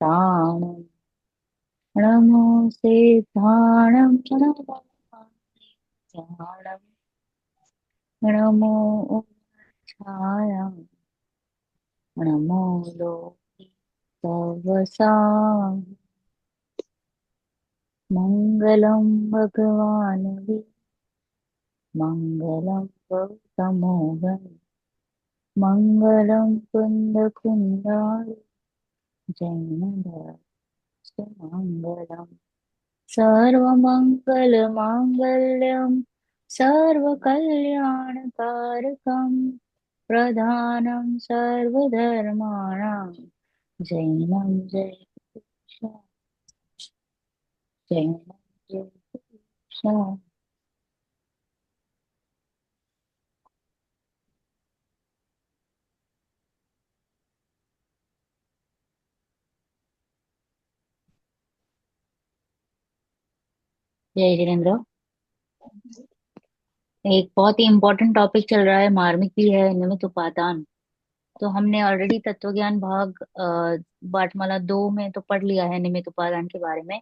प्राणं नमो सिद्धाणं नमो ज्ञानं नमो छायां नमो लोहितवसां मङ्गलं भगवान् मङ्गलं गौतमोऽगं मङ्गलं कुन्दकुन्दाय जैनदास मङ्गलम् सर्वमङ्गलमाङ्गल्यं सर्वकल्याणकारकं प्रधानं सर्वधर्माणां जैनं जय जैनं जय जय जिनेन्द्र। एक बहुत ही इम्पोर्टेंट टॉपिक चल रहा है, मार्मिक भी है, निमित्त उपादान। तो हमने ऑलरेडी तत्वज्ञान भाग पाठमाला 2 में तो पढ़ लिया है निमित्त उपादान के बारे में।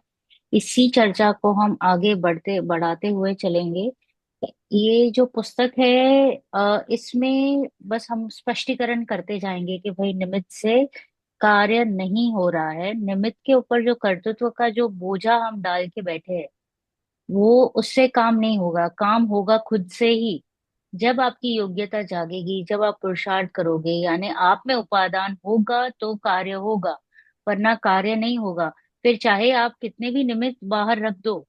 इसी चर्चा को हम आगे बढ़ाते हुए चलेंगे। ये जो पुस्तक है इसमें बस हम स्पष्टीकरण करते जाएंगे कि भाई निमित्त से कार्य नहीं हो रहा है। निमित्त के ऊपर जो कर्तृत्व का जो बोझा हम डाल के बैठे हैं वो उससे काम नहीं होगा, काम होगा खुद से ही। जब आपकी योग्यता जागेगी, जब आप पुरुषार्थ करोगे, यानी आप में उपादान होगा तो कार्य होगा, वरना कार्य नहीं होगा। फिर चाहे आप कितने भी निमित्त बाहर रख दो।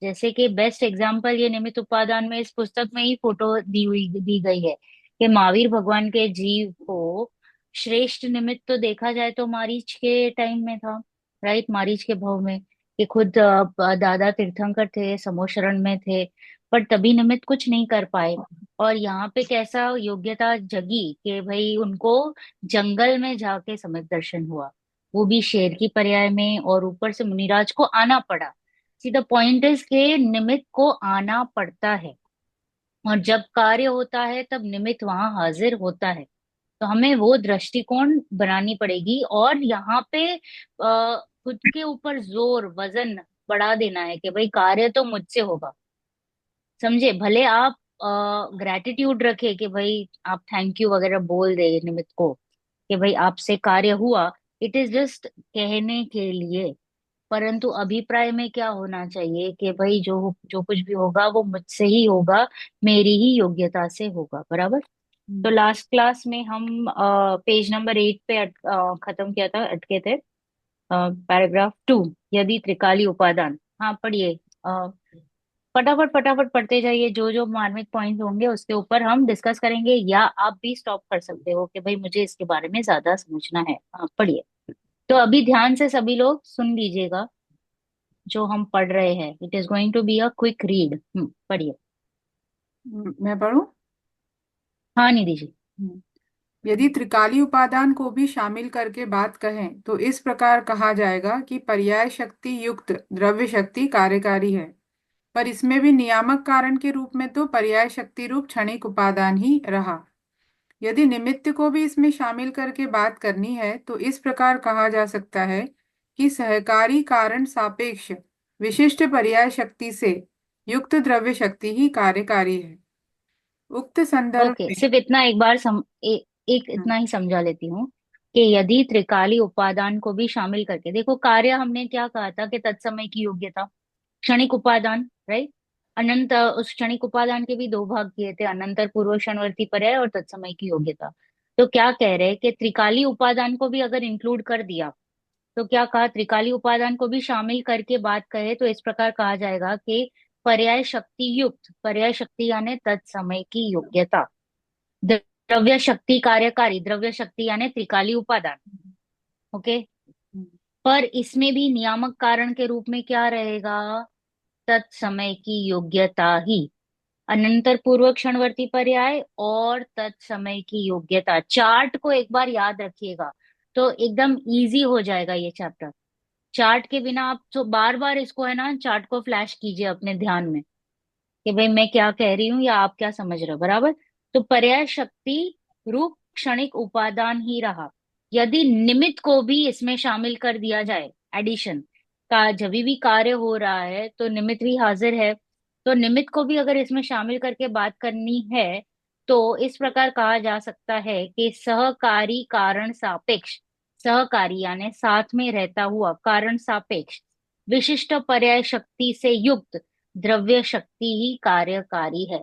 जैसे कि बेस्ट एग्जाम्पल ये निमित्त उपादान में इस पुस्तक में ही फोटो दी गई है कि महावीर भगवान के जीव को श्रेष्ठ निमित्त तो देखा जाए तो मारीच के टाइम में था। राइट, मारीच के भव में कि खुद दादा तीर्थंकर थे, समोशरण में थे, पर तभी निमित्त कुछ नहीं कर पाए। और यहाँ पे कैसा योग्यता जगी कि भाई उनको जंगल में जाके सम्यक दर्शन हुआ, वो भी शेर की पर्याय में, और ऊपर से मुनिराज को आना पड़ा। सी द पॉइंट इज के निमित्त को आना पड़ता है, और जब कार्य होता है तब निमित्त वहां हाजिर होता है। तो हमें वो दृष्टिकोण बनानी पड़ेगी, और यहाँ पे खुद के ऊपर जोर वजन बढ़ा देना है कि भाई कार्य तो मुझसे होगा। समझे, भले आप ग्रेटिट्यूड रखे कि भाई आप थैंक यू वगैरह बोल दे निमित्त को कि भाई आपसे कार्य हुआ, इट इज जस्ट कहने के लिए। परंतु अभिप्राय में क्या होना चाहिए कि भाई जो जो कुछ भी होगा वो मुझसे ही होगा, मेरी ही योग्यता से होगा। बराबर। तो हम्म, लास्ट क्लास में हम पेज नंबर 8 पे खत्म किया था, अटके थे। पैराग्राफ 2, यदि त्रिकाली उपादान। हाँ पढ़िए। फटाफट फटाफट पढ़ते जाइए, जो जो मार्मिक पॉइंट होंगे उसके ऊपर हम डिस्कस करेंगे, या आप भी स्टॉप कर सकते हो कि भाई मुझे इसके बारे में ज्यादा समझना है। हाँ पढ़िए। तो अभी ध्यान से सभी लोग सुन लीजिएगा जो हम पढ़ रहे हैं। It is going to be a quick read. पढ़िए। मैं पढ़ूं। हाँ निधि जी। हम्म, यदि त्रिकाली उपादान को भी शामिल करके बात कहें तो इस प्रकार कहा जाएगा कि पर्याय शक्ति युक्त द्रव्य शक्ति कार्यकारी है। पर इसमें भी नियामक कारण के रूप में तो पर्याय शक्ति रूप क्षणिक उपादान ही रहा। यदि निमित्त को भी इसमें शामिल करके बात करनी है तो इस प्रकार कहा जा सकता है कि सहकारी कारण सापेक्ष विशिष्ट पर्याय शक्ति से युक्त द्रव्य शक्ति ही कार्यकारी है। उक्त संदर्भ ओके, में सिर्फ इतना एक बार एक हम्म, इतना ही समझा लेती हूँ कि यदि त्रिकाली उपादान को भी शामिल करके देखो, कार्य हमने क्या कहा था कि तत्समय की योग्यता, क्षणिक उपादान, राइट। अनंत, उस क्षणिक उपादान के भी दो भाग किए थे, अनंतर पूर्व क्षणवर्ती पर्याय और तत्समय की योग्यता। तो क्या कह रहे हैं कि त्रिकाली उपादान को भी अगर इंक्लूड कर दिया, तो क्या कहा, त्रिकाली उपादान को भी शामिल करके बात कहे तो इस प्रकार कहा जाएगा कि पर्याय शक्ति युक्त, पर्याय शक्ति यानी तत्समय की योग्यता, द्रव्य शक्ति कार्यकारी, द्रव्य शक्ति यानी त्रिकाली उपादान। ओके। पर इसमें भी नियामक कारण के रूप में क्या रहेगा, तत्समय की योग्यता ही, अनंतर पूर्व क्षणवर्ती पर्याय और तत्समय की योग्यता। चार्ट को एक बार याद रखिएगा तो एकदम इजी हो जाएगा ये चैप्टर। चार्ट के बिना आप तो बार बार इसको है ना, चार्ट को फ्लैश कीजिए अपने ध्यान में कि भाई मैं क्या कह रही हूँ या आप क्या समझ रहे हो। बराबर। तो पर्याय शक्ति रूप क्षणिक उपादान ही रहा। यदि निमित्त को भी इसमें शामिल कर दिया जाए, एडिशन का, जब भी कार्य हो रहा है तो निमित्त भी हाजिर है, तो निमित्त को भी अगर इसमें शामिल करके बात करनी है तो इस प्रकार कहा जा सकता है कि सहकारी कारण सापेक्ष, सहकारी यानी साथ में रहता हुआ, कारण सापेक्ष विशिष्ट पर्याय शक्ति से युक्त द्रव्य शक्ति ही कार्यकारी है।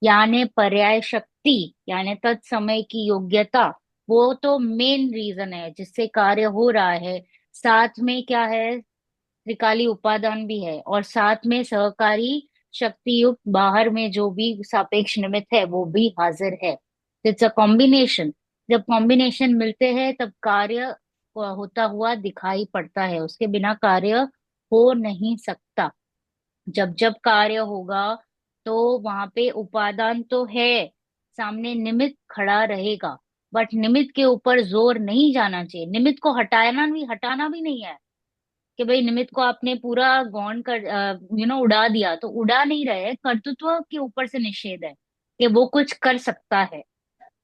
यानी पर्याय शक्ति यानी तत्समय की योग्यता, वो तो मेन रीजन है जिससे कार्य हो रहा है। साथ में क्या है, त्रिकाली उपादान भी है, और साथ में सहकारी शक्ति युक्त बाहर में जो भी सापेक्ष निमित्त है वो भी हाजिर है। It's a combination. जब कॉम्बिनेशन मिलते हैं तब कार्य होता हुआ दिखाई पड़ता है, उसके बिना कार्य हो नहीं सकता। जब जब कार्य होगा तो वहां पे उपादान तो है, सामने निमित्त खड़ा रहेगा, बट निमित्त के ऊपर जोर नहीं जाना चाहिए, निमित्त को हटाना भी नहीं है कि भाई निमित्त को आपने पूरा गौण कर उड़ा दिया, तो उड़ा नहीं रहे, कर्तृत्व के ऊपर से निषेध है कि वो कुछ कर सकता है,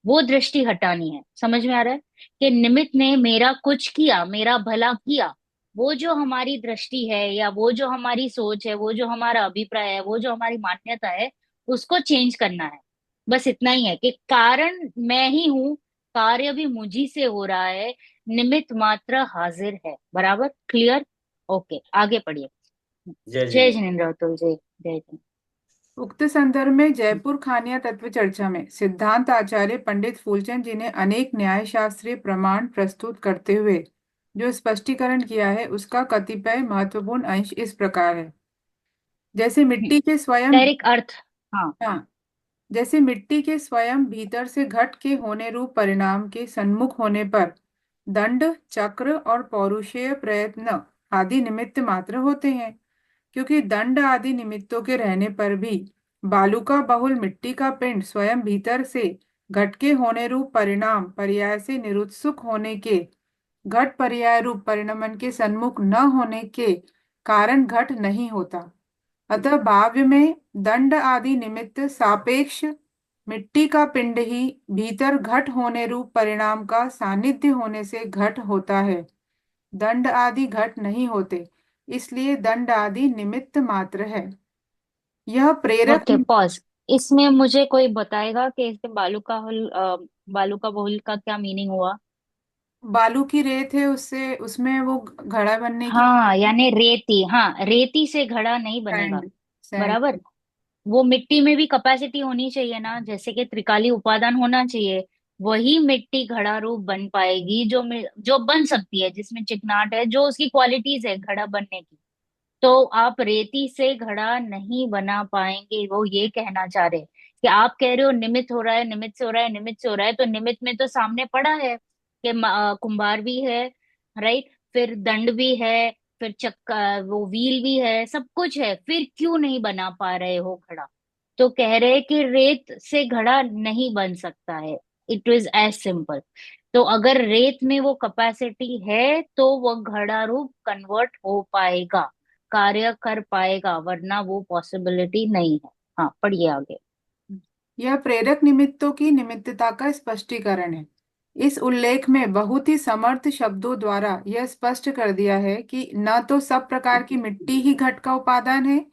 वो दृष्टि हटानी है। समझ में आ रहा है कि निमित्त ने मेरा कुछ किया, मेरा भला किया, वो जो हमारी दृष्टि है या वो जो हमारी सोच है, वो जो हमारा अभिप्राय है, वो जो हमारी मान्यता है, उसको चेंज करना है। बस इतना ही है कि कारण मैं ही हूं, कार्य भी मुझी से हो रहा है, निमित्त मात्र हाजिर है। बराबर क्लियर? ओके, आगे पढ़िए। जय जय जिनेन्द्र। जिनेन्द्र अतुल जी, जय जिनेन्द्र। उक्त संदर्भ में जयपुर खानिया तत्व चर्चा में सिद्धांत आचार्य पंडित फूलचंद जी ने अनेक न्याय शास्त्रीय प्रमाण प्रस्तुत करते हुए जो स्पष्टीकरण किया है उसका कतिपय महत्वपूर्ण अंश इस प्रकार है। जैसे मिट्टी के स्वयं डायरेक्ट अर्थ। हाँ। हाँ, जैसे मिट्टी के स्वयं भीतर से घट के होने रूप परिणाम के सन्मुख होने पर दंड, चक्र और पौरुषेय प्रयत्न आदि निमित्त मात्र होते हैं, क्योंकि दंड आदि निमित्तों के रहने पर भी बालुका बहुल मिट्टी का पिंड स्वयं भीतर से घट के होने रूप परिणाम पर्याय से निरुत्सुक होने के, घट पर्याय रूप परिणमन के सन्मुख न होने के कारण घट नहीं होता। अतः भाव्य में दंड आदि निमित्त सापेक्ष मिट्टी का पिंड ही भीतर घट होने रूप परिणाम का सानिध्य होने से घट होता है, दंड आदि घट नहीं होते, इसलिए दंड आदि निमित्त मात्र है। यह प्रेरक ओके, पॉज। इसमें मुझे कोई बताएगा कि इसके बालू का बहुल का क्या मीनिंग हुआ? बालू की रेत है, उससे उसमें वो घड़ा बनने की हाँ, यानी रेती, हाँ, रेती से घड़ा नहीं बनेगा। सैंड सैंड बराबर। वो मिट्टी में भी कैपेसिटी होनी चाहिए ना, जैसे कि त्रिकाली उपादान होना चाहिए, वही मिट्टी घड़ा रूप बन पाएगी जो बन सकती है, जिसमें चिकनाट है, जो उसकी क्वालिटीज है घड़ा बनने की। तो आप रेती से घड़ा नहीं बना पाएंगे, वो ये कहना चाह रहे हैं कि आप कह रहे हो निमित्त हो रहा है, निमित्त से हो रहा है, निमित्त से हो रहा है, तो निमित्त में तो सामने पड़ा है कि कुंभार भी है, राइट, फिर दंड भी है, फिर चक्का, वो व्हील भी है, सब कुछ है, फिर क्यों नहीं बना पा रहे हो घड़ा? तो कह रहे हैं कि रेत से घड़ा नहीं बन सकता है, इट इज एज सिंपल। तो अगर रेत में वो कैपेसिटी है तो वो घड़ा रूप कन्वर्ट हो पाएगा, कार्य कर पाएगा, वरना वो पॉसिबिलिटी नहीं है। हाँ, पढ़िए आगे। यह प्रेरक निमित्तों की निमित्तता का स्पष्टीकरण है। इस उल्लेख में बहुत ही समर्थ शब्दों द्वारा यह स्पष्ट कर दिया है कि न तो सब प्रकार की मिट्टी ही घट का उपादान है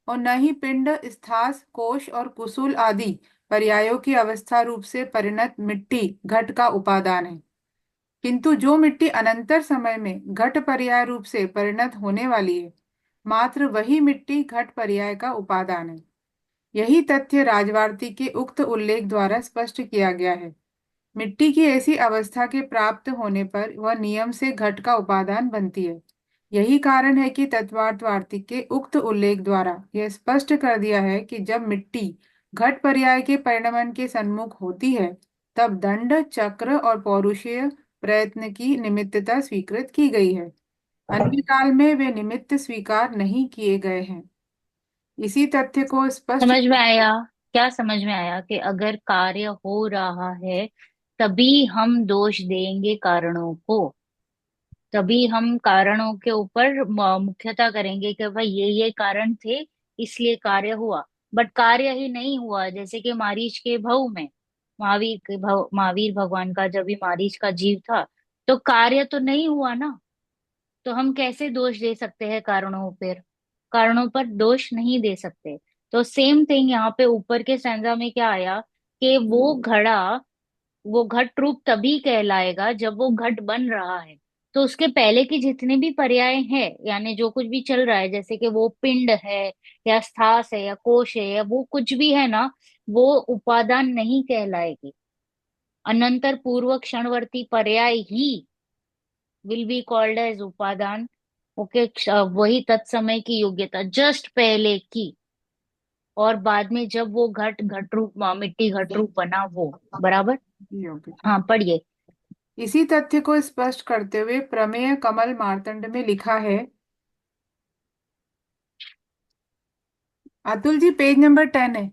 और न ही पिंड, स्थास, कोश और कुसुल आदि पर्यायों की अवस्था रूप से परिणत मिट्टी घट का उपादान है, किंतु जो मिट्टी अनंतर समय में घट पर्याय रूप से परिणत होने वाली है, मात्र वही मिट्टी घट पर्याय का उपादान है। यही तथ्य राजवार्ती के उक्त उल्लेख द्वारा स्पष्ट किया गया है। मिट्टी की ऐसी अवस्था के प्राप्त होने पर वह नियम से घट का उपादान बनती है। यही कारण है कि तत्वार्थ वार्तिक के उक्त उल्लेख द्वारा यह स्पष्ट कर दिया है कि जब मिट्टी घट पर्याय के परिणमन के सन्मुख होती है तब दंड, चक्र और पौरुषेय प्रयत्न की निमित्तता स्वीकृत की गई है, अन्य काल में वे निमित्त स्वीकार नहीं किए गए हैं। इसी तथ्य को स्पष्ट। समझ में आया? क्या समझ में आया कि अगर कार्य हो रहा है तभी हम दोष देंगे कारणों को, तभी हम कारणों के ऊपर मुख्यता करेंगे कि भाई ये कारण थे इसलिए कार्य हुआ, बट कार्य ही नहीं हुआ। जैसे कि मारीच के भव में, महावीर भगवान का जब भी मारीच का जीव था तो कार्य तो नहीं हुआ ना, तो हम कैसे दोष दे सकते हैं कारणों पर? कारणों पर दोष नहीं दे सकते। तो सेम थिंग यहाँ पे ऊपर के स्टैंजा में क्या आया कि वो घड़ा, वो घट रूप तभी कहलाएगा जब वो घट बन रहा है। तो उसके पहले की जितने भी पर्याय हैं, यानी जो कुछ भी चल रहा है, जैसे कि वो पिंड है या स्थास है या कोश है या वो कुछ भी है ना, वो उपादान नहीं कहलाएगी। अनंतर पूर्व क्षणवर्ती पर्याय he will be called as उपादान। ओके, वही तत्समय की योग्यता जस्ट पहले की, और बाद में जब वो घट घट रूप मिट्टी घट रूप बना वो। बराबर। योग्यता। हाँ, पढ़िए। इसी तथ्य को स्पष्ट करते हुए प्रमेय कमल मार्तंड में लिखा है। अतुल जी, पेज नंबर 10 है,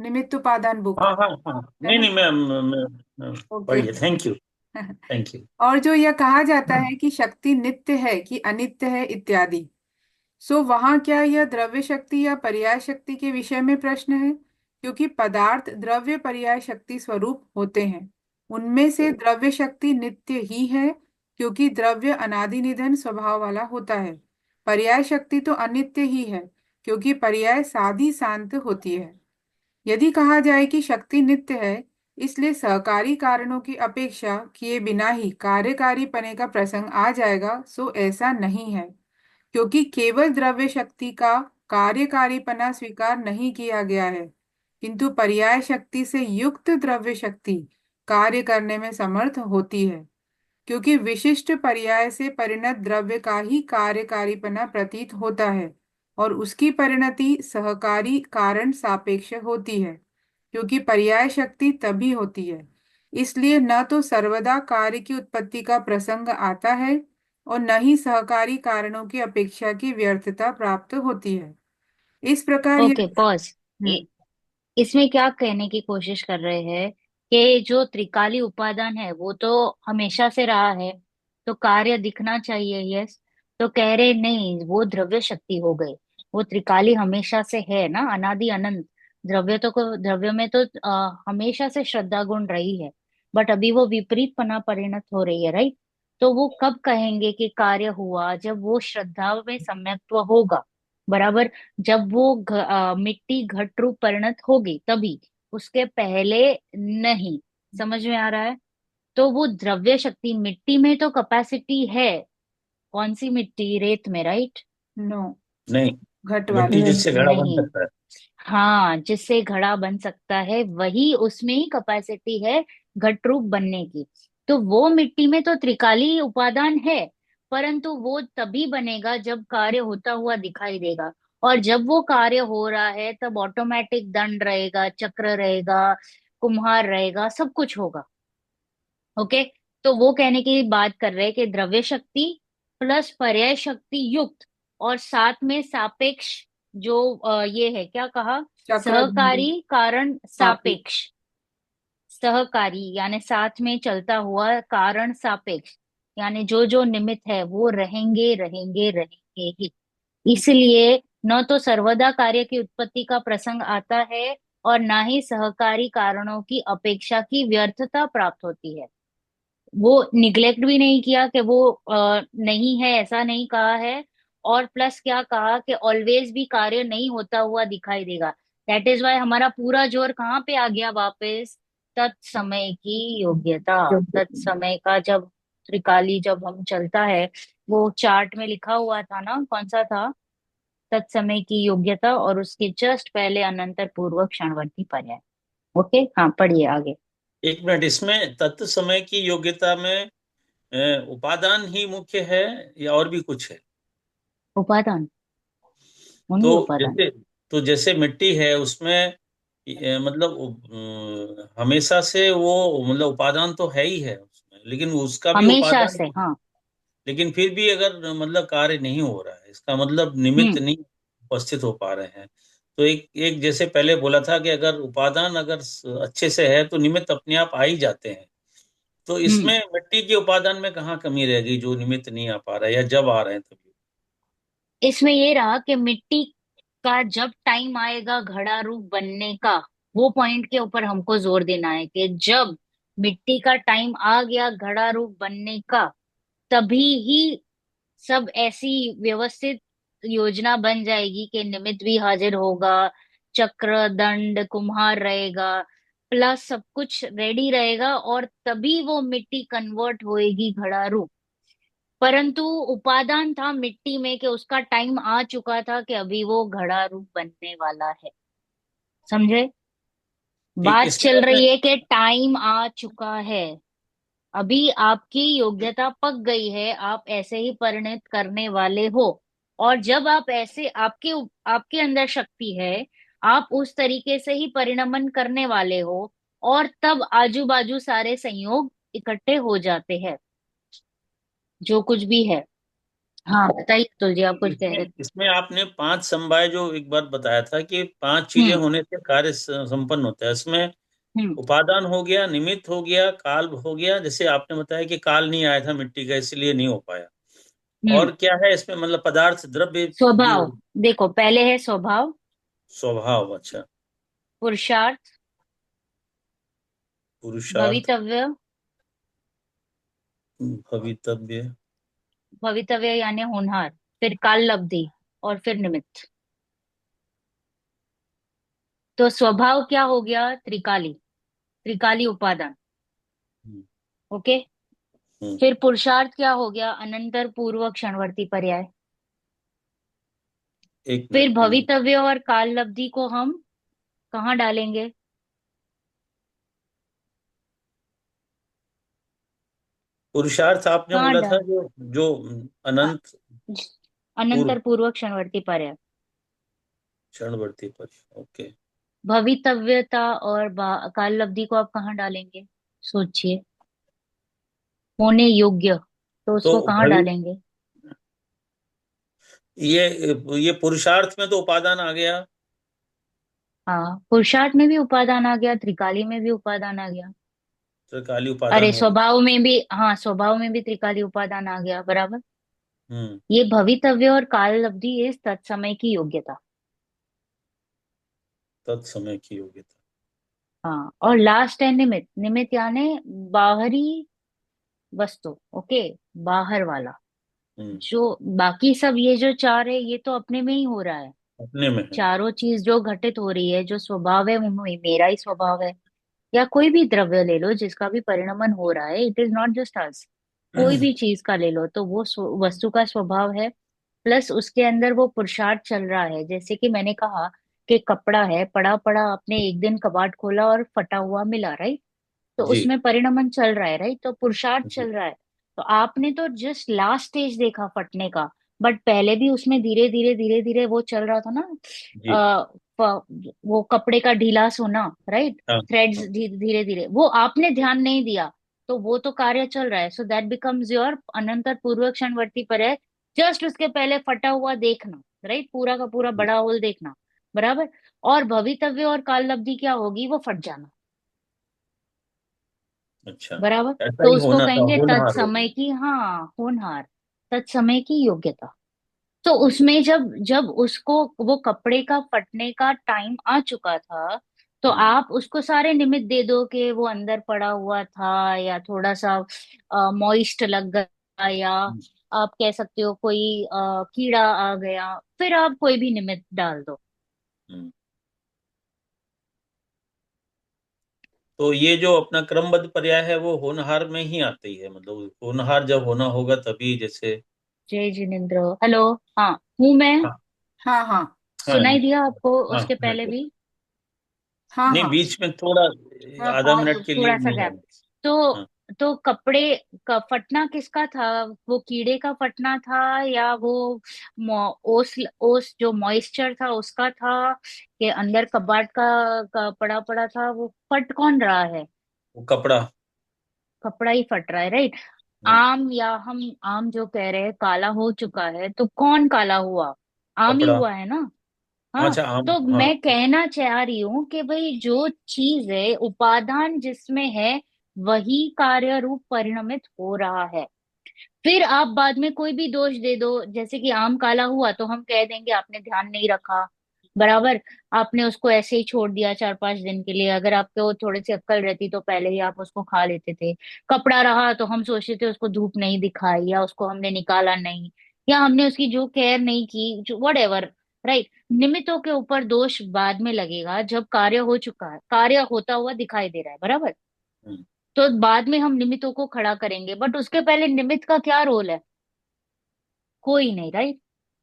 निमित्त उपादान बुक। हाँ हाँ हाँ, है नहीं ना? नहीं, मैं ओके। पढ़िए, थैंक यू। Thank you. और जो यह कहा जाता है कि शक्ति नित्य है कि अनित्य है इत्यादि, सो वहां क्या यह द्रव्य शक्ति या पर्याय शक्ति के विषय में प्रश्न है? क्योंकि पदार्थ द्रव्य पर्याय शक्ति स्वरूप होते हैं, उनमें से द्रव्य शक्ति नित्य ही है, क्योंकि द्रव्य अनादि निधन स्वभाव वाला होता है। पर्याय शक्ति तो अनित्य ही है, क्योंकि पर्याय साधी शांत होती है। यदि कहा जाए कि शक्ति नित्य है, इसलिए सहकारी कारणों की अपेक्षा किए बिना ही कार्यकारी पने का प्रसंग आ जाएगा, सो ऐसा नहीं है। क्योंकि केवल द्रव्य शक्ति का कार्यकारीपना स्वीकार नहीं किया गया है, किंतु पर्याय शक्ति से युक्त द्रव्य शक्ति कार्य करने में समर्थ होती है। क्योंकि विशिष्ट पर्याय से परिणत द्रव्य का ही कार्यकारीपना प्रतीत होता है, और उसकी परिणति सहकारी कारण सापेक्ष होती है, क्योंकि पर्याय शक्ति तभी होती है। इसलिए न तो सर्वदा कार्य की उत्पत्ति का प्रसंग आता है, और न ही सहकारी कारणों की अपेक्षा की व्यर्थता प्राप्त होती है। इस प्रकार यह। Okay, pause. हम्म। इसमें क्या कहने की कोशिश कर रहे हैं कि जो त्रिकाली उपादान है वो तो हमेशा से रहा है, तो कार्य दिखना चाहिए, यस। तो कह रहे नहीं, वो द्रव्य शक्ति हो गई। वो त्रिकाली हमेशा से है ना, अनादि अनंत। द्रव्य में तो हमेशा से श्रद्धा गुण रही है, बट अभी वो विपरीत पना परिणत हो रही है, राइट? तो वो कब कहेंगे कि कार्य हुआ? जब वो श्रद्धा में सम्यक्त्व होगा। बराबर। जब वो मिट्टी घट रूप परिणत होगी तभी, उसके पहले नहीं। समझ में आ रहा है? तो वो द्रव्य शक्ति, मिट्टी में तो कैपेसिटी है। कौन सी मिट्टी? रेत में, राइट? नो। नहीं, घट मिट्टी वाले। जिससे घड़ा बन नहीं। सकता है। हाँ, जिससे घड़ा बन सकता है, वही उसमें ही कैपेसिटी है घट रूप बनने की। तो वो मिट्टी में तो त्रिकाली उपादान है, परंतु वो तभी बनेगा जब कार्य होता हुआ दिखाई देगा। और जब वो कार्य हो रहा है तब ऑटोमेटिक दंड रहेगा, चक्र रहेगा, कुम्हार रहेगा, सब कुछ होगा। ओके। तो वो कहने की बात कर रहे हैं कि द्रव्य शक्ति प्लस पर्याय शक्ति युक्त, और साथ में सापेक्ष, जो ये है, क्या कहा? चक्रधारी। सहकारी कारण सापेक्ष। सापेक्ष। सहकारी यानी साथ में चलता हुआ, कारण सापेक्ष यानी जो जो निमित्त है वो रहेंगे रहेंगे रहेंगे ही। इसलिए न तो सर्वदा कार्य की उत्पत्ति का प्रसंग आता है, और ना ही सहकारी कारणों की अपेक्षा की व्यर्थता प्राप्त होती है। वो निग्लेक्ट भी नहीं किया कि वो नहीं है, ऐसा नहीं कहा है। और प्लस क्या कहा कि ऑलवेज भी कार्य नहीं होता हुआ दिखाई देगा। दैट इज वाई हमारा पूरा जोर कहाँ पे आ गया वापस? तत्समय की योग्यता। तत्समय का जब त्रिकाली जब हम चलता है, वो चार्ट में लिखा हुआ था ना, कौन सा था? तत्समय की योग्यता, और उसके जस्ट पहले अनंतर पूर्व क्षणवर्ती पर्याय। ओके, हाँ, पढ़िए आगे। एक मिनट, इसमें तत्व समय की योग्यता में उपादान ही मुख्य है या और भी कुछ है? उपादान, ओनली तो उपादान। जैसे तो जैसे मिट्टी है उसमें मतलब हमेशा से वो मतलब उपादान तो है ही है उसमें, लेकिन उसका भी हमेशा उपादान, से, हाँ। लेकिन फिर भी अगर मतलब कार्य नहीं हो रहा है, इसका मतलब निमित्त हम्म। नहीं उपस्थित हो पा रहे हैं। तो एक एक जैसे पहले बोला था कि अगर उपादान अगर अच्छे से है तो निमित्त अपने आप आ ही जाते हैं। तो हम्म। इसमें मिट्टी के उपादान में कहाँ कमी रहेगी जो निमित्त नहीं आ पा रहा है, या जब आ रहे हैं तभी? इसमें ये रहा कि मिट्टी का जब टाइम आएगा घड़ा रूप बनने का, वो पॉइंट के ऊपर हमको जोर देना है कि जब मिट्टी का टाइम आ गया घड़ा रूप बनने का, तभी ही सब ऐसी व्यवस्थित योजना बन जाएगी कि निमित्त भी हाजिर होगा, चक्र दंड कुम्हार रहेगा, प्लस सब कुछ रेडी रहेगा, और तभी वो मिट्टी कन्वर्ट होएगी घड़ा रूप। परंतु उपादान था मिट्टी में कि उसका टाइम आ चुका था कि अभी वो घड़ा रूप बनने वाला है। समझे? ठीक, बात इसमें चल आपने। रही है कि टाइम आ चुका है, अभी आपकी योग्यता पक गई है, आप ऐसे ही परिणत करने वाले हो। और जब आप ऐसे, आपके आपके अंदर शक्ति है, आप उस तरीके से ही परिणमन करने वाले हो, और तब आजू बाजू सारे संयोग इकट्ठे हो जाते हैं, जो कुछ भी है। हाँ बताइए तुलजी, आप कुछ कह रहे इसमें इसमें आपने 5 समवाय जो एक बार बताया था कि 5 थे। चीजें होने से कार्य संपन्न होता है, इसमें हम्म। उपादान हो गया, निमित्त हो गया, काल हो गया। जैसे आपने बताया कि काल नहीं आया था मिट्टी का, इसलिए नहीं हो पाया। हम्म। और क्या है इसमें, मतलब पदार्थ द्रव्य भी स्वभाव। हो। देखो, पहले है स्वभाव, स्वभाव, अच्छा। पुरुषार्थ, पुरुषार्थ, भवितव्य। भवितव्य। भवितव्य यानी होनहार, फिर काल लब्धि, और फिर निमित्त। तो स्वभाव क्या हो गया? त्रिकाली, त्रिकाली उपादान। हम्म, ओके। हम्म, फिर पुरुषार्थ क्या हो गया? अनंतर पूर्व क्षणवर्ती पर्याय। एक फिर मिनट में। भवितव्य और काल लब्धि को हम कहाँ डालेंगे? पुरुषार्थ आपने कहाँ बोला था, डाल जो जो अ- अनंत पूर्व अनंतर पूर्व क्षणवर्ती पर्याय। क्षणवर्ती पर। ओके। भवितव्यता और काल लब्धि को आप कहाँ डालेंगे? सोचिए, होने योग्य, तो तो उसको कहाँ भवि डालेंगे? ये ये पुरुषार्थ में तो उपादान आ गया। हाँ, पुरुषार्थ में भी उपादान आ गया, त्रिकाली में भी उपादान आ गया। त्रिकाली अरे उपादान हो गया। स्वभाव में भी, हाँ स्वभाव में भी त्रिकाली उपादान आ गया, बराबर। हम्म। ये भवितव्य और काल लब्धि इस तत्समय की योग्यता। तत्समय की योग्यता। हाँ, और लास्ट है निमित्त। निमित्त यानी बाहरी वस्तु। ओके, बाहर वाला। हम्म। जो बाकी सब, ये जो चार है, ये तो अपने में ही हो रहा है। अपने में है। चारों चीज जो घटित हो रही है, जो स्वभाव है, वो मेरा ही स्वभाव है। या कोई भी द्रव्य ले लो जिसका भी परिणमन हो रहा है, it is not just us. कोई भी चीज का ले लो तो वो वस्तु का स्वभाव है। प्लस उसके अंदर वो पुरुषार्थ चल रहा है, जैसे कि मैंने कहा कि कपड़ा है पड़ा पड़ा, आपने एक दिन कबाड़ खोला और फटा हुआ मिला, राइट? तो जी, उसमें परिणमन चल रहा है, राइट? तो पुरुषार्थ जी, चल रहा है। तो आपने तो जस्ट लास्ट स्टेज देखा फटने का, बट पहले भी उसमें धीरे धीरे धीरे धीरे वो चल रहा था ना। जी। वो कपड़े का ढीला होना, राइट? हाँ, थ्रेड्स हाँ। धीरे धीरे, वो आपने ध्यान नहीं दिया, तो वो तो कार्य चल रहा है। सो दैट बिकम्स योर अनंतर पूर्व क्षणवर्ती पर है। जस्ट उसके पहले फटा हुआ देखना, राइट? पूरा का पूरा जी, बड़ा होल देखना, बराबर। और भवितव्य और काल लब्धि क्या होगी? वो फट जाना, अच्छा। बराबर। ऐसा तो ही उसको होना था, कहेंगे होनहार हो तत्समय गया। की, हाँ, होनहार, तत्समय की योग्यता। तो उसमें जब जब उसको, वो कपड़े का फटने का टाइम आ चुका था, तो हम्म, आप उसको सारे निमित्त दे दो कि वो अंदर पड़ा हुआ था, या थोड़ा सा मॉइस्ट लग गया, या हम्म, आप कह सकते हो कोई कीड़ा आ गया, फिर आप कोई भी निमित्त डाल दो। हम्म। तो ये जो अपना क्रमबद्ध पर्याय है वो होनहार में ही आती है, मतलब होनहार जब होना होगा तभी, जैसे। जय जिनेन्द्र, हेलो। हाँ, हूं मैं। हाँ, हाँ हाँ हाँ, सुनाई दिया आपको हाँ, उसके सुनाई पहले दे। भी? हाँ नहीं, हाँ बीच में थोड़ा आधा पॉज, मिनट के लिए थोड़ा सा नहीं गैप। आया। तो हाँ, तो कपड़े का फटना किसका था? वो कीड़े का फटना था, या वो ओस ओस जो मॉइस्चर था उसका था, कि अंदर कबाड़ का पड़ा पड़ा था? वो फट कौन रहा है? वो कपड़ा। कपड़ा ही फट रहा है, राइट? हाँ, आम, या हम आम जो कह रहे हैं काला हो चुका है, तो कौन काला हुआ? आम ही कपड़ा। हुआ है ना। हाँ। अच्छा, आम, तो हाँ। मैं कहना चाह रही हूँ कि भाई, जो चीज है, उपादान जिसमें है, वही कार्य रूप परिणमित हो रहा है। फिर आप बाद में कोई भी दोष दे दो, जैसे कि आम काला हुआ तो हम कह देंगे आपने ध्यान नहीं रखा, बराबर। आपने उसको ऐसे ही छोड़ दिया 4-5 दिन के लिए, अगर आपके वो थोड़ी सी अक्ल रहती तो पहले ही आप उसको खा लेते थे। कपड़ा रहा तो हम सोचते थे उसको धूप नहीं दिखाई, या उसको हमने निकाला नहीं, या हमने उसकी जो केयर नहीं की, जो वट एवर। राइट। निमित्तों के ऊपर दोष बाद में लगेगा जब कार्य हो चुका है, कार्य होता हुआ दिखाई दे रहा है, बराबर। हम्म। तो बाद में हम निमित्तों को खड़ा करेंगे, बट उसके पहले निमित्त का क्या रोल है? कोई नहीं, राइट।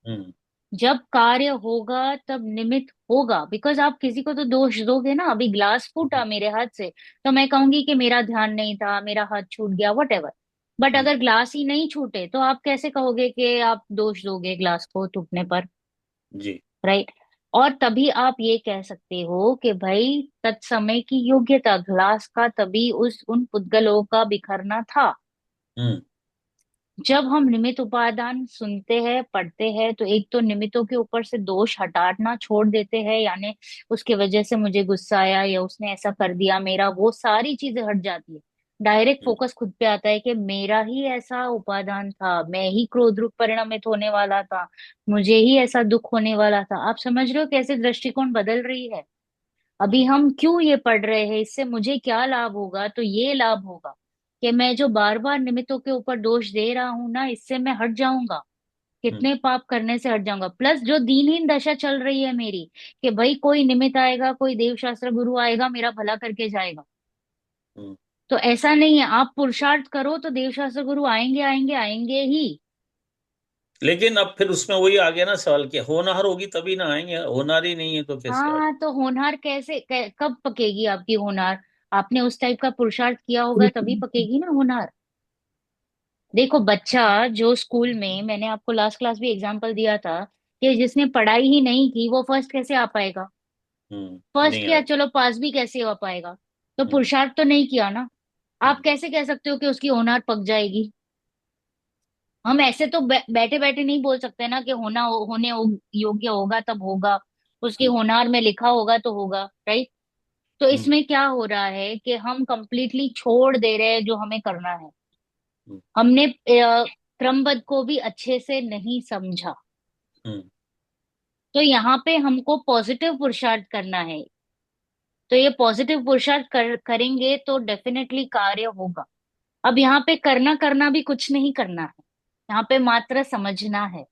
हम्म। जब कार्य होगा तब निमित्त होगा, बिकॉज आप किसी को तो दोष दोगे ना। अभी ग्लास फूटा मेरे हाथ से, तो मैं कहूंगी कि मेरा ध्यान नहीं था, मेरा हाथ छूट गया, वट एवर। बट हम्म। अगर ग्लास ही नहीं छूटे तो आप कैसे कहोगे कि आप दोष दोगे ग्लास को टूटने पर? जी। राइट। और तभी आप ये कह सकते हो कि भाई तत्समय की योग्यता ग्लास का तभी उस उन पुद्गलों का बिखरना था। हम्म। जब हम निमित्त उपादान सुनते हैं, पढ़ते हैं, तो एक तो निमित्तों के ऊपर से दोष हटाना छोड़ देते हैं, यानी उसके वजह से मुझे गुस्सा आया या उसने ऐसा कर दिया, मेरा वो सारी चीजें हट जाती है। डायरेक्ट हम्म। फोकस खुद पे आता है कि मेरा ही ऐसा उपादान था, मैं ही क्रोध रूप परिणमित होने वाला था, मुझे ही ऐसा दुख होने वाला था। आप समझ रहे हो कैसे दृष्टिकोण बदल रही है? अभी हम्म। हम क्यों ये पढ़ रहे हैं, इससे मुझे क्या लाभ होगा? तो ये लाभ होगा कि मैं जो बार बार निमित्तों के ऊपर दोष दे रहा हूं ना, इससे मैं हट जाऊंगा, हम्म। कितने पाप करने से हट जाऊंगा। प्लस जो दीनहीन दशा चल रही है मेरी, कि भाई कोई निमित्त आएगा, कोई देव शास्त्र गुरु आएगा, मेरा भला करके जाएगा। हम्म। तो ऐसा नहीं है, आप पुरुषार्थ करो तो देव शास्त्र गुरु आएंगे आएंगे आएंगे ही। लेकिन अब फिर उसमें वही आ गया ना सवाल, कि होनहार होगी तभी ना आएंगे, होनहार ही नहीं है तो कैसे आएंगे? हाँ, तो होनहार कब पकेगी आपकी होनहार? आपने उस टाइप का पुरुषार्थ किया होगा तभी पकेगी ना होनहार। देखो, बच्चा जो स्कूल में, मैंने आपको लास्ट क्लास भी एग्जांपल दिया था, कि जिसने पढ़ाई ही नहीं की वो फर्स्ट कैसे आ पाएगा? फर्स्ट नहीं किया, आए। चलो पास भी कैसे हो पाएगा? तो हम्म। पुरुषार्थ तो नहीं किया ना। आप हम्म। कैसे कह सकते हो कि उसकी होनहार पक जाएगी? हम ऐसे तो बैठे बैठे नहीं बोल सकते ना कि योग्य होगा तब होगा, उसकी हम्म। होनहार में लिखा होगा तो होगा, राइट। तो हम्म। इसमें क्या हो रहा है कि हम कंप्लीटली छोड़ दे रहे हैं जो हमें करना है। हम्म। हमने क्रमबद्ध को भी अच्छे से नहीं समझा। हम्म। तो यहाँ पे हमको पॉजिटिव पुरुषार्थ करना है। तो ये पॉजिटिव पुरुषार्थ करेंगे तो डेफिनेटली कार्य होगा। अब यहाँ पे करना करना भी कुछ नहीं करना है, यहाँ पे मात्र समझना है।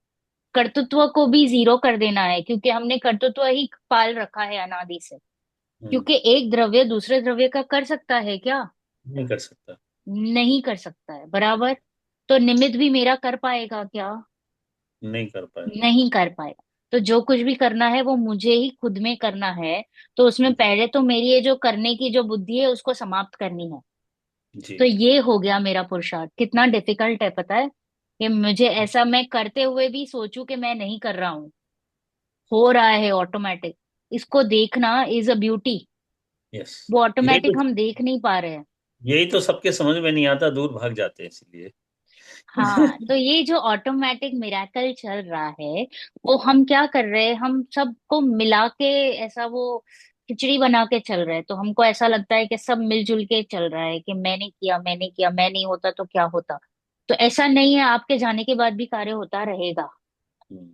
कर्तृत्व को भी जीरो कर देना है, क्योंकि हमने कर्तृत्व ही पाल रखा है अनादि से। हम्म। क्योंकि एक द्रव्य दूसरे द्रव्य का कर सकता है क्या? नहीं कर सकता। नहीं कर सकता है, बराबर। तो निमित्त भी मेरा कर पाएगा क्या? नहीं कर पाएगा। नहीं कर पाएगा। तो जो कुछ भी करना है वो मुझे ही खुद में करना है। तो उसमें जी। पहले तो मेरी ये जो करने की जो बुद्धि है उसको समाप्त करनी है। जी। तो ये हो गया मेरा पुरुषार्थ। कितना डिफिकल्ट है पता है, कि मुझे ऐसा मैं करते हुए भी सोचूं कि मैं नहीं कर रहा हूं, हो रहा है ऑटोमेटिक। इसको देखना इज अ ब्यूटी। यस। वो यही ऑटोमेटिक तो हम देख नहीं पा रहे हैं। यही तो सबके समझ में नहीं आता, दूर भाग जाते हैं इसलिए। हाँ, तो ये जो ऑटोमेटिक मिराकल चल रहा है, वो हम क्या कर रहे हैं, हम सबको मिला के ऐसा वो खिचड़ी बना के चल रहे हैं। तो हमको ऐसा लगता है कि सब मिलजुल के चल रहा है, कि मैंने किया, मैंने किया, मैं नहीं होता तो क्या होता। तो ऐसा नहीं है, आपके जाने के बाद भी कार्य होता रहेगा। हम्म।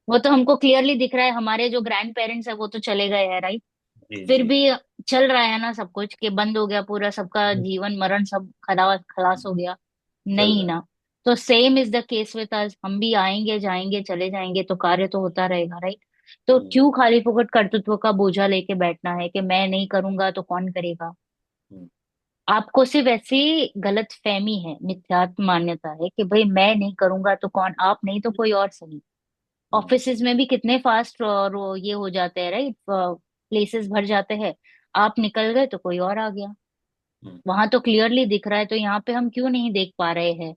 वो तो हमको क्लियरली दिख रहा है, हमारे जो ग्रैंड पेरेंट्स है वो तो चले गए हैं, राइट। जी। फिर जी। भी चल रहा है ना सब कुछ, कि बंद हो गया पूरा, सबका जीवन मरण सब खलास हो गया? चल नहीं रहा है। ना। तो same is the case with us, हम भी आएंगे जाएंगे चले जाएंगे, तो कार्य तो होता रहेगा, राइट। तो हम्म। क्यों खाली फुकट कर्तृत्व का बोझा लेके बैठना है कि मैं नहीं करूंगा तो कौन करेगा? हम्म। आपको सिर्फ ऐसी गलत फहमी है, मिथ्यात्व मान्यता है कि भाई मैं नहीं करूंगा तो कौन, आप नहीं तो कोई और सही। हम्म। ऑफिसेज में भी कितने फास्ट और ये हो जाते हैं, राइट, प्लेसेस भर जाते हैं। आप निकल गए तो कोई और आ गया। हम्म। वहां तो क्लियरली दिख रहा है, तो यहाँ पे हम क्यों नहीं देख पा रहे हैं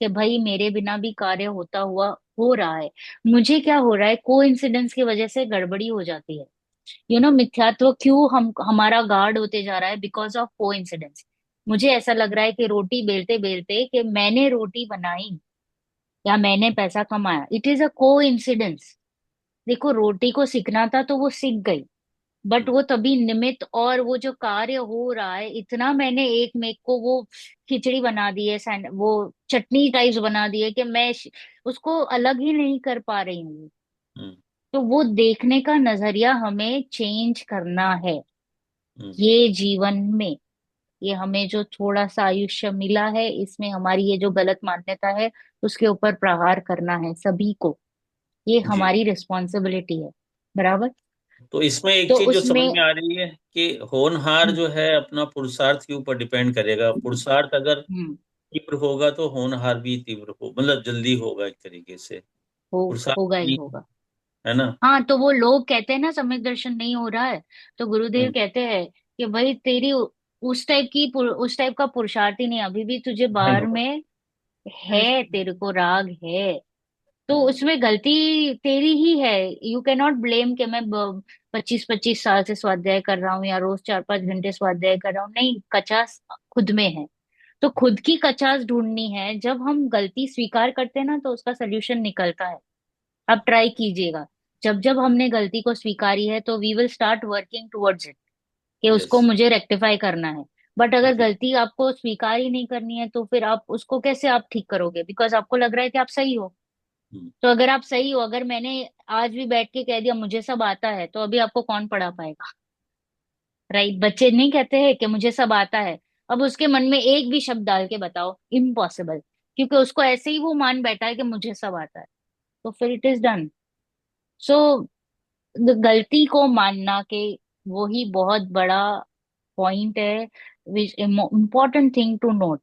कि भाई मेरे बिना भी कार्य होता हुआ हो रहा है? मुझे क्या हो रहा है, को इंसिडेंस की वजह से गड़बड़ी हो जाती है। मिथ्यात्व क्यों हम हमारा गार्ड होते जा रहा है? बिकॉज ऑफ को इंसिडेंस। मुझे ऐसा लग रहा है कि रोटी बेलते बेलते कि मैंने रोटी बनाई या मैंने पैसा कमाया, इट इज अ को इंसिडेंस। देखो, रोटी को सीखना था तो वो सीख गई, बट हम्म। वो तभी निमित्त, और वो जो कार्य हो रहा है, इतना मैंने एक मेक को वो खिचड़ी बना दी है, वो चटनी टाइप्स बना दी है कि मैं उसको अलग ही नहीं कर पा रही हूँ। हम्म। तो वो देखने का नजरिया हमें चेंज करना है हम्म। ये जीवन में। ये हमें जो थोड़ा सा आयुष्य मिला है, इसमें हमारी ये जो गलत मान्यता है उसके ऊपर प्रहार करना है सभी को। ये जी। हमारी रिस्पॉन्सिबिलिटी है। बराबर। तो इसमें एक तो चीज जो समझ उसमें में आ रही है कि होनहार हम्म जो है अपना पुरुषार्थ के ऊपर डिपेंड करेगा। पुरुषार्थ अगर हम्म, तीव्र होगा तो होनहार भी तीव्र हो, मतलब जल्दी होगा एक तरीके से। हो पुरुषार्थ होगा ही नहीं होगा। है ना। हाँ, तो वो लोग कहते हैं ना सम्यक दर्शन नहीं हो रहा है, तो गुरुदेव हम्म। कहते हैं कि भाई तेरी उस टाइप का पुरुषार्थ ही नहीं, अभी भी तुझे नहीं बाहर होगा। में यस। है, तेरे को राग है। तो हम्म। उसमें गलती तेरी ही है। यू कैन नॉट ब्लेम कि मैं 25-25 साल से स्वाध्याय कर रहा हूँ या रोज 4-5 घंटे स्वाध्याय कर रहा हूँ। नहीं, कचास खुद में है। तो खुद की कचास ढूंढनी है। जब हम गलती स्वीकार करते हैं ना, तो उसका सोल्यूशन निकलता है। अब ट्राई कीजिएगा। जब जब हमने गलती को स्वीकारी है, तो we will start working towards it, कि यस। उसको मुझे रेक्टिफाई करना है। बट अगर जी। गलती आपको स्वीकार ही नहीं करनी है, तो फिर आप उसको कैसे आप ठीक करोगे? बिकॉज आपको लग रहा है कि आप सही हो। हम्म। तो अगर आप सही हो, अगर मैंने आज भी बैठ के कह दिया मुझे सब आता है, तो अभी आपको कौन पढ़ा पाएगा? राइट? बच्चे नहीं कहते हैं कि मुझे सब आता है। अब उसके मन में एक भी शब्द डाल के बताओ, इम्पॉसिबल। क्योंकि उसको ऐसे ही वो मान बैठा है कि मुझे सब आता है। तो फिर इट इज डन। सो गलती को मानना के वो ही बहुत बड़ा पॉइंट है, विच इम्पोर्टेंट थिंग टू नोट।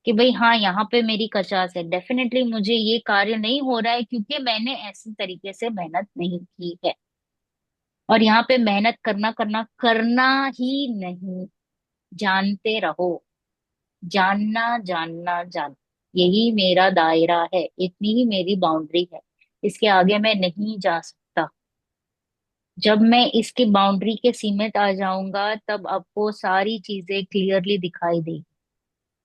कि भाई हाँ, यहाँ पे मेरी कचास है, डेफिनेटली मुझे ये कार्य नहीं हो रहा है क्योंकि मैंने ऐसी तरीके से मेहनत नहीं की है। और यहाँ पे मेहनत करना करना करना ही नहीं, जानते रहो। जानना जानना जान, यही मेरा दायरा है, इतनी ही मेरी बाउंड्री है। इसके आगे मैं नहीं जा सकता। जब मैं इसकी बाउंड्री के सीमित आ जाऊंगा, तब आपको सारी चीजें क्लियरली दिखाई देगी।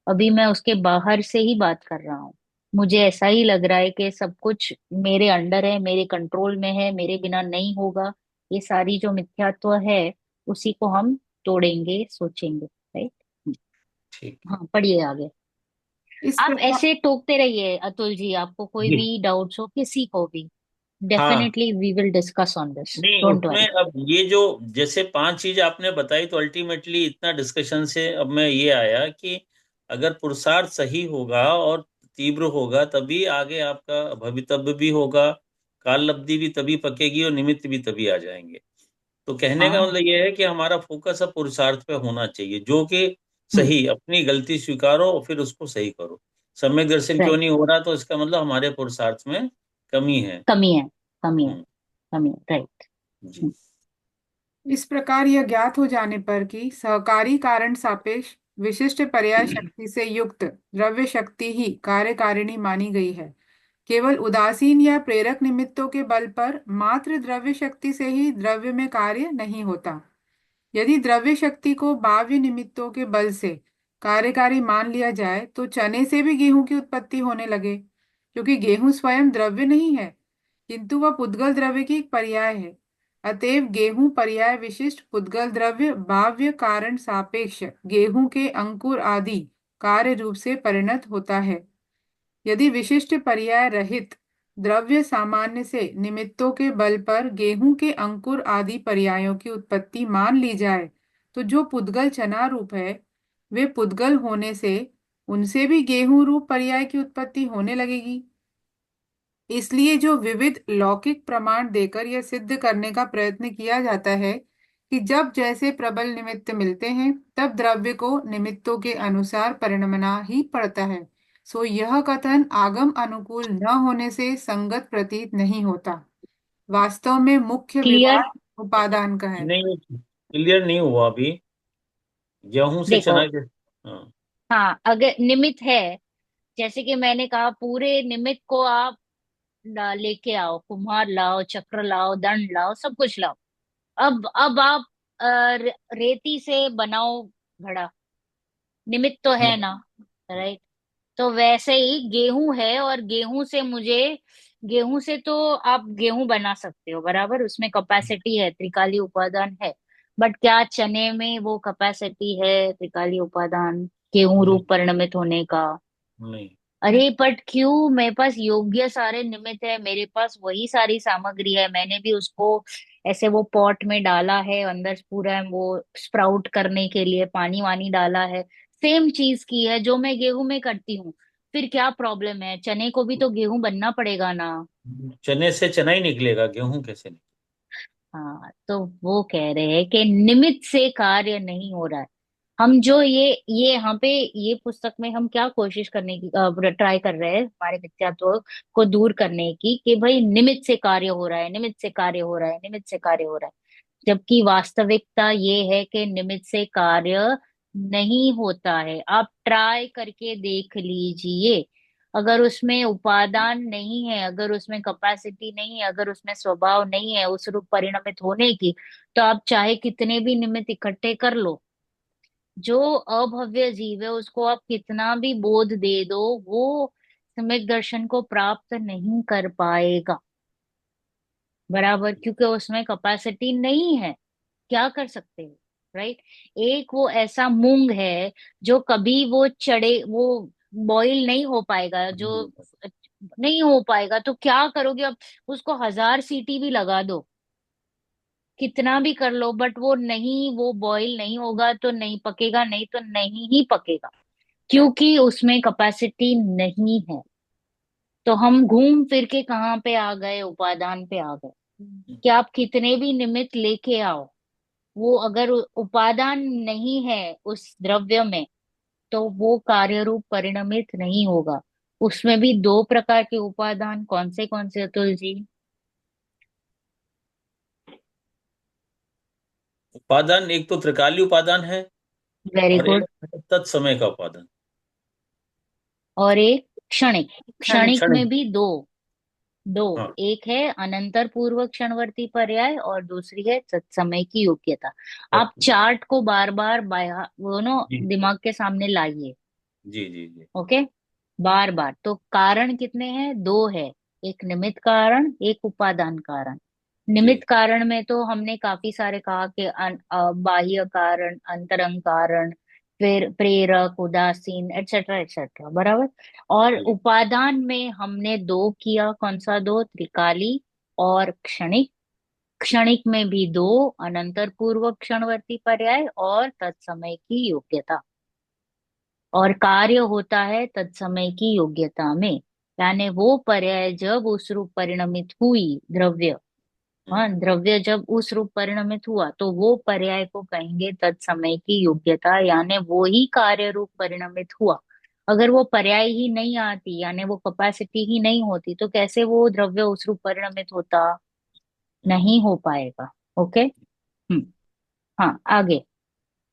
अभी मैं उसके बाहर से ही बात कर रहा हूँ। मुझे ऐसा ही लग रहा है कि सब कुछ मेरे अंडर है, मेरे कंट्रोल में है, मेरे बिना नहीं होगा। ये सारी जो मिथ्यात्व है, उसी को हम तोड़ेंगे, सोचेंगे। राइट? ठीक। हाँ, पढ़िए आगे। इस आप प्रकार। ऐसे टोकते रहिए अतुल जी, आपको कोई जी। भी डाउट्स हो किसी को भी, हाँ। Definitely we will discuss on this, नहीं, डोंट उसमें वरी। अब ये जो जैसे पांच चीज आपने बताई, तो अल्टीमेटली इतना डिस्कशन से अब मैं ये आया कि अगर पुरुषार्थ सही होगा और तीव्र होगा, तभी आगे आपका भवितव्य भी होगा, काल लब्धि भी तभी पकेगी और निमित्त भी तभी आ जाएंगे। तो कहने का हाँ। मतलब ये है कि हमारा फोकस अब पुरुषार्थ पे होना चाहिए, जो कि हम्म। सही, अपनी गलती स्वीकारो और फिर उसको सही करो। सम्यक दर्शन क्यों राइट। नहीं हो रहा, तो इसका मतलब हमारे पुरुषार्थ में कमी है। कमी है। कमी है। हम्म। कमी है। राइट। जी। इस प्रकार यह ज्ञात हो जाने पर कि सहकारी कारण सापेक्ष विशिष्ट पर्याय शक्ति से युक्त द्रव्य शक्ति ही कार्यकारिणी मानी गई है। केवल उदासीन या प्रेरक निमित्तों के बल पर मात्र द्रव्य शक्ति से ही द्रव्य में कार्य नहीं होता। यदि द्रव्य शक्ति को बाह्य निमित्तों के बल से कार्यकारी मान लिया जाए, तो चने से भी गेहूं की उत्पत्ति होने लगे, क्योंकि गेहूं स्वयं द्रव्य नहीं है, किंतु वह पुद्गल द्रव्य की एक पर्याय है। अतएव गेहूं पर्याय विशिष्ट पुद्गल द्रव्य बाह्य कारण सापेक्ष गेहूं के अंकुर आदि कार्य रूप से परिणत होता है। यदि विशिष्ट पर्याय रहित द्रव्य सामान्य से निमित्तों के बल पर गेहूं के अंकुर आदि पर्यायों की उत्पत्ति मान ली जाए, तो जो पुद्गल चना रूप है, वे पुद्गल होने से उनसे भी गेहूं रूप पर्याय की उत्पत्ति होने लगेगी। इसलिए जो विविध लौकिक प्रमाण देकर यह सिद्ध करने का प्रयत्न किया जाता है कि जब जैसे प्रबल निमित्त मिलते हैं, तब द्रव्य को निमित्तों के अनुसार परिणमना ही पड़ता है, सो यह कथन आगम अनुकूल न होने से संगत प्रतीत नहीं होता। वास्तव में मुख्य क्लियर? विवाद उपादान का है। नहीं, क्लियर नहीं हुआ अभी। गेहूं से देखो, चना के। हाँ। हाँ, अगर निमित्त है, जैसे कि मैंने कहा, पूरे निमित्त को आप लेके आओ, कुम्हार लाओ, चक्र लाओ, दंड लाओ, सब कुछ लाओ। अब आप रेती से बनाओ घड़ा, निमित्त तो है ना? राइट? तो वैसे ही गेहूं है, और गेहूं से तो आप गेहूं बना सकते हो, बराबर, उसमें कैपेसिटी है, त्रिकाली उपादान है। बट क्या चने में वो कैपेसिटी है, त्रिकाली उपादान गेहूं नहीं। रूप परिणमित होने का? नहीं। अरे बट क्यों, मेरे पास योग्य सारे निमित्त है, मेरे पास वही सारी सामग्री है, मैंने भी उसको ऐसे वो पॉट में डाला है, अंदर पूरा वो स्प्राउट करने के लिए पानी वानी डाला है, सेम चीज की है जो मैं गेहूं में करती हूँ। फिर क्या प्रॉब्लम है, चने को भी तो गेहूं बनना पड़ेगा ना। चने से चना ही निकलेगा, गेहूं कैसे निकलेगा? हाँ, तो वो कह रहे हैं कि निमित्त से कार्य नहीं हो रहा है। हम जो ये यहाँ पे ये पुस्तक में हम क्या कोशिश करने की ट्राई कर रहे हैं हमारे मिथ्यात्व को दूर करने की, कि भाई निमित्त से कार्य हो रहा है, निमित्त से कार्य हो रहा है, निमित्त से कार्य हो रहा है, जबकि वास्तविकता ये है कि निमित्त से कार्य नहीं होता है। आप ट्राई करके देख लीजिए, अगर उसमें उपादान नहीं है, अगर उसमें कैपेसिटी नहीं है, अगर उसमें स्वभाव नहीं है उस रूप परिणमित होने की, तो आप चाहे कितने भी निमित्त इकट्ठे कर लो, जो अभव्य जीव है उसको आप कितना भी बोध दे दो, वो सम्यक दर्शन को प्राप्त नहीं कर पाएगा। बराबर, क्योंकि उसमें कैपेसिटी नहीं है। क्या कर सकते हो, राइट। एक वो ऐसा मूंग है जो कभी वो चढ़े, वो बॉईल नहीं हो पाएगा, जो नहीं हो पाएगा, तो क्या करोगे अब, उसको 1000 सीटी भी लगा दो, कितना भी कर लो, बट वो नहीं, वो बॉईल नहीं होगा, तो नहीं पकेगा, नहीं तो नहीं ही पकेगा, क्योंकि उसमें कैपेसिटी नहीं है। तो हम घूम फिर के कहाँ पे आ गए, उपादान पे आ गए, कि आप कितने भी निमित्त लेके आओ, वो अगर उपादान नहीं है उस द्रव्य में, तो वो कार्य रूप परिणमित नहीं होगा। उसमें भी दो प्रकार के उपादान, कौन से अतुल जी? उपादान एक तो त्रिकाली उपादान है, वेरी और गुड। एक है तत्समय का उपादान। और एक क्षणिक, क्षणिक। क्षणिक क्षण। में भी दो, दो, हाँ। एक है अनंतर पूर्व क्षणवर्ती पर्याय और दूसरी है तत्समय की योग्यता। आप तत्- चार्ट को बार बार वो नो जी दिमाग के सामने लाइए। जी जी जी। ओके, बार बार। तो कारण कितने हैं, दो है, एक निमित्त कारण, एक उपादान कारण। जी निमित्त कारण में तो हमने काफी सारे कहा कि बाह्य कारण, अंतरंग कारण, फिर प्रेरक, उदासीन, एक्सेट्रा एक्सेट्रा, बराबर। और जी उपादान में हमने दो किया, कौन सा दो, त्रिकाली और क्षणिक। क्षणिक में भी दो, अनंतर पूर्व क्षणवर्ती पर्याय और तत्समय की योग्यता। और कार्य होता है तत्समय की योग्यता में, यानी वो पर्याय जब उस रूप परिणमित हुई, द्रव्य, हाँ, हम्म, द्रव्य जब उस रूप परिणमित हुआ, तो वो पर्याय को कहेंगे तत्समय की योग्यता, यानी वो ही कार्य रूप परिणमित हुआ। अगर वो पर्याय ही नहीं आती, यानी वो कैपेसिटी ही नहीं होती, तो कैसे वो द्रव्य उस रूप परिणमित होता, हम्म। नहीं हो पाएगा। ओके। हम्म। हाँ, आगे।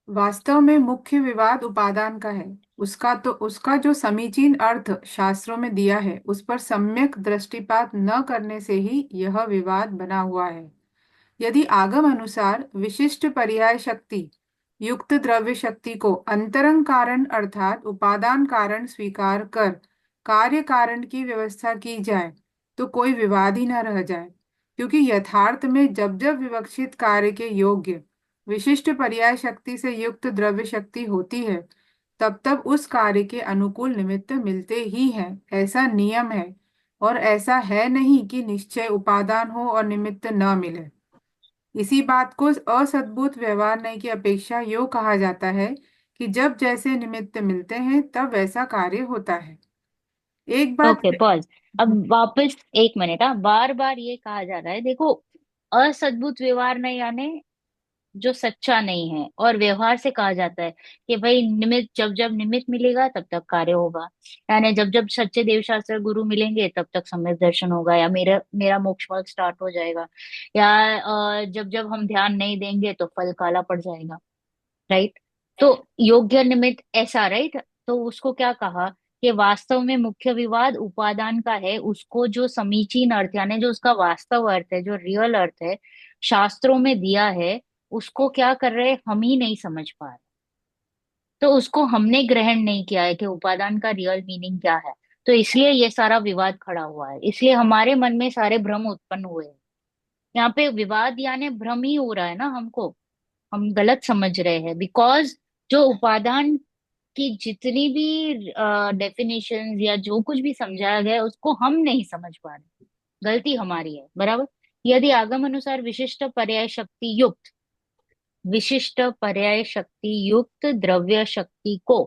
वास्तव में मुख्य विवाद उपादान का है। उसका जो समीचीन अर्थ शास्त्रों में दिया है उस पर सम्यक दृष्टिपात न करने से ही यह विवाद बना हुआ है। यदि आगम अनुसार विशिष्ट पर्याय शक्ति युक्त द्रव्य शक्ति को अंतरंग कारण अर्थात उपादान कारण स्वीकार कर कार्य कारण की व्यवस्था की जाए तो कोई विवाद ही न रह जाए, क्योंकि यथार्थ में जब जब विवक्षित कार्य के योग्य विशिष्ट पर्याय शक्ति से युक्त द्रव्य शक्ति होती है तब तब उस कार्य के अनुकूल निमित्त मिलते ही हैं, ऐसा नियम है। और ऐसा है नहीं कि निश्चय उपादान हो और निमित्त न मिले। इसी बात को असद्भुत व्यवहार नहीं की अपेक्षा यो कहा जाता है कि जब जैसे निमित्त मिलते हैं तब वैसा कार्य होता है। एक बात। Okay, pause. अब वापस एक मिनट, हाँ, बार बार ये कहा जा रहा है, देखो, असद्भुत व्यवहार नहीं, यानी जो सच्चा नहीं है, और व्यवहार से कहा जाता है कि भाई निमित्त, जब जब निमित्त मिलेगा तब तक कार्य होगा, यानी जब जब सच्चे देवशास्त्र गुरु मिलेंगे तब तक सम्यक दर्शन होगा, या मेरा मेरा मोक्ष मार्ग स्टार्ट हो जाएगा, या जब जब हम ध्यान नहीं देंगे तो फल काला पड़ जाएगा, राइट। तो योग्य निमित्त ऐसा, राइट। तो उसको क्या कहा, कि वास्तव में मुख्य विवाद उपादान का है, उसको जो समीचीन अर्थ, यानी जो उसका वास्तव अर्थ है, जो रियल अर्थ है, शास्त्रों में दिया है, उसको क्या कर रहे हैं, हम ही नहीं समझ पा रहे। तो उसको हमने ग्रहण नहीं किया है कि उपादान का रियल मीनिंग क्या है, तो इसलिए ये सारा विवाद खड़ा हुआ है, इसलिए हमारे मन में सारे भ्रम उत्पन्न हुए हैं। यहाँ पे विवाद यानी भ्रम ही हो रहा है ना हमको, हम गलत समझ रहे हैं, बिकॉज जो उपादान कि जितनी भी डेफिनेशंस या जो कुछ भी समझाया गया है उसको हम नहीं समझ पा रहे, गलती हमारी है, बराबर। यदि आगम अनुसार विशिष्ट पर्याय शक्ति युक्त द्रव्य शक्ति को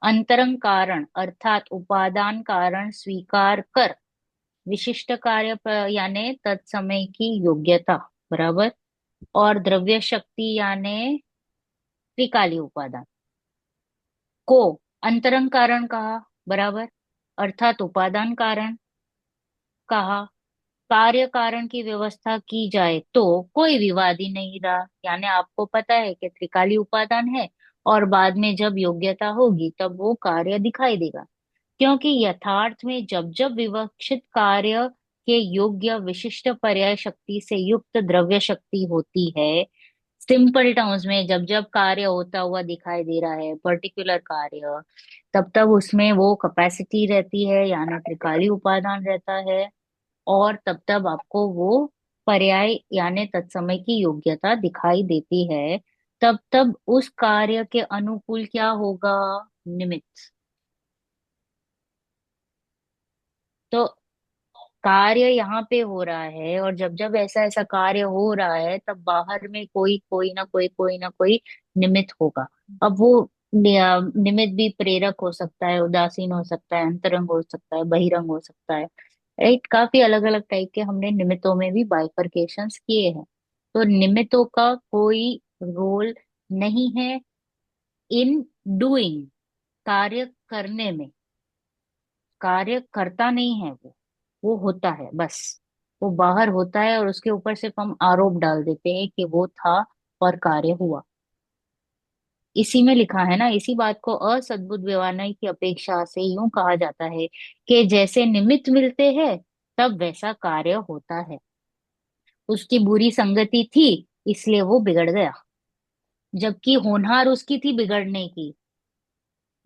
अंतरंग कारण अर्थात उपादान कारण स्वीकार कर विशिष्ट कार्य यानी तत्समय की योग्यता, बराबर, और द्रव्य शक्ति यानी त्रिकालीय उपादान को अंतरंग कारण कहा, बराबर, अर्थात उपादान कारण कहा, कार्य कारण की व्यवस्था की जाए तो कोई विवाद ही नहीं रहा। यानी आपको पता है कि त्रिकाली उपादान है, और बाद में जब योग्यता होगी तब वो कार्य दिखाई देगा। क्योंकि यथार्थ में जब जब विवक्षित कार्य के योग्य विशिष्ट पर्याय शक्ति से युक्त द्रव्य शक्ति होती है, सिंपल टर्म्स में जब जब कार्य होता हुआ दिखाई दे रहा है पर्टिकुलर कार्य, तब तब उसमें वो कैपेसिटी रहती है यानी त्रिकाली उपादान रहता है, और तब तब आपको वो पर्याय यानी तत्समय की योग्यता दिखाई देती है। तब तब उस कार्य के अनुकूल क्या होगा? निमित्त। तो कार्य यहाँ पे हो रहा है, और जब जब ऐसा ऐसा कार्य हो रहा है तब बाहर में कोई ना कोई निमित्त होगा। अब वो निमित्त भी प्रेरक हो सकता है, उदासीन हो सकता है, अंतरंग हो सकता है, बहिरंग हो सकता है, राइट। काफी अलग अलग टाइप के हमने निमित्तों में भी बाइफरकेशंस किए हैं। तो निमित्तों का कोई रोल नहीं है इन डूइंग, कार्य करने में। कार्य करता नहीं है वो होता है बस। वो बाहर होता है और उसके ऊपर सिर्फ हम आरोप डाल देते हैं कि वो था और कार्य हुआ। इसी में लिखा है ना, इसी बात को असद्बुद्ध व्यवहार की अपेक्षा से यूं कहा जाता है कि जैसे निमित्त मिलते हैं तब वैसा कार्य होता है। उसकी बुरी संगति थी इसलिए वो बिगड़ गया, जबकि होनहार उसकी थी बिगड़ने की।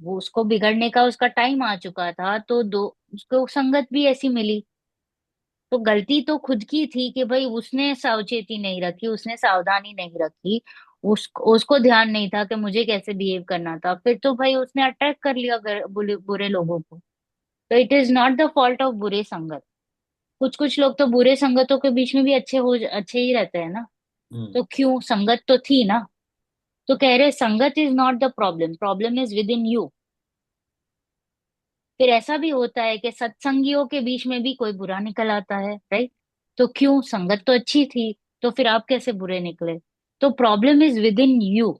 वो उसको बिगड़ने का उसका टाइम आ चुका था, तो दो उसको संगत भी ऐसी मिली। तो गलती तो खुद की थी कि भाई उसने सावचेती नहीं रखी, उसने सावधानी नहीं रखी, उसको ध्यान नहीं था कि मुझे कैसे बिहेव करना था, फिर तो भाई उसने अट्रैक्ट कर लिया बुरे बुरे लोगों को। तो it is not the fault of बुरे संगत। कुछ कुछ लोग तो बुरे संगतों के बीच में भी अच्छे ही रहते हैं ना। हम्म। तो क्यों, संगत तो थी ना। तो कह रहे संगत is not the problem, problem is with in you. फिर ऐसा भी होता है कि सत्संगियों के बीच में भी कोई बुरा निकल आता है, राइट। तो क्यों, संगत तो अच्छी थी, तो फिर आप कैसे बुरे निकले? तो problem is with in you.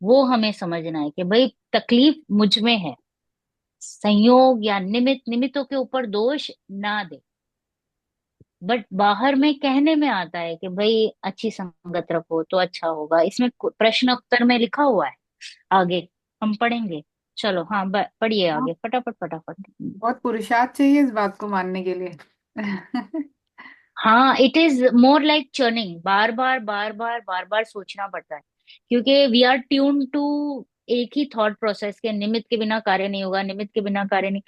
वो हमें समझना है कि भाई तकलीफ मुझ में है। संयोग या निमित्तों के ऊपर दोष ना दे, बट बाहर में कहने में आता है कि भाई अच्छी संगत रखो तो अच्छा होगा। इसमें प्रश्न उत्तर में लिखा हुआ है, आगे हम पढ़ेंगे। चलो हाँ, पढ़िए हाँ, आगे फटाफट फटाफट। बहुत पुरुषार्थ चाहिए इस बात को मानने के लिए। हाँ, it is more like churning, बार बार सोचना पड़ता है, क्योंकि वी आर ट्यून टू एक ही थॉट प्रोसेस के निमित्त के बिना कार्य नहीं होगा, निमित्त के बिना कार्य नहीं।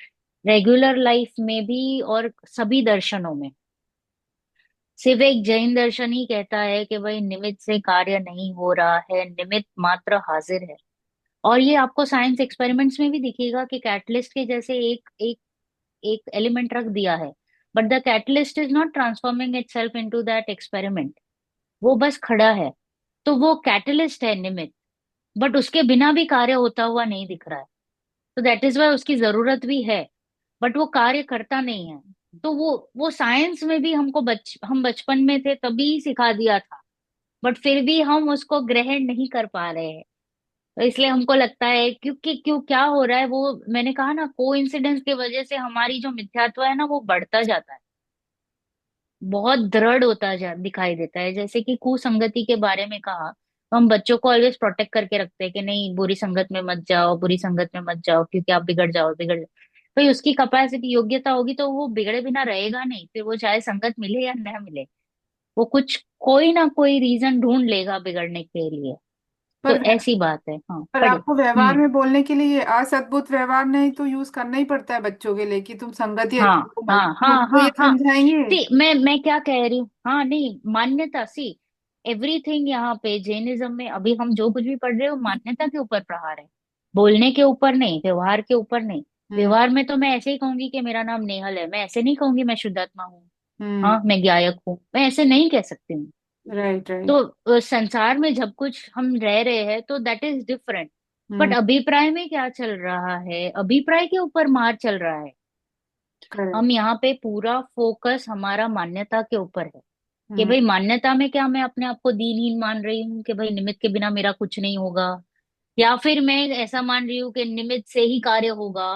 रेगुलर लाइफ में भी और सभी दर्शनों में सिर्फ एक जैन दर्शन ही कहता है कि भाई निमित्त से कार्य नहीं हो रहा है, निमित्त मात्र हाजिर है। और ये आपको साइंस एक्सपेरिमेंट्स में भी दिखेगा कि कैटलिस्ट के जैसे एक एक एक एलिमेंट रख दिया है, but the catalyst is not transforming itself into that experiment. वो बस खड़ा है। तो वो कैटलिस्ट है निमित्त, बट उसके बिना भी कार्य होता हुआ नहीं दिख रहा है। तो दैट इज वाई उसकी जरूरत भी है, बट वो कार्य करता नहीं है। तो वो साइंस में भी हमको हम बचपन में थे तभी सिखा दिया था, बट फिर भी हम उसको ग्रहण नहीं कर पा रहे हैं। तो इसलिए हमको लगता है क्योंकि क्यों क्या हो रहा है, वो मैंने कहा ना, को इंसिडेंस की वजह से हमारी जो मिथ्यात्व है ना वो बढ़ता जाता है, बहुत दृढ़ होता जा दिखाई देता है। जैसे कि कुसंगति के बारे में कहा, तो हम बच्चों को ऑलवेज प्रोटेक्ट करके रखते हैं कि नहीं बुरी संगत में मत जाओ, बुरी संगत में मत जाओ, क्योंकि आप बिगड़ जाओ। भाई उसकी कैपेसिटी योग्यता होगी तो वो बिगड़े बिना रहेगा नहीं, फिर वो चाहे संगत मिले या न मिले, वो कुछ कोई ना कोई रीजन ढूंढ लेगा बिगड़ने के लिए। तो पर ऐसी बात है, हाँ पर पढ़िए। आपको व्यवहार हम्म। में बोलने के लिए ये असद्भुत व्यवहार नहीं तो यूज करना ही पड़ता है बच्चों के लिए कि तुम संगति हाँ अच्छी हो मत। हाँ हाँ उनको हाँ ये हाँ। समझाएंगे। सी मैं क्या कह रही हूँ, हाँ नहीं, मान्यता सी एवरीथिंग यहाँ पे जैनिज्म में अभी हम जो कुछ भी पढ़ रहे हो मान्यता के ऊपर प्रहार है। बोलने के ऊपर नहीं, व्यवहार के ऊपर नहीं। हम्म। व्यवहार में तो मैं ऐसे ही कहूंगी कि मेरा नाम नेहल है, मैं ऐसे नहीं कहूंगी मैं शुद्धात्मा हूँ। हम्म। हाँ, मैं गायक हूँ, मैं ऐसे नहीं कह सकती हूँ। राइट तो राइट। संसार में जब कुछ हम रह रहे हैं तो दैट इज डिफरेंट। बट हम्म। अभिप्राय में क्या चल रहा है, अभिप्राय के ऊपर मार चल रहा है। हम करेक्ट। यहाँ पे पूरा फोकस हमारा मान्यता के ऊपर है, कि हम्म। भाई मान्यता में क्या मैं अपने आप को दीनहीन मान रही हूँ कि भाई निमित्त के बिना मेरा कुछ नहीं होगा, या फिर मैं ऐसा मान रही हूँ कि निमित्त से ही कार्य होगा।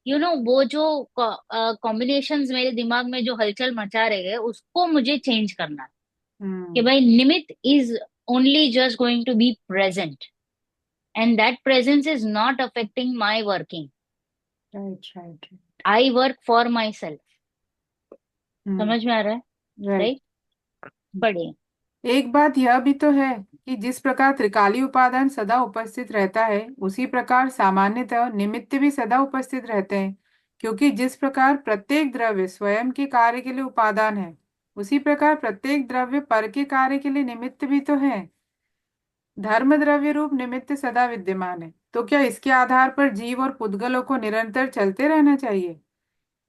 वो जो कॉम्बिनेशंस मेरे दिमाग में जो हलचल मचा रहे हैं उसको मुझे चेंज करना है। कि हम्म। भाई निमित्त is only just going to be present, and that presence is not affecting my working. Right right. I work for myself. Hmm. समझ में आ रहा है? राइट। राइट। पढ़िए। एक बात यह भी तो है कि जिस प्रकार त्रिकाली उपादान सदा उपस्थित रहता है, उसी प्रकार सामान्यतः निमित्त भी सदा उपस्थित रहते हैं। क्योंकि जिस प्रकार प्रत्येक द्रव्य स्वयं के कार्य के लिए उपादान है, उसी प्रकार प्रत्येक द्रव्य पर के कार्य के लिए निमित्त भी तो है। धर्म द्रव्य रूप निमित्त सदा विद्यमान है, तो क्या इसके आधार पर जीव और पुद्गलों को निरंतर चलते रहना चाहिए?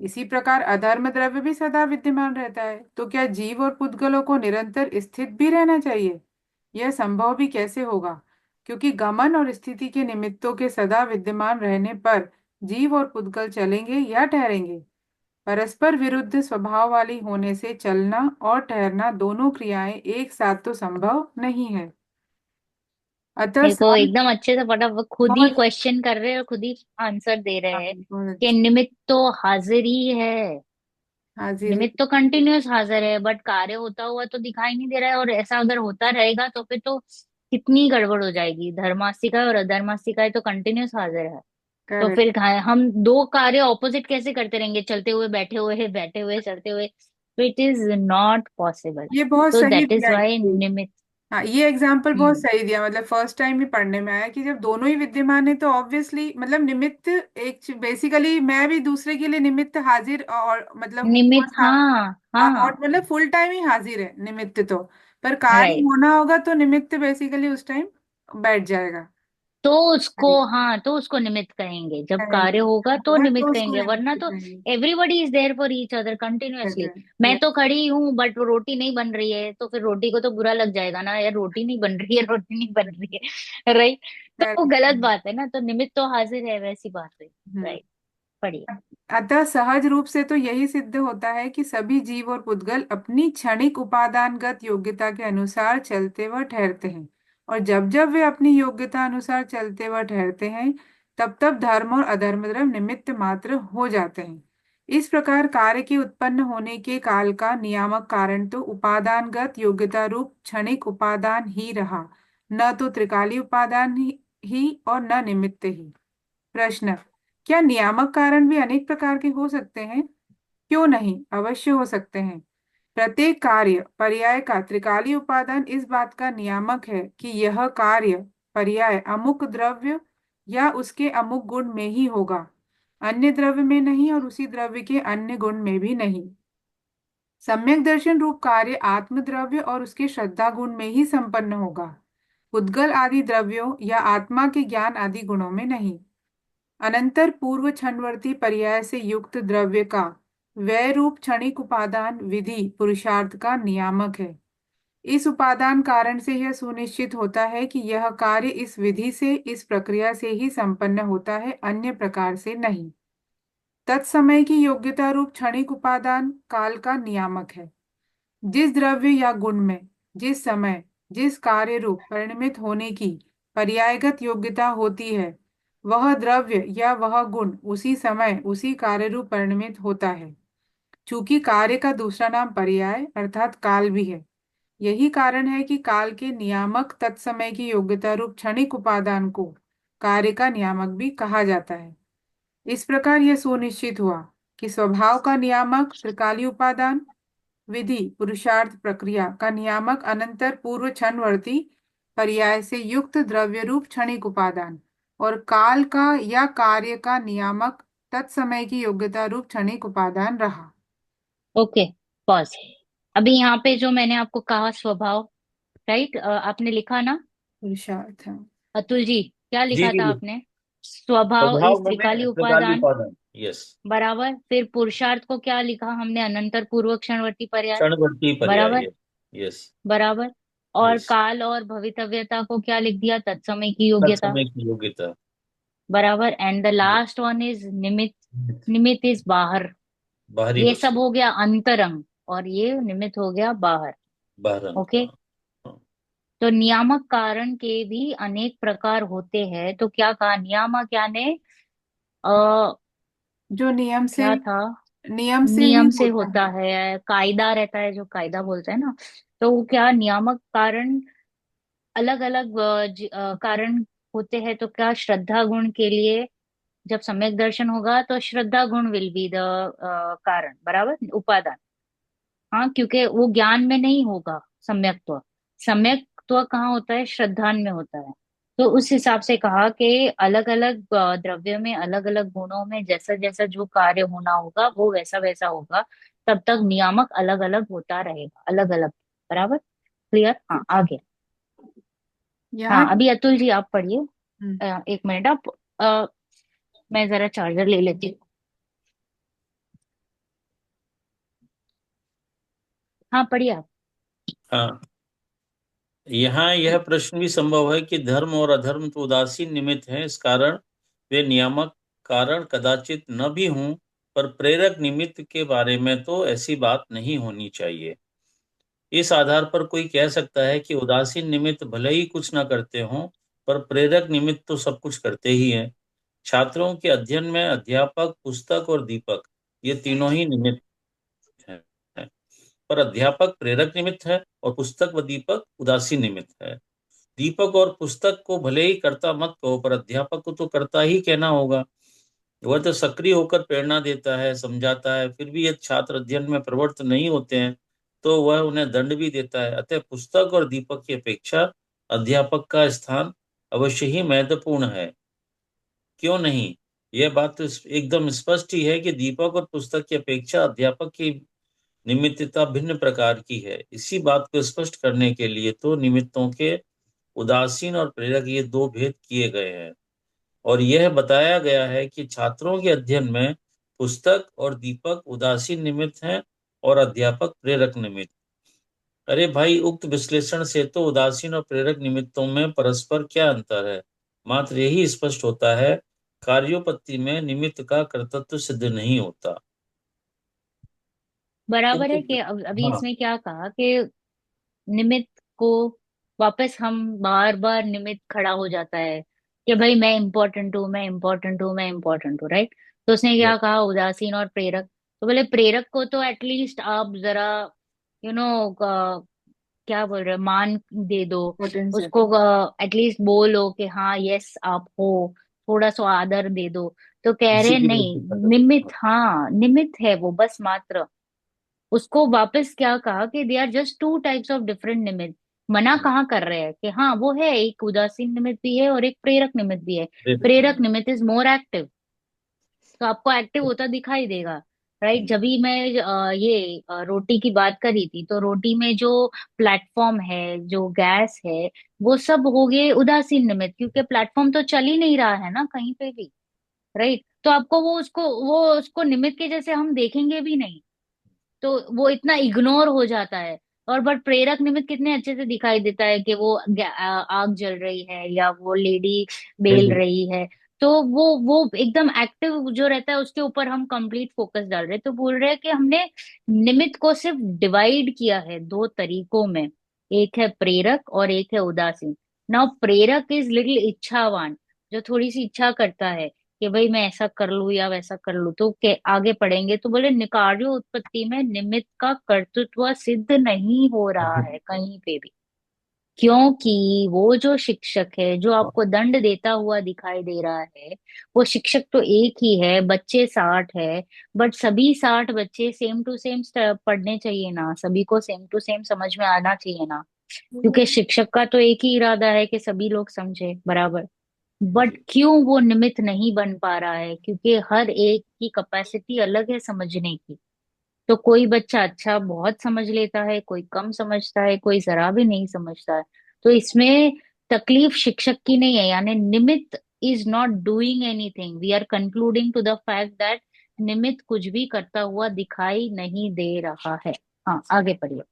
इसी प्रकार अधर्म द्रव्य भी सदा विद्यमान रहता है, तो क्या जीव और पुद्गलों को निरंतर स्थित भी रहना चाहिए? यह संभव भी कैसे होगा? क्योंकि गमन और स्थिति के निमित्तों के सदा विद्यमान रहने पर जीव और पुद्गल चलेंगे या ठहरेंगे। परस्पर विरुद्ध स्वभाव वाली होने से चलना और ठहरना दोनों क्रियाएं एक साथ तो संभव नहीं है। अतः देखो सब एकदम अच्छे से पढ़ा, वो खुद ही बहुत क्वेश्चन कर रहे हैं और खुद ही आंसर दे रहे हैं बहुत कि अच्छे। निमित्त तो हाजिर ही है। हाजिर। निमित्त तो कंटिन्यूअस हाजिर है, बट कार्य होता हुआ तो दिखाई नहीं दे रहा है। और ऐसा अगर होता रहेगा तो फिर तो कितनी गड़बड़ हो जाएगी। धर्मास्तिका और अधर्मास्तिका तो कंटिन्यूअस हाजिर है। तो करेक्ट। फिर हम दो कार्य ऑपोजिट कैसे करते रहेंगे, चलते हुए बैठे हुए चलते हुए? तो इट इज नॉट पॉसिबल। ये बहुत तो सही दैट इज दिया वाई actually। निमित्त। हाँ, ये एग्जाम्पल बहुत हम्म। सही दिया। मतलब फर्स्ट टाइम ही पढ़ने में आया कि जब दोनों ही विद्यमान है तो ऑब्वियसली मतलब निमित्त एक बेसिकली मैं भी दूसरे के लिए निमित्त हाजिर और मतलब हूँ और निमित्त, साथ हाँ और हाँ। मतलब फुल टाइम ही हाजिर है निमित्त तो। पर कार्य राइट। होना होगा तो निमित्त बेसिकली उस टाइम बैठ जाएगा। तो उसको, हाँ, तो उसको निमित्त कहेंगे। जब कार्य होगा तो होगा निमित्त तो उसको कहेंगे, वरना निमित्त तो कहेंगे। Everybody is there for each other continuously. मैं करेक्ट। तो खड़ी हूँ बट रोटी नहीं बन रही है, तो फिर रोटी को तो बुरा लग जाएगा ना, यार रोटी नहीं बन रही है, रोटी नहीं बन रही है। राइट। तो वो करेक्ट। गलत बात है ना, तो निमित्त तो हाजिर है, वैसी बात है। हम्म। राइट। पढ़िए। अतः सहज रूप से तो यही सिद्ध होता है कि सभी जीव और पुद्गल अपनी क्षणिक उपादानगत योग्यता के अनुसार चलते व ठहरते हैं। और जब जब वे अपनी योग्यता अनुसार चलते व ठहरते हैं, तब तब धर्म और अधर्म द्रव्य निमित्त मात्र हो जाते हैं। इस प्रकार कार्य के उत्पन्न होने के काल का नियामक कारण तो उपादानगत योग्यता रूप क्षणिक उपादान ही रहा, न तो त्रिकाली उपादान ही और न निमित्त ही। प्रश्न, क्या नियामक कारण भी अनेक प्रकार के हो सकते हैं? क्यों नहीं, अवश्य हो सकते हैं। प्रत्येक कार्य पर्याय का त्रिकाली उपादान इस बात का नियामक है कि यह कार्य पर्याय अमुक द्रव्य या उसके अमुक गुण में ही होगा, अन्य द्रव्य में नहीं और उसी द्रव्य के अन्य गुण में भी नहीं। सम्यक दर्शन रूप कार्य आत्म द्रव्य और उसके श्रद्धा गुण में ही संपन्न होगा, उद्गल आदि द्रव्यों या आत्मा के ज्ञान आदि गुणों में नहीं। अनंतर पूर्व क्षणवर्ती पर्याय से युक्त द्रव्य का वै रूप क्षणिक उपादान विधि पुरुषार्थ का नियामक है। इस उपादान कारण से यह सुनिश्चित होता है कि यह कार्य इस विधि से, इस प्रक्रिया से ही संपन्न होता है, अन्य प्रकार से नहीं। तत्समय की योग्यता रूप क्षणिक उपादान काल का नियामक है। जिस द्रव्य या गुण में जिस समय जिस कार्य रूप परिणमित होने की पर्यायगत योग्यता होती है, वह द्रव्य या वह गुण उसी समय उसी कार्य रूप परिणमित होता है। चूंकि कार्य का दूसरा नाम पर्याय अर्थात काल भी है, यही कारण है कि काल के नियामक तत्समय की योग्यता रूप क्षणिक उपादान को कार्य का नियामक भी कहा जाता है। इस प्रकार यह सुनिश्चित हुआ कि स्वभाव का नियामक त्रिकाली उपादान, विधि पुरुषार्थ प्रक्रिया का नियामक अनंतर पूर्व क्षणवर्ती पर्याय से युक्त द्रव्य रूप क्षणिक उपादान और काल का या कार्य का नियामक तत्समय की योग्यता रूप क्षणिक उपादान रहा। Okay, pause. अभी यहाँ पे जो मैंने आपको कहा स्वभाव, राइट, आपने लिखा ना? पुरुषार्थ, हाँ। अतुल जी, क्या जी लिखा जी था जी। आपने? स्वभाव स्वभाव इस त्रिकाली में त्रिकाली उपादान उपादान। यस। बराबर। फिर पुरुषार्थ को क्या लिखा हमने, अनंतर पूर्व क्षणवर्ती पर्याय क्षणवर्ती पर्याय। बराबर। यस। बराबर। और यस। काल और भवितव्यता को क्या लिख दिया, तत्समय की योग्यता तत्समय की योग्यता। बराबर। And the last one is निमित्त। निमित्त इज बाहर। बाहरी ये सब वस्तु। हो गया अंतरंग और ये निमित्त हो गया बाहर। बहरंग। ओके। हाँ। हाँ। तो नियामक कारण के भी अनेक प्रकार होते हैं, तो क्या कहा, नियामक यानी अ जो नियम से, क्या था, नियम से ही नियम से होता होता है। है, कायदा रहता है, जो कायदा बोलते हैं ना। तो वो क्या, नियामक कारण अलग अलग कारण होते हैं। तो क्या, श्रद्धा गुण के लिए जब सम्यक दर्शन होगा तो श्रद्धा गुण विल बी द कारण, बराबर, उपादान। हाँ, क्योंकि वो ज्ञान में नहीं होगा सम्यक्त्व। सम्यक्त्व कहाँ होता है, श्रद्धान में होता है। तो उस हिसाब से कहा कि अलग अलग द्रव्य में, अलग अलग गुणों में जैसा जैसा जो कार्य होना होगा वो वैसा वैसा होगा। तब तक नियामक अलग अलग होता रहेगा, अलग अलग। बराबर। क्लियर। हाँ, आगे। यहाँ। हाँ, अभी अतुल जी आप पढ़िए। हम्म, एक मिनट आप, अ, मैं जरा चार्जर ले लेती हूँ। हाँ, पढ़िए आप। हाँ, यहाँ यह प्रश्न भी संभव है कि धर्म और अधर्म तो उदासीन निमित्त हैं, इस कारण वे नियामक कारण कदाचित न भी हों, पर प्रेरक निमित्त के बारे में तो ऐसी बात नहीं होनी चाहिए। इस आधार पर कोई कह सकता है कि उदासीन निमित्त भले ही कुछ न करते हों, पर प्रेरक निमित्त तो सब कुछ करते ही हैं। छात्रों के अध्ययन में अध्यापक, पुस्तक और दीपक, ये तीनों ही निमित्त हैं। पर अध्यापक प्रेरक निमित्त है और पुस्तक व दीपक उदासीन निमित्त है। दीपक और पुस्तक को भले ही कर्ता मत कहो, पर अध्यापक को तो कर्ता ही कहना होगा। वह तो सक्रिय होकर प्रेरणा देता है, समझाता है। फिर भी यदि छात्र अध्ययन में प्रवृत्त नहीं होते हैं तो वह उन्हें दंड भी देता है। अतः पुस्तक और दीपक की अपेक्षा अध्यापक का स्थान अवश्य ही महत्वपूर्ण है। क्यों नहीं? यह बात तो एकदम स्पष्ट ही है कि दीपक और पुस्तक की अपेक्षा अध्यापक की निमित्तता भिन्न प्रकार की है। इसी बात को स्पष्ट करने के लिए तो निमित्तों के उदासीन और प्रेरक, ये दो भेद किए गए हैं। और यह बताया गया है कि छात्रों के अध्ययन में पुस्तक और दीपक उदासीन निमित्त हैं और अध्यापक प्रेरक निमित्त। अरे भाई, उक्त विश्लेषण से तो उदासीन और प्रेरक निमित्तों में परस्पर क्या अंतर है? मात्र यही स्पष्ट होता है, कार्योपत्ति में निमित्त का कर्तृत्व सिद्ध नहीं होता। बराबर है उक्त। कि अभी हाँ। इसमें क्या कहा कि निमित्त को वापस हम बार बार निमित्त खड़ा हो जाता है कि भाई मैं इम्पोर्टेंट हूँ, मैं इम्पोर्टेंट हूँ, मैं इम्पोर्टेंट हूँ, राइट। तो उसने क्या कहा, उदासीन और प्रेरक। तो बोले प्रेरक को तो एटलीस्ट आप जरा यू नो क्या बोल रहे, मान दे दो उसको। एटलीस्ट बोलो कि हाँ यस आप हो, थोड़ा सा आदर दे दो। तो कह इसी रहे की नहीं, दृष्टि कर रहे निमित्त, थे। हाँ निमित्त है वो बस मात्र। उसको वापस क्या कहा कि they are just two types of different निमित्त। मना कहाँ कर रहे हैं कि हाँ वो है, एक उदासीन निमित्त भी है और एक प्रेरक निमित्त भी है। प्रेरक प्रेरक निमित्त। निमित्त इज मोर एक्टिव, तो आपको एक्टिव होता दिखाई देगा, राइट। जब भी मैं रोटी की बात करी थी, तो रोटी में जो प्लेटफॉर्म है, जो गैस है, वो सब हो गए उदासीन निमित्त, क्योंकि प्लेटफॉर्म तो चल ही नहीं रहा है ना कहीं पे भी, राइट। तो आपको वो उसको निमित्त के जैसे हम देखेंगे भी नहीं, तो वो इतना इग्नोर हो जाता है। और बट प्रेरक निमित्त कितने अच्छे से दिखाई देता है कि वो आग जल रही है या वो लेडी बेल लेडी। रही है। तो वो एकदम एक्टिव जो रहता है उसके ऊपर हम कंप्लीट फोकस डाल रहे हैं। तो बोल रहे हैं कि हमने निमित्त को सिर्फ डिवाइड किया है दो तरीकों में, एक है प्रेरक और एक है उदासीन। नाउ प्रेरक इज लिटिल इच्छावान, जो थोड़ी सी इच्छा करता है कि भाई मैं ऐसा कर लूं या वैसा कर लूं। तो के आगे पढ़ेंगे तो बोले निकार्य उत्पत्ति में निमित्त का कर्तृत्व सिद्ध नहीं हो रहा है कहीं पे भी, क्योंकि वो जो शिक्षक है जो आपको दंड देता हुआ दिखाई दे रहा है, वो शिक्षक तो एक ही है, बच्चे 60 है। बट सभी 60 बच्चे सेम टू सेम पढ़ने चाहिए ना, सभी को सेम टू सेम समझ में आना चाहिए ना, क्योंकि शिक्षक का तो एक ही इरादा है कि सभी लोग समझे, बराबर। बट जी। क्यों वो निमित्त नहीं बन पा रहा है, क्योंकि हर एक की कैपेसिटी अलग है समझने की। तो कोई बच्चा अच्छा बहुत समझ लेता है, कोई कम समझता है, कोई जरा भी नहीं समझता है। तो इसमें तकलीफ शिक्षक की नहीं है, यानी निमित्त is not doing anything. We are concluding to the fact that निमित्त कुछ भी करता हुआ दिखाई नहीं दे रहा है। हाँ, आगे पढ़िए।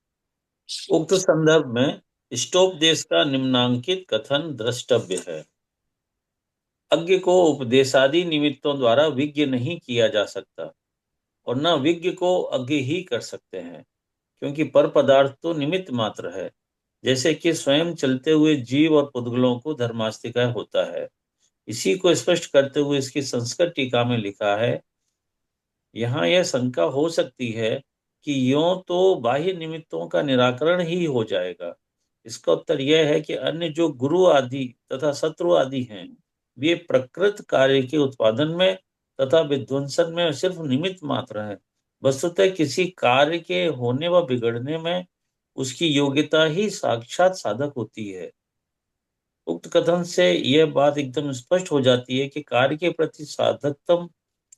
उक्त संदर्भ में इष्टोपदेश का निम्नांकित कथन द्रष्टव्य है। अज्ञ को उपदेशादि निमित्तों द्वारा विज्ञ नहीं किया जा सकता और न विज्ञ को अज्ञ ही कर सकते हैं, क्योंकि पर पदार्थ तो निमित्त मात्र है। जैसे कि स्वयं चलते हुए जीव और पुद्गलों को धर्मास्तिका होता है। इसी को स्पष्ट करते हुए इसकी संस्कृत टीका में लिखा है, यहाँ यह शंका हो सकती है कि यों तो बाह्य निमित्तों का निराकरण ही हो जाएगा। इसका उत्तर यह है कि अन्य जो गुरु आदि तथा शत्रु आदि हैं, वे प्रकृत कार्य के उत्पादन में तथा विध्वंसन में सिर्फ निमित्त मात्र हैं। वस्तुतः किसी कार्य के होने व बिगड़ने में उसकी योग्यता ही साक्षात साधक होती है। उक्त कथन से यह बात एकदम स्पष्ट हो जाती है कि कार्य के प्रति साधकतम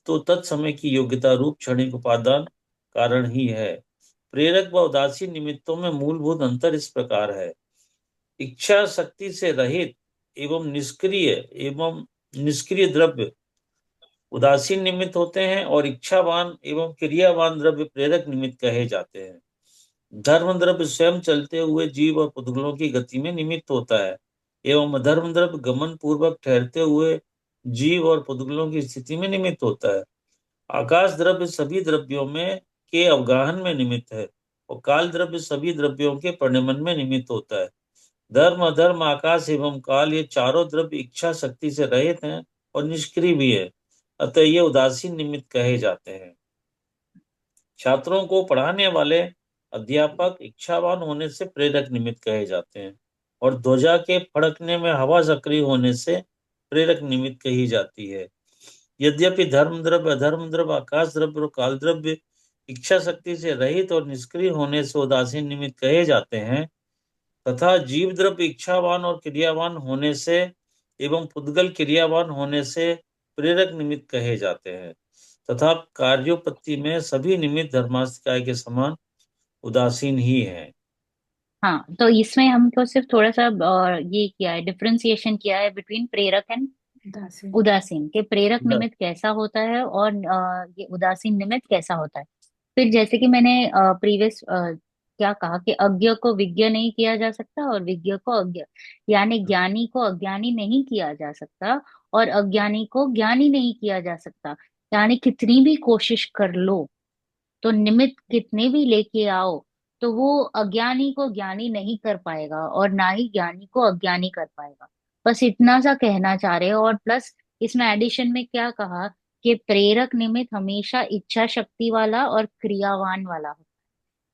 तो तत्समय की योग्यता रूप क्षणिक उपादान कारण ही है। प्रेरक व उदासीन निमित्तों में मूलभूत अंतर इस प्रकार है। इच्छा शक्ति से रहित एवं निष्क्रिय द्रव्य उदासीन निमित्त होते हैं और इच्छावान एवं क्रियावान द्रव्य प्रेरक निमित्त कहे जाते हैं। धर्म द्रव्य स्वयं चलते हुए जीव और पुद्गलों की गति में निमित्त होता है एवं अधर्म द्रव्य गमन पूर्वक ठहरते हुए जीव और पुद्गलों की स्थिति में निमित्त होता है। आकाश द्रव्य सभी द्रव्यों में के अवगाहन में निमित्त है और काल द्रव्य सभी द्रव्यों के परिणमन में निमित्त होता है। धर्म अधर्म आकाश एवं काल ये चारों द्रव्य इच्छा शक्ति से रहित हैं और निष्क्रिय भी है, अतः ये उदासीन निमित्त कहे जाते हैं। छात्रों को पढ़ाने वाले अध्यापक इच्छावान होने से प्रेरक निमित्त कहे जाते हैं और ध्वजा के फड़कने में हवा सक्रिय होने से प्रेरक निमित्त कही जाती है। यद्यपि धर्म द्रव्य अधर्म द्रव्य आकाश द्रव्य और काल द्रव्य इच्छा शक्ति से रहित और निष्क्रिय होने से उदासीन निमित्त कहे जाते हैं, तथा जीव द्रव्य इच्छावान और क्रियावान होने से एवं पुद्गल क्रियावान होने से प्रेरक निमित्त कहे जाते हैं, तथा कार्योपत्ति में सभी निमित्त धर्मास्तिकाय के समान उदासीन ही है। हाँ, तो इसमें हमको सिर्फ थोड़ा सा ये किया है, डिफ्रेंसिएशन किया है बिटवीन प्रेरक एंड उदासीन, के प्रेरक निमित्त कैसा होता है और ये उदासीन निमित्त कैसा होता है। फिर जैसे कि मैंने प्रीवियस क्या कहा कि अज्ञ को विज्ञ नहीं किया जा सकता और विज्ञ को अज्ञ, यानी ज्ञानी को अज्ञानी नहीं किया जा सकता और अज्ञानी को ज्ञानी नहीं किया जा सकता। यानी कितनी भी कोशिश कर लो, तो निमित्त कितने भी लेके आओ, तो वो अज्ञानी को ज्ञानी नहीं कर पाएगा और ना ही ज्ञानी को अज्ञानी कर पाएगा। बस इतना सा कहना चाह रहे हो। और प्लस इसमें एडिशन में क्या कहा कि प्रेरक निमित्त हमेशा इच्छा शक्ति वाला और क्रियावान वाला हो,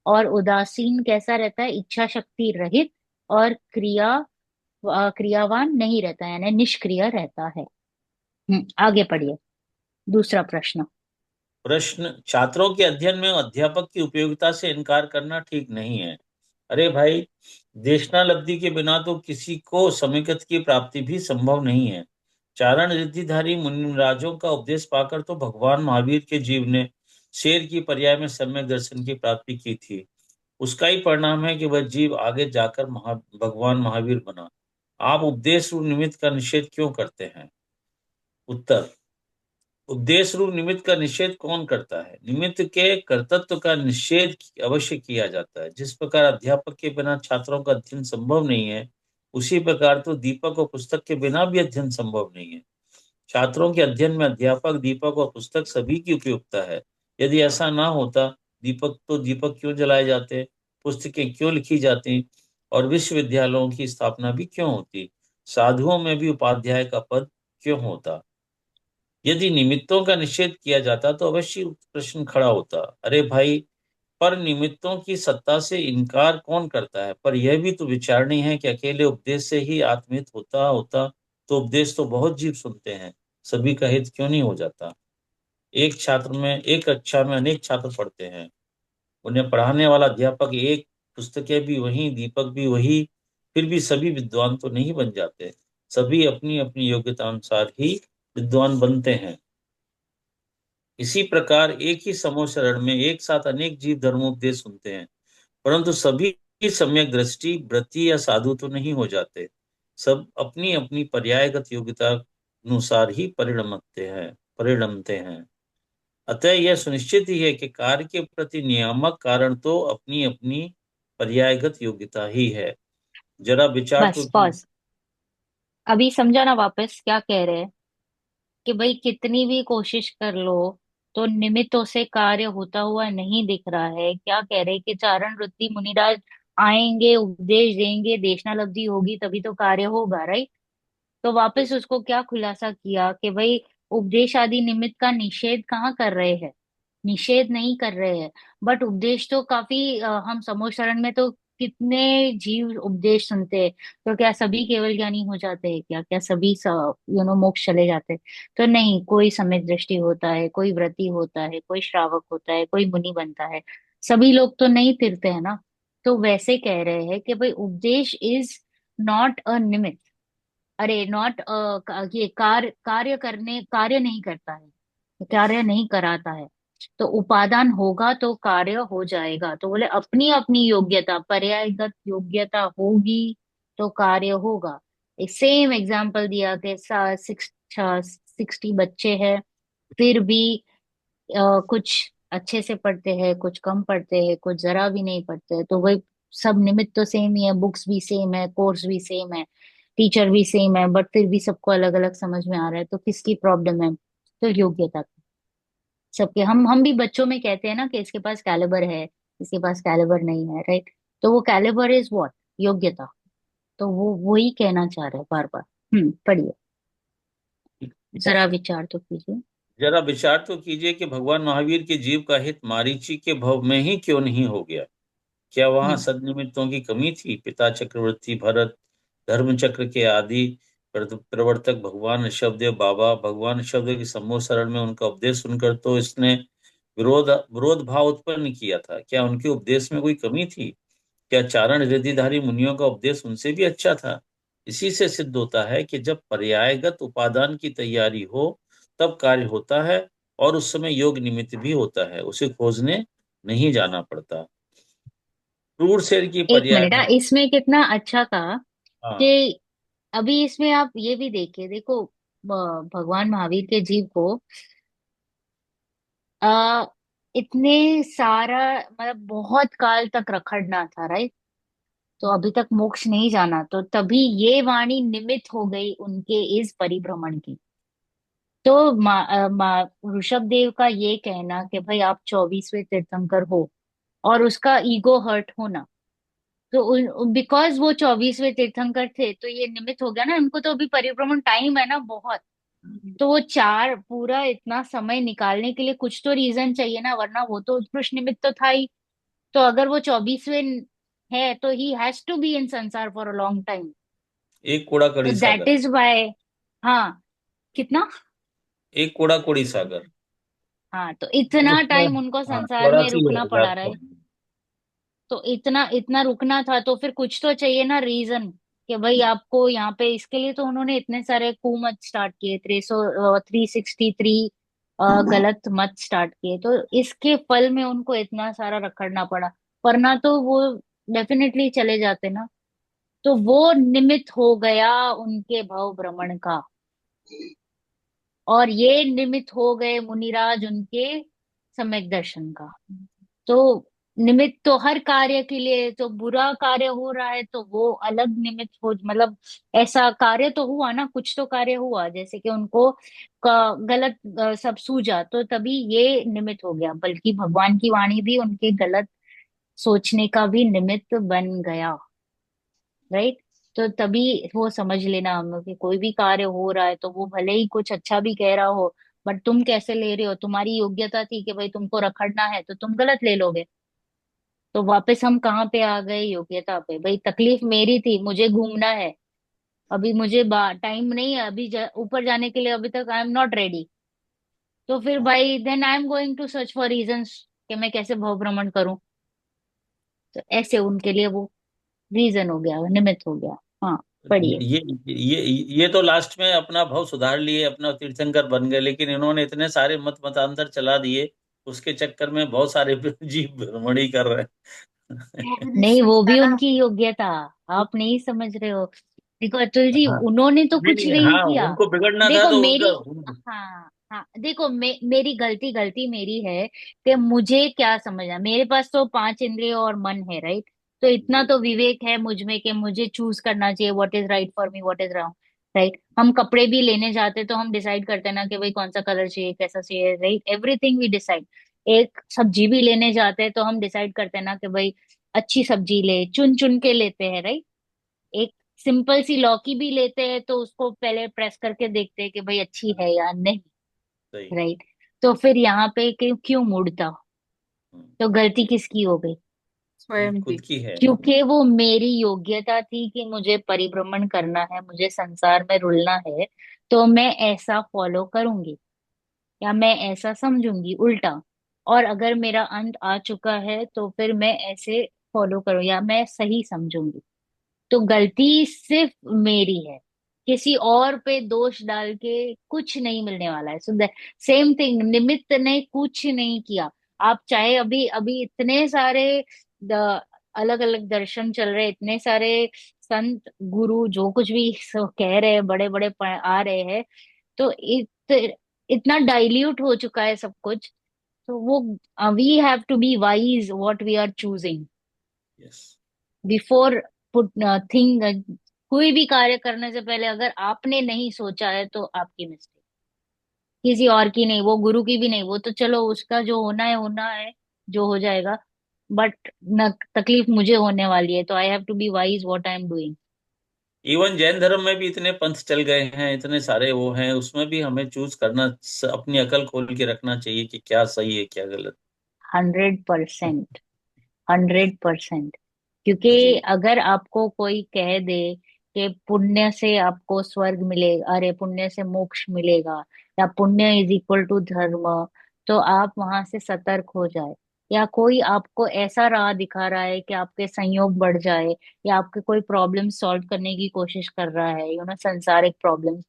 और उदासीन कैसा रहता है, इच्छा शक्ति रहित और क्रियावान नहीं रहता, यानी निष्क्रिय रहता है। आगे पढ़िए, दूसरा प्रश्न। प्रश्न, छात्रों के अध्ययन में अध्यापक की उपयोगिता से इनकार करना ठीक नहीं है। अरे भाई, देशनालब्धि के बिना तो किसी को समीकत की प्राप्ति भी संभव नहीं है। चारण रिद्धिधारी मुनिराजों का उपदेश पाकर तो भगवान महावीर के जीव ने शेर की पर्याय में सम्यक दर्शन की प्राप्ति की थी। उसका ही परिणाम है कि वह जीव आगे जाकर भगवान महावीर बना। आप उपदेश रूप निमित्त का निषेध क्यों करते हैं? उत्तर, उपदेश रूप निमित्त का निषेध कौन करता है? निमित्त के कर्तृत्व का निषेध अवश्य किया जाता है। जिस प्रकार अध्यापक के बिना छात्रों का अध्ययन संभव नहीं है, उसी प्रकार तो दीपक और पुस्तक के बिना भी अध्ययन संभव नहीं है। छात्रों के अध्ययन में अध्यापक, दीपक और पुस्तक सभी की उपयोगिता है। यदि ऐसा ना होता, दीपक क्यों जलाए जाते, पुस्तकें क्यों लिखी जाती और विश्वविद्यालयों की स्थापना भी क्यों होती, साधुओं में भी उपाध्याय का पद क्यों होता? यदि निमित्तों का निषेध किया जाता तो अवश्य प्रश्न खड़ा होता, अरे भाई, पर निमित्तों की सत्ता से इनकार कौन करता है? पर यह भी तो विचारणीय है कि अकेले उपदेश से ही आत्महित होता होता तो उपदेश तो बहुत जीव सुनते हैं, सभी का हित क्यों नहीं हो जाता? एक कक्षा में अनेक छात्र पढ़ते हैं, उन्हें पढ़ाने वाला अध्यापक एक, पुस्तकें भी वही, दीपक भी वही, फिर भी सभी विद्वान तो नहीं बन जाते। सभी अपनी अपनी योग्यता अनुसार ही विद्वान बनते हैं। इसी प्रकार एक ही समूह शरण में एक साथ अनेक जीव धर्मोपदेश सुनते हैं, परंतु सभी की सम्यक दृष्टि व्रती या साधु तो नहीं हो जाते। सब अपनी अपनी पर्यायगत योग्यता अनुसार ही परिणमते हैं। अतः यह सुनिश्चित ही है कि कार्य के प्रति नियामक कारण तो अपनी अपनी पर्यायगत योग्यता ही है। जरा विचार तो बस की। पॉज। अभी समझा ना वापस क्या कह रहे हैं? कि भाई कितनी भी कोशिश कर लो तो निमित्तों से कार्य होता हुआ नहीं दिख रहा है। क्या कह रहे हैं कि चारण वृत्ति मुनिराज आएंगे, उपदेश देंगे, देशनालब्धि होगी तभी तो कार्य होगा, राइट? तो वापस उसको क्या खुलासा किया कि भाई उपदेश आदि निमित्त का निषेध कहाँ कर रहे हैं? निषेध नहीं कर रहे हैं। बट उपदेश तो काफी हम समूह शरण में तो कितने जीव उपदेश सुनते हैं। तो क्या सभी केवल ज्ञानी हो जाते हैं? क्या क्या सभी मोक्ष चले जाते हैं? तो नहीं, कोई सम्यक दृष्टि होता है, कोई व्रती होता है, कोई श्रावक होता है, कोई मुनि बनता है। सभी लोग तो नहीं तिरते हैं ना। तो वैसे कह रहे हैं कि भाई उपदेश इज नॉट अ निमित्त। अरे नॉट ये कार्य नहीं करता है, कार्य नहीं कराता है। तो उपादान होगा तो कार्य हो जाएगा। तो बोले अपनी अपनी योग्यता, पर्यायगत योग्यता होगी तो कार्य होगा। एक सेम एग्जाम्पल दिया कि 60 बच्चे हैं, फिर भी कुछ अच्छे से पढ़ते हैं, कुछ कम पढ़ते हैं, कुछ जरा भी नहीं पढ़ते हैं। तो वही सब निमित्त तो सेम ही है, बुक्स भी सेम है, कोर्स भी सेम है, टीचर भी सेम है, बट फिर भी सबको अलग अलग समझ में आ रहा है। तो किसकी प्रॉब्लम है? तो योग्यता की। सबके हम भी बच्चों में कहते हैं ना कि इसके पास कैलिबर है, इसके पास कैलिबर नहीं है, राइट? तो वो कैलिबर इज व्हाट? योग्यता। तो वो वही कहना चाह रहे हैं बार बार। पढ़िए, जरा विचार तो कीजिए। जरा विचार तो कीजिए कि भगवान महावीर के जीव का हित मारीची के भव में ही क्यों नहीं हो गया। क्या वहां हम्म सद्निमित्तों की कमी थी? पिता चक्रवर्ती भरत, धर्म चक्र के आदि प्रवर्तक भगवान ऋषभदेव बाबा, भगवान ऋषभदेव की सम्मोह शरण में उनका उपदेश सुनकर तो इसने विरोध भाव उत्पन्न किया था। क्या उनके उपदेश में कोई कमी थी? क्या चारण रिद्धिधारी मुनियों का उपदेश उनसे भी अच्छा था? इसी से सिद्ध होता है कि जब पर्यायगत उपादान की तैयारी हो तब कार्य होता है, और उस समय योग निमित्त भी होता है, उसे खोजने नहीं जाना पड़ता। क्रूर शेर की एक पर्याय मिनट, है। इसमें कितना अच्छा कहा हाँ। कि अभी इसमें आप ये भी देखिए, देखो भगवान महावीर के जीव को आ इतने सारा मतलब बहुत काल तक रखड़ना था, राइट? तो अभी तक मोक्ष नहीं जाना, तो तभी ये वाणी निमित्त हो गई उनके इस परिभ्रमण की। तो ऋषभ देव का ये कहना कि भाई आप 24वें तीर्थंकर हो और उसका ईगो हर्ट होना, तो बिकॉज वो 24वें तीर्थंकर थे तो ये निमित्त हो गया ना उनको। तो अभी परिभ्रमण टाइम है ना बहुत। तो वो चार पूरा इतना समय निकालने के लिए कुछ तो रीजन चाहिए ना, वरना वो तो उत्कृष्ट निमित्त तो था ही। तो अगर वो 24वें है तो he has to be in संसार फॉर अ लॉन्ग टाइम। एक कोड़ा तो कड़ी दैट सागर। Is why. हाँ, कितना? एक कोड़ा कोड़ी सागर। हाँ, तो इतना उसमें टाइम उनको हाँ संसार में 84 रुकना हजार पड़ा रहा था। है। तो इतना इतना रुकना था तो फिर कुछ तो चाहिए ना रीजन कि भाई आपको यहाँ पे। इसके लिए तो उन्होंने इतने सारे कुमत स्टार्ट किए, 363 गलत मत स्टार्ट किए। तो इसके फल में उनको इतना सारा रखड़ना पड़ा, वरना तो वो डेफिनेटली चले जाते ना। तो वो निमित्त हो गया उनके भव भ्रमण का। और ये निमित्त हो गए मुनिराज उनके सम्यक दर्शन का। तो निमित्त तो हर कार्य के लिए, तो बुरा कार्य हो रहा है तो वो अलग निमित्त हो, मतलब ऐसा कार्य तो हुआ ना, कुछ तो कार्य हुआ जैसे कि उनको गलत सब सूझा तो तभी ये निमित्त हो गया। बल्कि भगवान की वाणी भी उनके गलत सोचने का भी निमित्त बन गया, राइट? तो तभी वो समझ लेना हम लोग कि कोई भी कार्य हो रहा है तो वो भले ही कुछ अच्छा भी कह रहा हो, बट तुम कैसे ले रहे हो? तुम्हारी योग्यता थी कि भाई तुमको रखड़ना है तो तुम गलत ले लोगे। तो वापस हम कहाँ पे आ गए? योग्यता पे। भाई तकलीफ मेरी थी, मुझे घूमना है, अभी मुझे टाइम नहीं है अभी ऊपर जाने के लिए, अभी तक आई एम नॉट रेडी। तो फिर भाई then I am going to search for reasons कि मैं कैसे भव भ्रमण करूं। तो ऐसे उनके लिए वो रीजन हो गया, निमित्त हो गया। हाँ, पढ़िए। ये तो लास्ट में अपना भाव सुधार लिए, अपना तीर्थंकर बन गए, लेकिन इन्होंने इतने सारे मतांतर चला दिए, उसके चक्कर में बहुत सारे जीव भ्रमण ही कर रहे हैं। वो भी नहीं, निश्चित वो है भी ना। उनकी योग्यता, आप नहीं समझ रहे हो। देखो अतुल जी, हाँ, उन्होंने तो नहीं कुछ नहीं, नहीं हाँ किया। उनको बिगड़ना था देखो तो मेरी, उनका हाँ हाँ, देखो मेरी गलती गलती मेरी है कि मुझे क्या समझा, मेरे पास तो पांच इंद्रिय और मन है, राइट। तो इतना जी तो विवेक है मुझ में कि मुझे चूज करना चाहिए what is right for me, what is wrong, right. हम कपड़े भी लेने जाते तो हम डिसाइड करते हैं ना कि भाई कौन सा कलर चाहिए, कैसा चाहिए, राइट, एवरीथिंग वी डिसाइड। एक सब्जी भी लेने जाते हैं तो हम डिसाइड करते हैं ना कि भाई अच्छी सब्जी ले, चुन चुन के लेते हैं, राइट। एक सिंपल सी लौकी भी लेते हैं तो उसको पहले प्रेस करके देखते हैं कि भाई अच्छी हाँ, है या नहीं, सही। राइट। तो फिर यहाँ पे क्यों क्यों मुड़ता? हम्म, तो गलती किसकी हो गई? ये स्वयं की। खुद की है। क्योंकि वो मेरी योग्यता थी कि मुझे परिभ्रमण करना है, मुझे संसार में रुलना है, तो मैं ऐसा फॉलो करूंगी या मैं ऐसा समझूंगी उल्टा। और अगर मेरा अंत आ चुका है तो फिर मैं ऐसे फॉलो करूँ या मैं सही समझूंगी। तो गलती सिर्फ मेरी है, किसी और पे दोष डाल के कुछ नहीं मिलने वाला है। सो सेम थिंग, निमित्त ने कुछ नहीं किया। आप चाहे अभी अभी इतने सारे अलग अलग दर्शन चल रहे, इतने सारे संत गुरु जो कुछ भी कह रहे हैं, बड़े बड़े आ रहे हैं, तो इतना डाइल्यूट हो चुका है सब कुछ। तो वो we have to be wise what we are choosing yes. Before put thing. कोई भी कार्य करने से पहले अगर आपने नहीं सोचा है तो आपकी मिस्टेक, किसी और की नहीं, वो गुरु की भी नहीं। वो तो चलो उसका जो होना है, जो हो जाएगा। बट न तकलीफ मुझे होने वाली है, तो I have to be wise what I am doing. Even Jain धर्म में भी इतने पंथ चल गए हैं, इतने सारे वो हैं, उसमें भी हमें चूज करना, अपनी अकल खोल के रखना चाहिए कि क्या सही है क्या गलत। 100%, 100%। क्योंकि जी अगर आपको कोई कह दे कि पुण्य से आपको स्वर्ग मिलेगा, अरे पुण्य से मोक्ष मिलेगा, या पुण्य इज इक्वल टू धर्म, तो आप वहां से सतर्क हो जाए। या कोई आपको ऐसा राह दिखा रहा है कि आपके संयोग बढ़ जाए, या आपके कोई प्रॉब्लम सॉल्व करने की कोशिश कर रहा है, संसारिक प्रॉब्लम,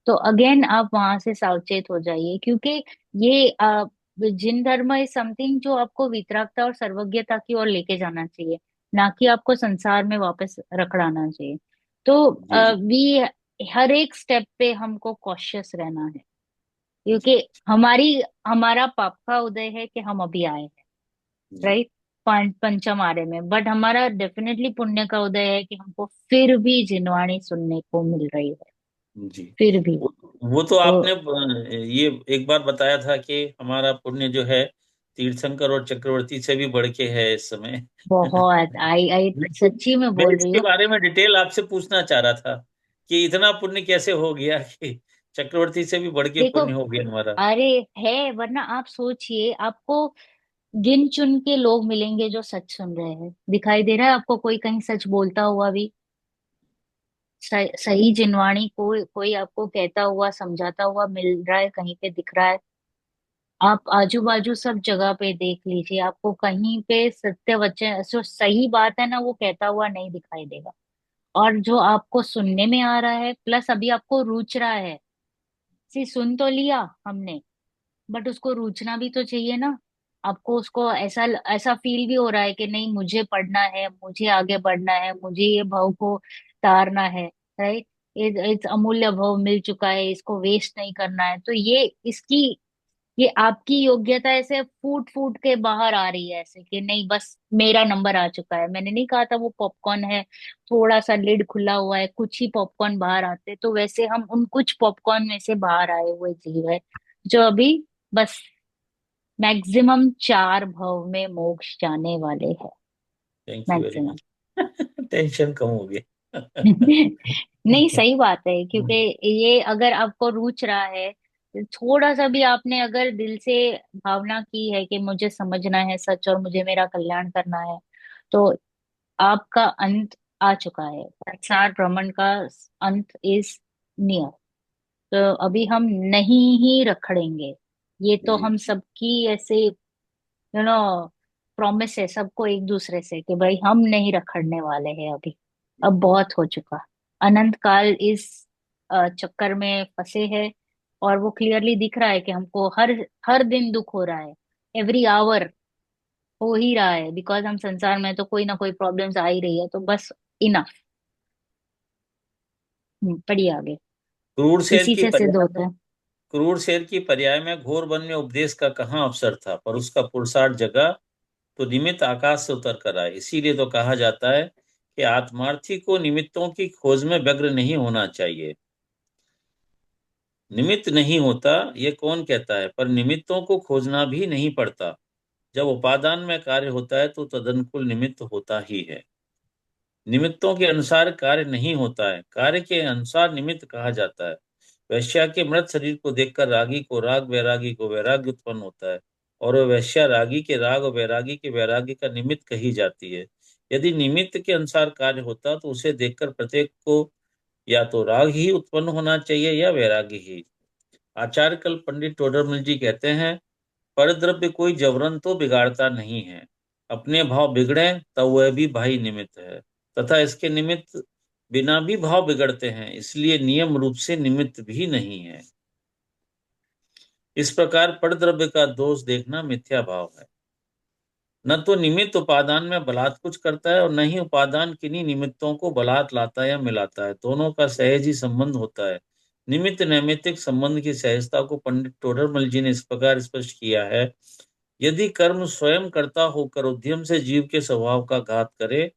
तो अगेन आप वहां से सावचेत हो जाइए। क्योंकि ये जिन धर्म इज समथिंग जो आपको वितरागता और सर्वज्ञता की ओर लेके जाना चाहिए, ना कि आपको संसार में वापस रखड़ाना चाहिए। तो जी जी वी हर एक स्टेप पे हमको कॉशियस रहना है। क्योंकि हमारी हमारा पाप का उदय है कि हम अभी आए हैं, जी राइट, पंचम आरे में। बट हमारा डेफिनेटली पुण्य का उदय है कि हमको फिर भी जिनवाणी सुनने को मिल रही है, जी। फिर भी। वो, वो तो तो आपने ये एक बार बताया था कि हमारा पुण्य जो है तीर्थंकर और चक्रवर्ती से भी बढ़ के है इस समय। बहुत आई आई लेकिन सच्ची में मैं बोल रही इसके हूँ। बारे में डिटेल आपसे पूछना चाह रहा था कि इतना पुण्य कैसे हो गया कि चक्रवर्ती से भी बढ़ के देखो, पुण्य हो गया हमारा। अरे है, वरना आप सोचिए, आपको गिन चुन के लोग मिलेंगे जो सच सुन रहे हैं। दिखाई दे रहा है आपको कोई कहीं सच बोलता हुआ भी? सही जिनवाणी कोई कोई आपको कहता हुआ समझाता हुआ मिल रहा है, कहीं पे दिख रहा है? आप आजू बाजू सब जगह पे देख लीजिए, आपको कहीं पे सत्य वचन जो सही बात है ना, वो कहता हुआ नहीं दिखाई देगा। और जो आपको सुनने में आ रहा है, प्लस अभी आपको रुच रहा है, सुन तो लिया हमने, बट उसको रुचना भी तो चाहिए ना। आपको उसको ऐसा ऐसा फील भी हो रहा है कि नहीं, मुझे पढ़ना है, मुझे आगे बढ़ना है, मुझे ये भाव को तारना है, राइट। इस अमूल्य भाव मिल चुका है, इसको वेस्ट नहीं करना है। तो ये आपकी योग्यता ऐसे फूट फूट के बाहर आ रही है, ऐसे कि नहीं बस मेरा नंबर आ चुका है। मैंने नहीं कहा था वो पॉपकॉर्न है, थोड़ा सा लिड खुला हुआ है, कुछ ही पॉपकॉर्न बाहर आते, तो वैसे हम उन कुछ पॉपकॉर्न में से बाहर आए हुए जीव है, जो अभी बस मैक्सिमम चार भव में मोक्ष जाने वाले हैं। Thank you very maximum. Much. Tension कम हो गया। नहीं, सही बात है। क्योंकि ये अगर आपको रुच रहा है, थोड़ा सा भी आपने अगर दिल से भावना की है कि मुझे समझना है सच और मुझे मेरा कल्याण करना है, तो आपका अंत आ चुका है। संसार भ्रमण का अंत इज नियर। तो अभी हम नहीं ही रखड़ेंगे। ये तो जी हम सबकी ऐसे प्रॉमिस है सबको एक दूसरे से कि भाई हम नहीं रखड़ने वाले हैं अभी। अब बहुत हो चुका। अनंत काल इस चक्कर में फंसे हैं। और वो क्लियरली दिख रहा है कि हमको हर हर दिन दुख हो रहा है, एवरी आवर हो ही रहा है। बिकॉज हम संसार में तो कोई ना कोई प्रॉब्लम्स आ ही रही है, तो बस इनफ। पढ़िए आगे। क्रूर शेर इसी की से सिद्ध पर्याय होता में है। क्रूर शेर की पर्याय में घोर वन में उपदेश का कहाँ अवसर था, पर उसका पुरुषार्थ जगा तो निमित्त आकाश से उतर कर आए। इसीलिए तो कहा जाता है कि आत्मार्थी को निमित्तों की खोज में व्यग्र नहीं होना चाहिए। निमित्त नहीं होता ये कौन कहता है, पर निमित्तों को खोजना भी नहीं पड़ता। जब उपादान में कार्य होता है तो तदनुकूल निमित्त होता ही है। निमित्तों के अनुसार कार्य नहीं होता है, कार्य के अनुसार निमित्त कहा जाता है। वैश्या के मृत शरीर को देखकर रागी को राग, वैरागी को वैराग्य उत्पन्न होता है, और वह वैश्या रागी के राग और वैरागी के वैराग्य का निमित्त कही जाती है। यदि निमित्त के अनुसार कार्य होता तो उसे देखकर प्रत्येक को या तो राग ही उत्पन्न होना चाहिए या वैरागी ही। आचार्य कल पंडित टोडरमल जी कहते हैं, परद्रव्य कोई जबरन तो बिगाड़ता नहीं है, अपने भाव बिगड़े तब वह भी भाई निमित्त है, तथा इसके निमित्त बिना भी भाव बिगड़ते हैं, इसलिए नियम रूप से निमित्त भी नहीं है। इस प्रकार परद्रव्य का दोष देखना मिथ्या भाव है। न तो निमित्त उपादान में बलात् कुछ करता है और न ही उपादान किन्हीं निमित्तों को बलात् लाता है या मिलाता है। दोनों का सहज ही संबंध होता है। निमित्त नैमित्तिक संबंध की सहजता को पंडित टोडरमल जी ने इस प्रकार स्पष्ट किया है, यदि कर्म स्वयं करता होकर उद्यम से जीव के स्वभाव का घात करे,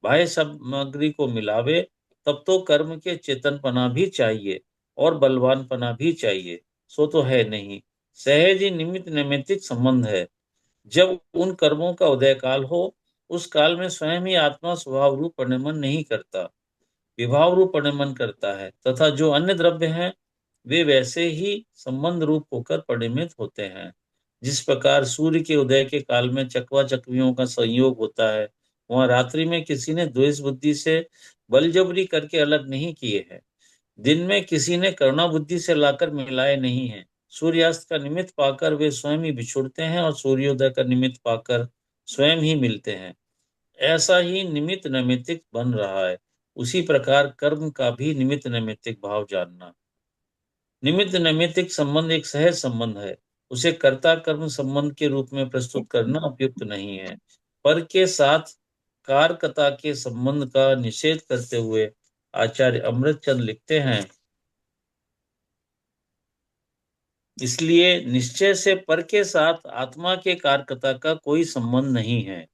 बाह्य सामग्री को मिलावे, तब तो कर्म के चेतनपना भी चाहिए और बलवानपना भी चाहिए। सो तो है नहीं, सहज ही निमित्त नैमित्तिक संबंध है। जब उन कर्मों का उदय काल हो, उस काल में स्वयं ही आत्मा स्वभाव रूप परिणमन नहीं करता, विभाव रूप परिणमन करता है, तथा जो अन्य द्रव्य हैं वे वैसे ही संबंध रूप होकर परिणमित होते हैं। जिस प्रकार सूर्य के उदय के काल में चकवा चकवियों का संयोग होता है, वहां रात्रि में किसी ने द्वेष बुद्धि से बलजबरी करके अलग नहीं किए हैं, दिन में किसी ने करुणा बुद्धि से लाकर मिलाए नहीं है। सूर्यास्त का निमित्त पाकर वे स्वयं ही बिछुड़ते हैं और सूर्योदय का निमित्त पाकर स्वयं ही मिलते हैं। ऐसा ही निमित्त नैमित्तिक बन रहा है। उसी प्रकार कर्म का भी निमित्त नैमित्तिक भाव जानना। निमित्त नैमित्तिक संबंध एक सहज संबंध है, उसे कर्ता कर्म संबंध के रूप में प्रस्तुत करना उपयुक्त नहीं है। पर के साथ कारकता के संबंध का निषेध करते हुए आचार्य अमृतचंद लिखते हैं, इसलिए निश्चय से पर के साथ आत्मा के कारकता का कोई संबंध नहीं है।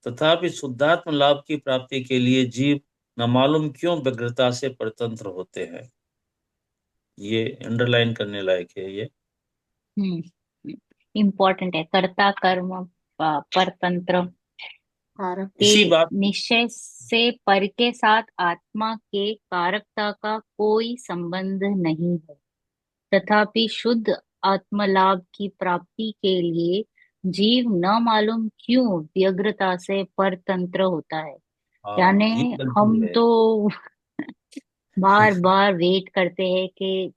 तथापि शुद्धात्म लाभ की प्राप्ति के लिए जीव न मालूम क्यों व्यग्रता से परतंत्र होते हैं। ये अंडरलाइन करने लायक है ये। इम्पोर्टेंट है। कर्ता कर्म परतंत्र कारक। के इसी बात निश्चय से पर के साथ आत्मा के कारकता का कोई संबंध नहीं है। तथापि शुद्ध आत्मलाभ की प्राप्ति के लिए जीव न मालूम क्यों व्यग्रता से परतंत्र होता है। हाँ, ये यानी गलती हम है। तो बार बार वेट करते हैं कि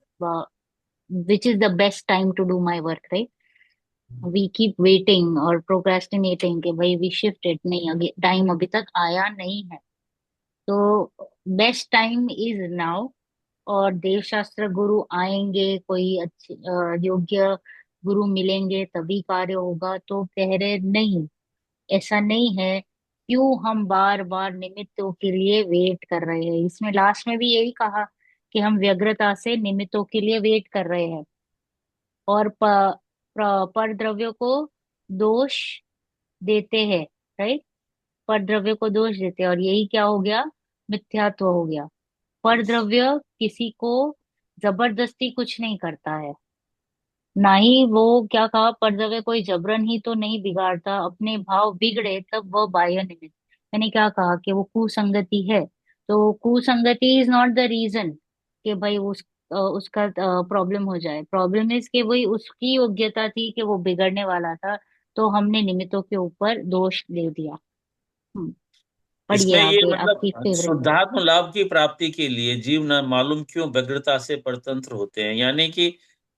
which is the best time to do my work, right. We keep waiting और प्रोक्रेस्टिनेटिंग कि भाई वी शिफ्ट इट, नहीं अभी टाइम अभी तक आया नहीं है। तो बेस्ट टाइम इज नाउ। और देव शास्त्र गुरु आएंगे, कोई अच्छे योग्य गुरु मिलेंगे तभी कार्य होगा, तो कह रहे नहीं, ऐसा नहीं है। क्यों हम बार बार निमित्तों के लिए वेट कर रहे हैं। इसमें लास्ट में भी यही कहा कि हम व्यग्रता से निमित्तों के लिए वेट कर रहे हैं और पर द्रव्यों को दोष देते हैं, राइट। पर द्रव्य को दोष देते हैं और यही क्या हो गया, मिथ्यात्व हो गया। पर द्रव्य किसी को जबरदस्ती कुछ नहीं करता है, ना ही वो क्या कहा, पर द्रव्य कोई जबरन ही तो नहीं बिगाड़ता, अपने भाव बिगड़े तब वह बाह्य निमित्त। मैंने क्या कहा कि वो कुसंगति है, तो कुसंगति इज नॉट द रीजन कि भाई उसका प्रॉब्लम हो जाए। प्रॉब्लम इज कि वही उसकी योग्यता थी कि वो बिगड़ने वाला था, तो हमने निमित्तों के ऊपर दोष दे दिया। पढ़िए इसमें ये आगे आपकी मतलब फेवरेट। शुद्धात्म लाभ की प्राप्ति के लिए जीव न मालूम क्यों व्यग्रता से परतंत्र होते हैं, यानी कि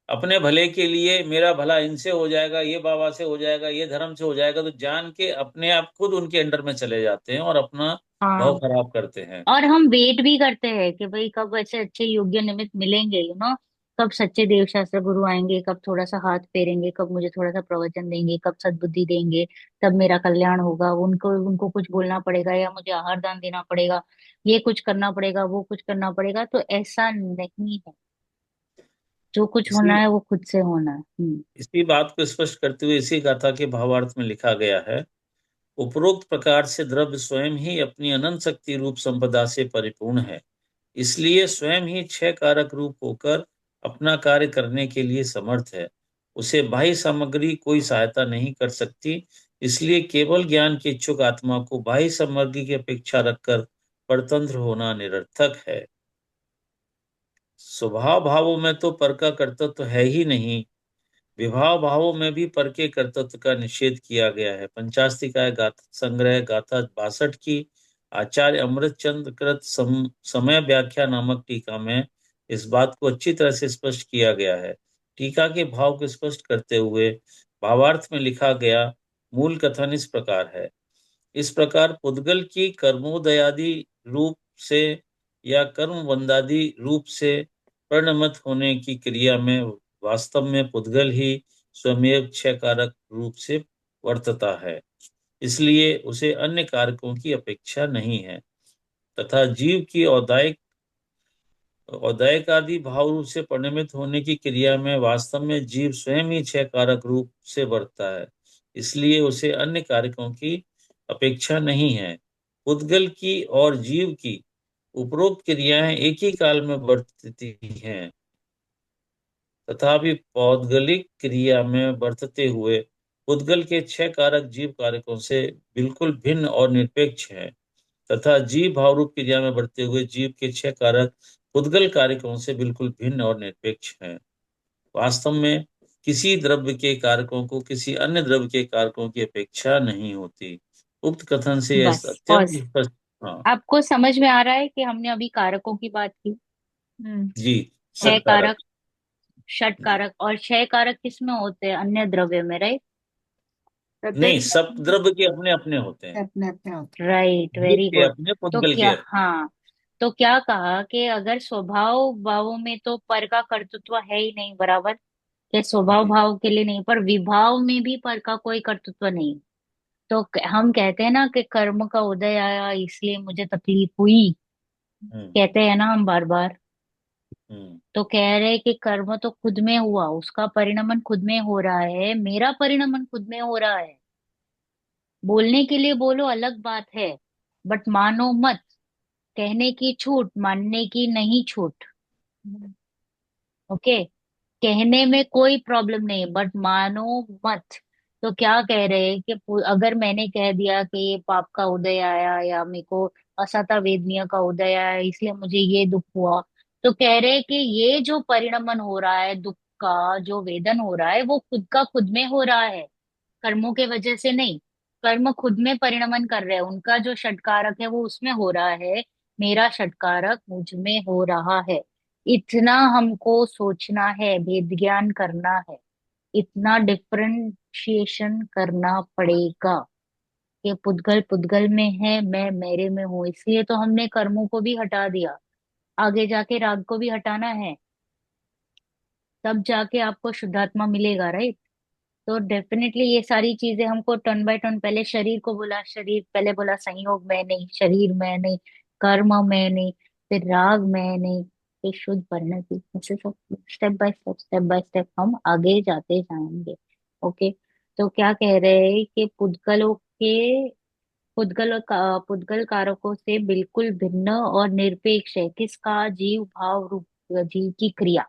अपने भले के लिए मेरा भला इनसे हो जाएगा, ये बाबा से हो जाएगा, ये धर्म से हो जाएगा, तो जान के अपने आप खुद उनके अंडर में चले जाते हैं और अपना भाव हाँ, खराब करते हैं। और हम वेट भी करते हैं कि भाई कब ऐसे अच्छे योग्य निमित्त मिलेंगे, कब सच्चे देव शास्त्र गुरु आएंगे, कब थोड़ा सा हाथ फेरेंगे, कब मुझे थोड़ा सा प्रवचन देंगे, कब सद्बुद्धि देंगे, तब मेरा कल्याण होगा। उनको उनको कुछ बोलना पड़ेगा या मुझे आहार दान देना पड़ेगा, ये कुछ करना पड़ेगा, वो कुछ करना पड़ेगा, तो ऐसा नहीं है। जो कुछ इसी होना है वो खुद से होना है। इसी बात को स्पष्ट करते हुए इसी गाथा के भावार्थ में लिखा गया है, उपरोक्त प्रकार से द्रव्य स्वयं ही अपनी अनंत शक्ति रूप संपदा से परिपूर्ण है, इसलिए स्वयं ही क्षय कारक रूप होकर अपना कार्य करने के लिए समर्थ है। उसे बाह्य सामग्री कोई सहायता नहीं कर सकती, इसलिए केवल ज्ञान की इच्छुक आत्मा को बाह्य सामग्री की अपेक्षा रखकर परतंत्र होना निरर्थक है। स्वभाव भावों में तो पर का कर्तव्य है ही नहीं, विभाव भावों में भी पर के कर्तृत्व का निषेध किया गया है। पंचास्तिकाय गाथा संग्रह गाथा 62 की आचार्य अमृतचंद्र कृत समय व्याख्या नामक टीका में इस बात को अच्छी तरह से स्पष्ट किया गया है। टीका के भाव को स्पष्ट करते हुए भावार्थ में लिखा गया मूल कथन इस प्रकार है। इस प्रकार पुद्गल की कर्मोदयादि रूप से या कर्म बंधादि रूप से परिणमित होने की क्रिया में वास्तव में पुद्गल ही स्वयं क्षय कारक रूप से वर्तता है, इसलिए उसे अन्य कारकों की अपेक्षा नहीं है, तथा जीव की औदायिक आदि भाव रूप से परिणमित होने की क्रिया में वास्तव में जीव स्वयं ही क्षय कारक रूप से वर्तता है, इसलिए उसे अन्य कारकों की अपेक्षा नहीं है। पुद्गल की और जीव की उपरोक्त क्रियाएं एक ही काल में वर्तती हैं, तथापि पौद्गलिक क्रिया में बरतते हुए पुद्गल के छह कारक जीव कारकों से बिल्कुल भिन्न और निरपेक्ष हैं, तथा जीव भावरूप क्रिया में बढ़ते हुए जीव के छह कारक पुद्गल कारकों से बिल्कुल भिन्न और निरपेक्ष हैं। वास्तव में किसी द्रव्य के कारकों को किसी अन्य द्रव्य के कारकों की अपेक्षा नहीं होती। उक्त कथन से यह बस अत्यंत पॉज। स्पष्ट। हाँ आपको समझ में आ रहा है कि हमने अभी कारकों की बात की? हम्म। जी, छह सत्कारक। कारक, षट जी कारक, और छह कारक किसमें होते हैं? अन्य द्रव्य में, राइट? नहीं, प्रत्येक सब द्रव्य के अपने अपने होते हैं, अपने अपने होते राइट, जीव वेरी के गुड। अपने तो पुद्गल के क्या, अपने। हाँ, तो क्या कहा कि अगर स्वभाव भावों में तो पर का कर्तृत्व है ही नहीं, बराबर? कि स्वभाव जी। भाव के लिए नहीं, पर विभाव में भी पर का कोई कर्तृत्व नहीं। तो हम कहते हैं ना कि कर्म का उदय आया इसलिए मुझे तकलीफ हुई, हम्म कहते हैं ना हम बार बार। हम्म तो कह रहे कि कर्म तो खुद में हुआ, उसका परिणमन खुद में हो रहा है, मेरा परिणमन खुद में हो रहा है। बोलने के लिए बोलो, अलग बात है, बट मानो मत। कहने की छूट, मानने की नहीं छूट। हैं। ओके। कहने में कोई प्रॉब्लम नहीं, बट मानो मत। तो क्या कह रहे हैं कि अगर मैंने कह दिया कि ये पाप का उदय आया, या मेरे को असता वेदनीय का उदय आया इसलिए मुझे ये दुख हुआ, तो कह रहे हैं कि ये जो परिणमन हो रहा है, दुख का जो वेदन हो रहा है, वो खुद का खुद में हो रहा है, कर्मों के वजह से नहीं। कर्म खुद में परिणमन कर रहे हैं, उनका जो षटकारक है वो उसमें हो रहा है, मेरा षटकारक मुझ में हो रहा है। इतना हमको सोचना है, भेद ज्ञान करना है, इतना डिफरेंशिएशन करना पड़ेगा कि पुद्गल पुद्गल में है, मैं मेरे में हूं। इसलिए तो हमने कर्मों को भी हटा दिया, आगे जाके राग को भी हटाना है, तब जाके आपको शुद्धात्मा मिलेगा, राइट? तो डेफिनेटली ये सारी चीजें हमको टर्न बाय टर्न, पहले शरीर को बोला, शरीर पहले बोला संयोग में नहीं, शरीर में नहीं, कर्म में नहीं, फिर राग में नहीं, फिर शुद्ध परिणति, ऐसे सब स्टेप बाय स्टेप हम आगे जाते जाएंगे। ओके। तो क्या कह रहे हैं कि पुद्गलों के, पुद्गल कारकों से बिल्कुल भिन्न और निरपेक्ष है किसका? जीव भाव रूप, जीव की क्रिया।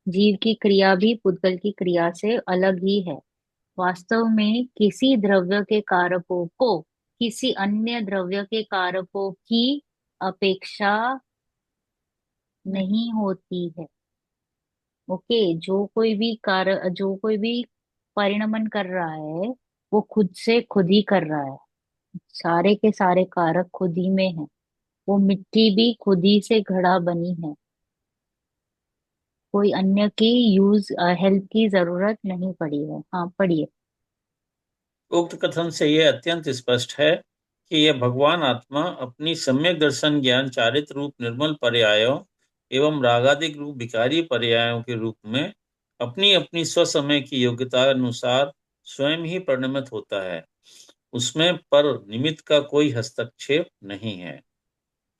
जीव की क्रिया भी पुद्गल की क्रिया से अलग ही है। वास्तव में किसी द्रव्य के कारकों को किसी अन्य द्रव्य के कारकों की अपेक्षा नहीं। नहीं होती है। ओके। जो कोई भी परिणमन कर रहा है, वो खुद से खुद ही कर रहा है। सारे के सारे कारक खुद ही में है। वो मिट्टी भी खुद ही से घड़ा बनी है, कोई अन्य की यूज हेल्प की जरूरत नहीं पड़ी है। हाँ, पढ़िए। उक्त कथन से यह अत्यंत स्पष्ट है कि यह भगवान आत्मा अपनी सम्यक दर्शन ज्ञान चारित्र रूप निर्मल पर्यायों एवं रागादिक रूप विकारी पर्यायों के रूप में अपनी अपनी स्वसमय की योग्यता अनुसार स्वयं ही परिणमित होता है। उसमें पर निमित्त का कोई हस्तक्षेप नहीं है।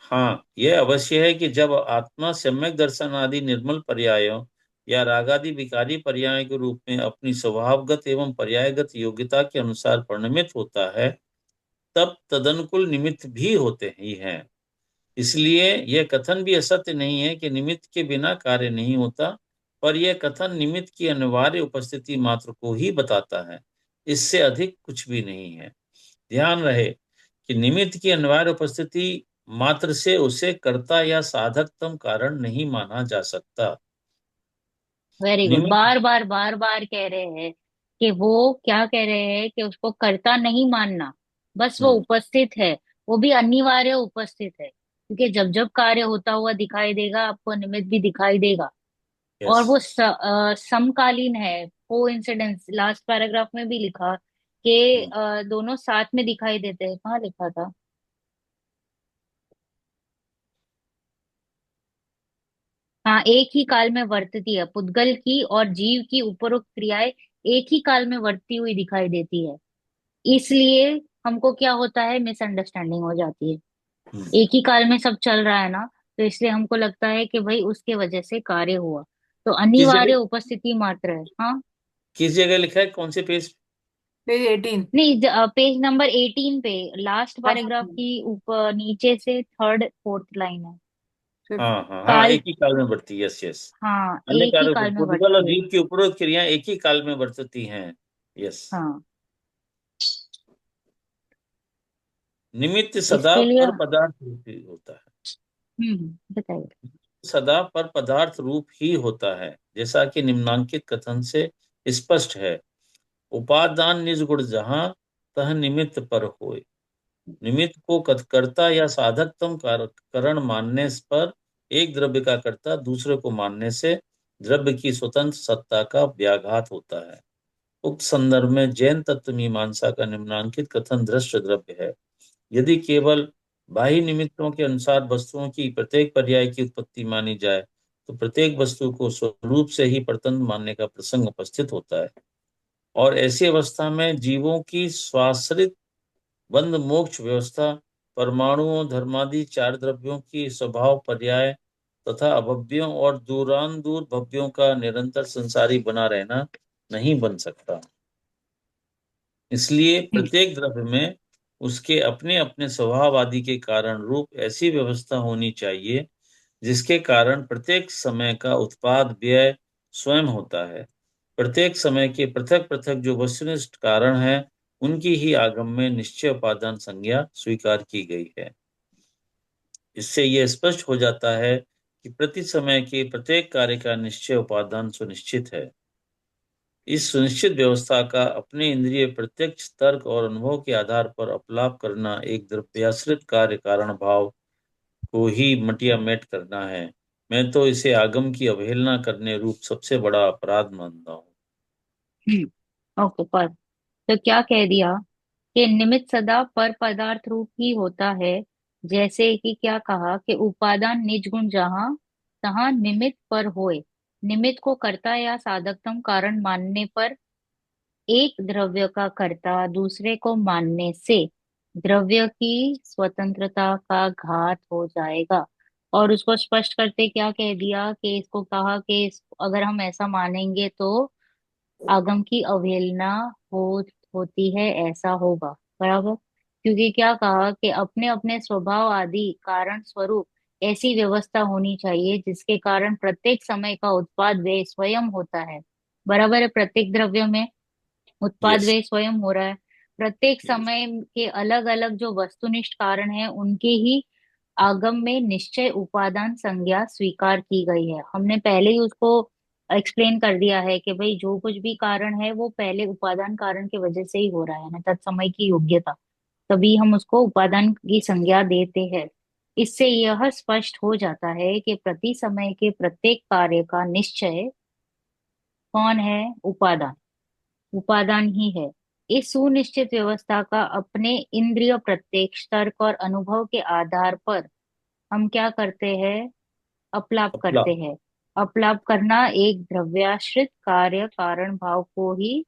हाँ, यह अवश्य है कि जब आत्मा सम्यक दर्शन आदि निर्मल पर्यायों या रागादि विकारी पर्याय के रूप में अपनी स्वभावगत एवं पर्यायगत योग्यता के अनुसार परिणमित होता है, तब तदनुकूल निमित्त भी होते ही हैं। इसलिए यह कथन भी असत्य नहीं है कि निमित्त के बिना कार्य नहीं होता, पर यह कथन निमित्त की अनिवार्य उपस्थिति मात्र को ही बताता है, इससे अधिक कुछ भी नहीं है। ध्यान रहे कि निमित्त की अनिवार्य उपस्थिति मात्र से उसे कर्ता या साधकतम कारण नहीं माना जा सकता। Very good. निमित्त बार बार कह रहे हैं कि वो क्या कह रहे हैं कि उसको कर्ता नहीं मानना, बस वो हम्म, उपस्थित है। वो भी अनिवार्य उपस्थित है, क्योंकि जब जब कार्य होता हुआ दिखाई देगा आपको निमित्त भी दिखाई देगा। यस। और वो समकालीन है। को इंसिडेंस लास्ट पैराग्राफ में भी लिखा कि दोनों साथ में दिखाई देते हैं। कहाँ लिखा था? हाँ, एक ही काल में वर्तती है। पुद्गल की और जीव की उपरोक्त क्रियाएं एक ही काल में वर्तती हुई दिखाई देती है। इसलिए हमको क्या होता है, मिसअंडरस्टैंडिंग हो जाती है। हम्म। एक ही काल में सब चल रहा है ना, तो इसलिए हमको लगता है कि भाई उसके वजह से कार्य हुआ। तो किस अनिवार्य जगह उपस्थिति मात्र है। हाँ। किस जगह लिखा है, कौन से पेज? पेज 18। नहीं, पेज नंबर 18 पे लास्ट पैराग्राफ हाँ, की ऊपर नीचे से थर्ड फोर्थ लाइन है। सिर्फ हाँ हाँ हाँ, काल। एक ही काल में बढ़ती है, यस यस। हाँ, अन्य एक ही कार्यों को काल में पुद्गल और वर्तती है। जीव की उपरोक्त क्रियाएं एक ही काल में वर्तती हैं। यस। हाँ। निमित्त सदा इसके लिए पर पदार्थ रूप ही होता है। बताइए। सदा पर पदार्थ रूप ही होता है, जैसा कि निम्नांकित कथन से स्पष्ट है। उपादान निज गुण जहां, तह निमित्त पर होय। निमित्त को कर्ता या साधकतम करण मानने पर एक द्रव्य का कर्ता दूसरे को मानने से द्रव्य की स्वतंत्र सत्ता का व्याघात होता है। उक्त संदर्भ में जैन तत्व मीमांसा का निम्नांकित कथन दृश्य द्रव्य है। यदि केवल बाह्य निमित्तों के अनुसार वस्तुओं की प्रत्येक पर्याय की उत्पत्ति मानी जाए, तो प्रत्येक वस्तु को स्वरूप से ही प्रतंत्र मानने का प्रसंग उपस्थित होता है। और ऐसी अवस्था में जीवों की स्वाश्रित बंध मोक्ष व्यवस्था, परमाणुओं धर्मादि चार द्रव्यों की स्वभाव पर्याय तथा अभव्यों और दूरान दूर भव्यों का निरंतर संसारी बना रहना नहीं बन सकता। इसलिए हम्म। प्रत्येक द्रव्य में उसके अपने अपने स्वभाव आदि के कारण रूप ऐसी व्यवस्था होनी चाहिए जिसके कारण प्रत्येक समय का उत्पाद व्यय स्वयं होता है। प्रत्येक समय के पृथक पृथक जो वस्तुनिष्ठ कारण है, उनकी ही आगम में निश्चय उपादान संज्ञा स्वीकार की गई है। इससे यह स्पष्ट हो जाता है कि प्रति समय के प्रत्येक कार्य का निश्चय उपादान सुनिश्चित है। इस सुनिश्चित व्यवस्था का अपने इंद्रिय प्रत्यक्ष तर्क और अनुभव के आधार पर अपलाप करना एक द्रव्याश्रित कार्य कारण भाव को ही मटिया मेट करना है। मैं तो इसे आगम की अवहेलना करने रूप सबसे बड़ा अपराध मानता हूँ। ओके, पर तो क्या कह दिया कि निमित्त सदा पर पदार्थ रूप ही होता है। जैसे कि क्या कहा कि उपादान निज गुण जहां तहां निमित्त पर होए। निमित्त को कर्ता या साधकतम कारण मानने पर एक द्रव्य का कर्ता दूसरे को मानने से द्रव्य की स्वतंत्रता का घात हो जाएगा। और उसको स्पष्ट करते क्या कह दिया कि इसको कहा कि अगर हम ऐसा मानेंगे तो आगम की अवहेलना हो होती है, ऐसा होगा। बराबर। क्योंकि क्या कहा कि अपने अपने स्वभाव आदि कारण स्वरूप ऐसी व्यवस्था होनी चाहिए जिसके कारण प्रत्येक समय का उत्पाद व्यय स्वयं होता है। बराबर है। प्रत्येक द्रव्य में उत्पाद यस व्यय स्वयं हो रहा है। प्रत्येक यस। समय के अलग अलग जो वस्तुनिष्ठ कारण है उनके ही आगम में निश्चय उपादान संज्ञा स्वीकार की गई है। हमने पहले ही उसको एक्सप्लेन कर दिया है कि भाई जो कुछ भी कारण है वो पहले उपादान कारण की वजह से ही हो रहा है ना, तत्समय की योग्यता। तभी हम उसको उपादान की संज्ञा देते हैं। इससे यह स्पष्ट हो जाता है कि प्रति समय के प्रत्येक कार्य का निश्चय कौन है? उपादान। उपादान ही है। इस सुनिश्चित व्यवस्था का अपने इंद्रिय प्रत्यक्ष तर्क और अनुभव के आधार पर हम क्या करते हैं? अपलाप अपला। करते हैं। अपलाप करना एक द्रव्याश्रित कार्य कारण भाव को ही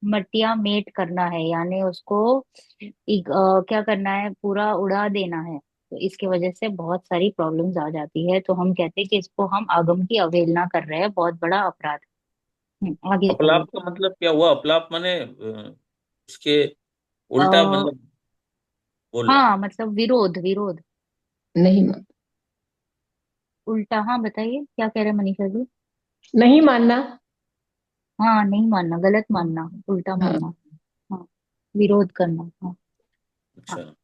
मटिया मेट करना है, यानी उसको क्या करना है, पूरा उड़ा देना है। तो इसकी वजह से बहुत सारी प्रॉब्लम्स आ जाती है, तो हम कहते हैं कि इसको हम आगम की अवहेलना कर रहे हैं, बहुत बड़ा अपराध। आगे अपलाप पढ़िए। का मतलब क्या हुआ? अपलाप माने उसके उल्टा आ, मतलब बोलना। हाँ मतलब विरोध, विरोध, नहीं मा- उल्टा। हाँ बताइए क्या कह रहे हैं मनीषा जी। नहीं मानना। हाँ नहीं मानना, गलत मानना, उल्टा हाँ। मानना। हाँ, विरोध करना। हाँ। हाँ। अच्छा।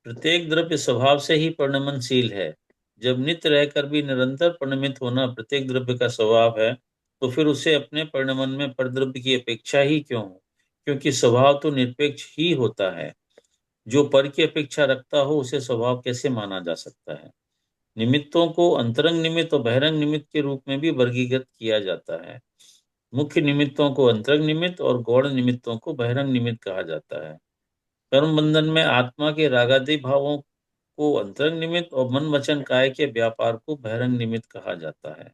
प्रत्येक द्रव्य स्वभाव से ही परिणमनशील है। जब नित्य रहकर भी निरंतर परिणमित होना प्रत्येक द्रव्य का स्वभाव है, तो फिर उसे अपने परिणमन में परद्रव्य की अपेक्षा ही क्यों हो? क्योंकि स्वभाव तो निरपेक्ष ही होता है। जो पर की अपेक्षा रखता हो उसे स्वभाव कैसे माना जा सकता है? निमित्तों को अंतरंग निमित्त और बहिरंग निमित्त के रूप में भी वर्गीकृत किया जाता है। मुख्य निमित्तों को अंतरंग निमित्त और गौण निमित्तों को बहिरंग निमित्त कहा जाता है। कर्म बंधन में आत्मा के रागादि भावों को अंतरंग निमित्त और मन वचन काय के व्यापार को बहिरंग निमित्त कहा जाता है।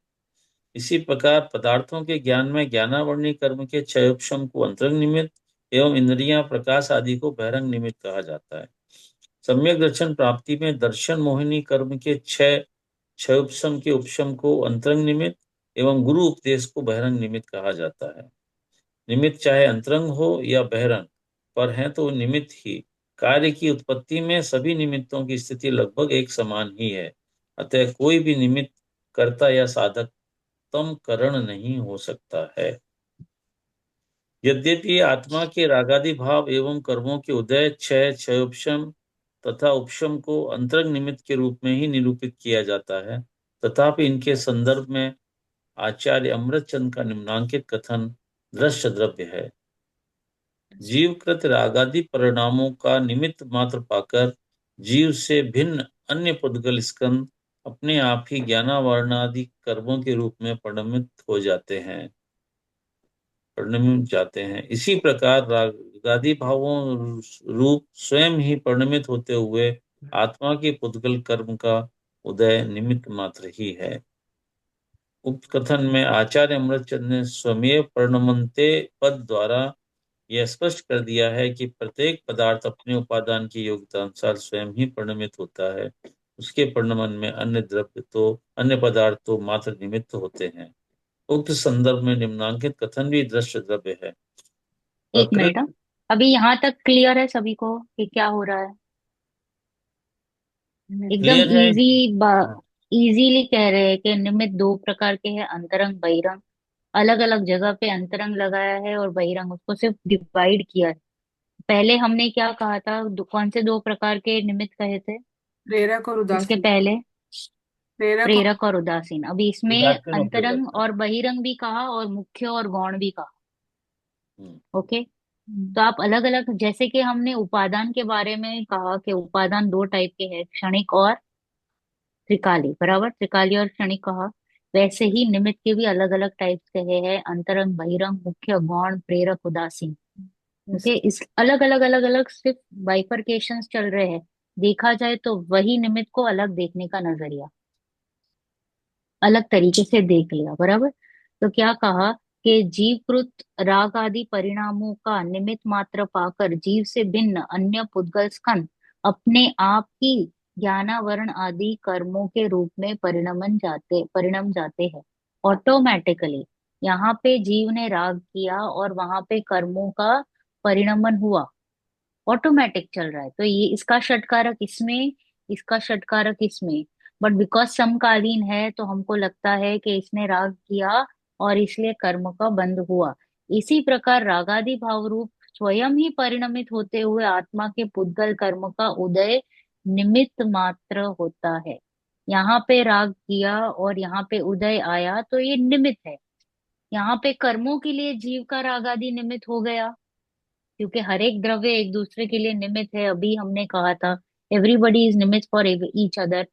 इसी प्रकार पदार्थों के ज्ञान में ज्ञानावरणी कर्म के क्षयोपशम को अंतरंग निमित्त एवं इंद्रियां प्रकाश आदि को बहिरंग निमित्त कहा जाता है। सम्यक दर्शन प्राप्ति में दर्शन मोहिनी कर्म के क्षयोपशम के उपशम को अंतरंग निमित्त एवं गुरु उपदेश को बहिरंग निमित्त कहा जाता है। निमित्त चाहे अंतरंग हो या बहिरंग, पर है तो निमित्त ही। कार्य की उत्पत्ति में सभी निमित्तों की स्थिति लगभग एक समान ही है। अतः कोई भी निमित्त कर्ता या साधक तम करण नहीं हो सकता है। यद्यपि आत्मा के रागादि भाव एवं कर्मों के उदय क्षय क्षयोपशम तथा उपशम को अंतरंग निमित्त के रूप में ही निरूपित किया जाता है, तथापि इनके संदर्भ में आचार्य अमृतचंद का निम्नांकित कथन दृश्य द्रव्य है। जीवकृत रागादि परिणामों का निमित्त मात्र पाकर जीव से भिन्न अन्य पुद्गल स्कंद अपने आप ही ज्ञानावरणादि कर्मों के रूप में परिणमित जाते हैं। इसी प्रकार रागादि भावों रूप स्वयं ही परिणमित होते हुए आत्मा के पुद्गल कर्म का उदय निमित्त मात्र ही है। उक्त कथन में आचार्य अमृतचंद ने स्वमेव परिणमन्ते पद द्वारा यह स्पष्ट कर दिया है कि प्रत्येक पदार्थ अपने उपादान की योग्यता अनुसार स्वयं ही परिणमित होता है। उसके परिणमन में अन्य पदार्थ तो मात्र निमित्त होते हैं। उक्त संदर्भ में निम्नांकित कथन भी दृश्य द्रव्य है। एक मिनट। प्रकृत हाँ। अभी यहाँ तक क्लियर है सभी को कि क्या हो रहा है? एकदम क्लियर है। हाँ। इजीली कह रहे हैं कि निमित्त दो प्रकार के हैं, अंतरंग बहिरंग। अलग अलग जगह पे अंतरंग लगाया है और बहिरंग, उसको सिर्फ डिवाइड किया है। पहले हमने क्या कहा था, कौन से दो प्रकार के निमित्त कहे थे प्रेरक और इसके उदासीन। पहले? प्रेरक और प्रेरक और उदासीन। अभी इसमें उदासीन और प्रेरक। अंतरंग और बहिरंग भी कहा और मुख्य और गौण भी कहा। हम्म। ओके। तो आप अलग अलग, जैसे कि हमने उपादान के बारे में कहा कि उपादान दो टाइप के हैं, क्षणिक और त्रिकाली, बराबर, त्रिकाली और क्षणिक कहा। वैसे ही निमित्त के भी अलग अलग टाइप्स कहे हैं, अंतरंग बहिरंग मुख्य गौण प्रेरक उदासीन। Yes. ओके, इस अलग अलग अलग अलग सिर्फ बाइफरकेशंस चल रहे हैं। देखा जाए तो वही निमित्त को अलग देखने का नजरिया, अलग तरीके से देख लिया, बराबर। तो क्या कहा कि जीवकृत राग आदि परिणामों का निमित्त मात्र पाकर जीव से भिन्न अन्य पुद्गल स्कंद अपने आप ही ज्ञानावरण आदि कर्मों के रूप में परिणम जाते हैं ऑटोमेटिकली। यहाँ पे जीव ने राग किया और वहां पे कर्मों का परिणमन हुआ, ऑटोमेटिक चल रहा है। तो ये इसका षटकारक इसमें, इसका षटकारक इसमें, बट बिकॉज समकालीन है तो हमको लगता है कि इसने राग किया और इसलिए कर्म का बंध हुआ। इसी प्रकार रागादि भाव रूप स्वयं ही परिणमित होते हुए आत्मा के पुद्गल कर्म का उदय निमित्त मात्र होता है। यहाँ पे राग किया और यहाँ पे उदय आया तो ये निमित्त है। यहाँ पे कर्मों के लिए जीव का राग आदि निमित्त हो गया, क्योंकि हर एक द्रव्य एक दूसरे के लिए निमित्त है। अभी हमने कहा था एवरीबडी इज निमित्त फॉर ईच अदर।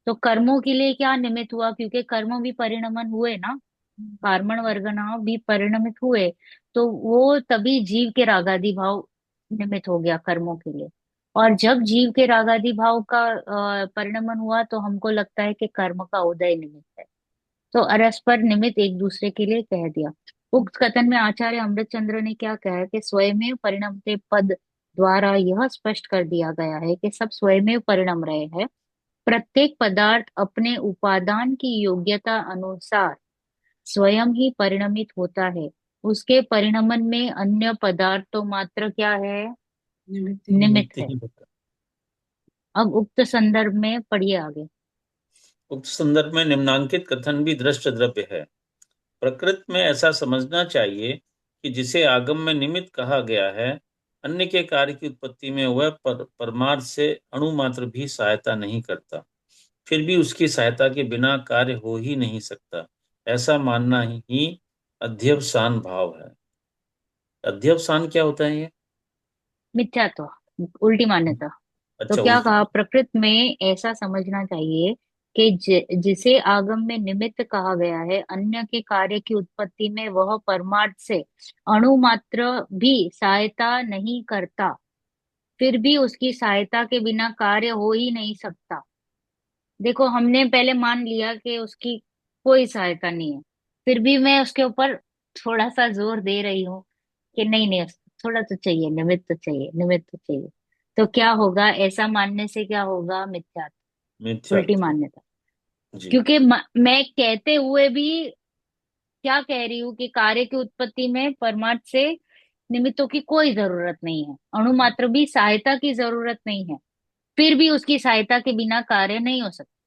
तो कर्मों के लिए क्या निमित्त हुआ, क्योंकि कर्म भी परिणमन हुए ना, कार्मण वर्गना भी परिणमित हुए। तो वो तभी जीव के रागादि भाव निमित्त हो गया कर्मों के लिए। और जब जीव के रागादि भाव का परिणमन हुआ तो हमको लगता है कि कर्म का उदय निमित्त है। तो परस्पर निमित्त एक दूसरे के लिए कह दिया। उक्त कथन में आचार्य अमृतचंद्र ने क्या कहा कि स्वयमेव परिणमते पद द्वारा यह स्पष्ट कर दिया गया है कि सब स्वयमेव परिणम रहे हैं। प्रत्येक पदार्थ अपने उपादान की योग्यता अनुसार स्वयं ही परिणमित होता है। उसके परिणमन में अन्य पदार्थ तो मात्र क्या है, निमित्त ही है। निमित्त निमित्त है। ही होता है। अब उक्त संदर्भ में पढ़िए आगे। उक्त संदर्भ में निम्नांकित कथन भी दृष्ट द्रव्य है। प्रकृति में ऐसा समझना चाहिए कि जिसे आगम में निमित्त कहा गया है, अन्य के कार्य की उत्पत्ति में वह परमार्थ से अणु मात्र भी सहायता नहीं करता, फिर भी उसकी सहायता के बिना कार्य हो ही नहीं सकता। ऐसा मानना ही अध्यवसान भाव है। अध्यवसान क्या होता है ये? मिथ्यात्व, उल्टी मान्यता। तो अच्छा, क्या उल्टी। कहा, प्रकृति में ऐसा समझना चाहिए कि जिसे आगम में निमित्त कहा गया है, अन्य के कार्य की उत्पत्ति में वह परमार्थ से अणु मात्र भी सहायता नहीं करता, फिर भी उसकी सहायता के बिना कार्य हो ही नहीं सकता। देखो, हमने पहले मान लिया कि उसकी कोई सहायता नहीं है, फिर भी मैं उसके ऊपर थोड़ा सा जोर दे रही हूँ कि नहीं नहीं, थोड़ा तो चाहिए, निमित्त तो चाहिए, निमित्त तो चाहिए। तो क्या होगा, ऐसा मानने से क्या होगा, मिथ्या, उल्टी मिथ्यात्व। मान्यता। जी। क्योंकि मैं कहते हुए भी क्या कह रही हूँ कि कार्य की उत्पत्ति में परमार्थ से निमित्तों की कोई जरूरत नहीं है, अणु मात्र भी सहायता की जरूरत नहीं है, फिर भी उसकी सहायता के बिना कार्य नहीं हो सकता।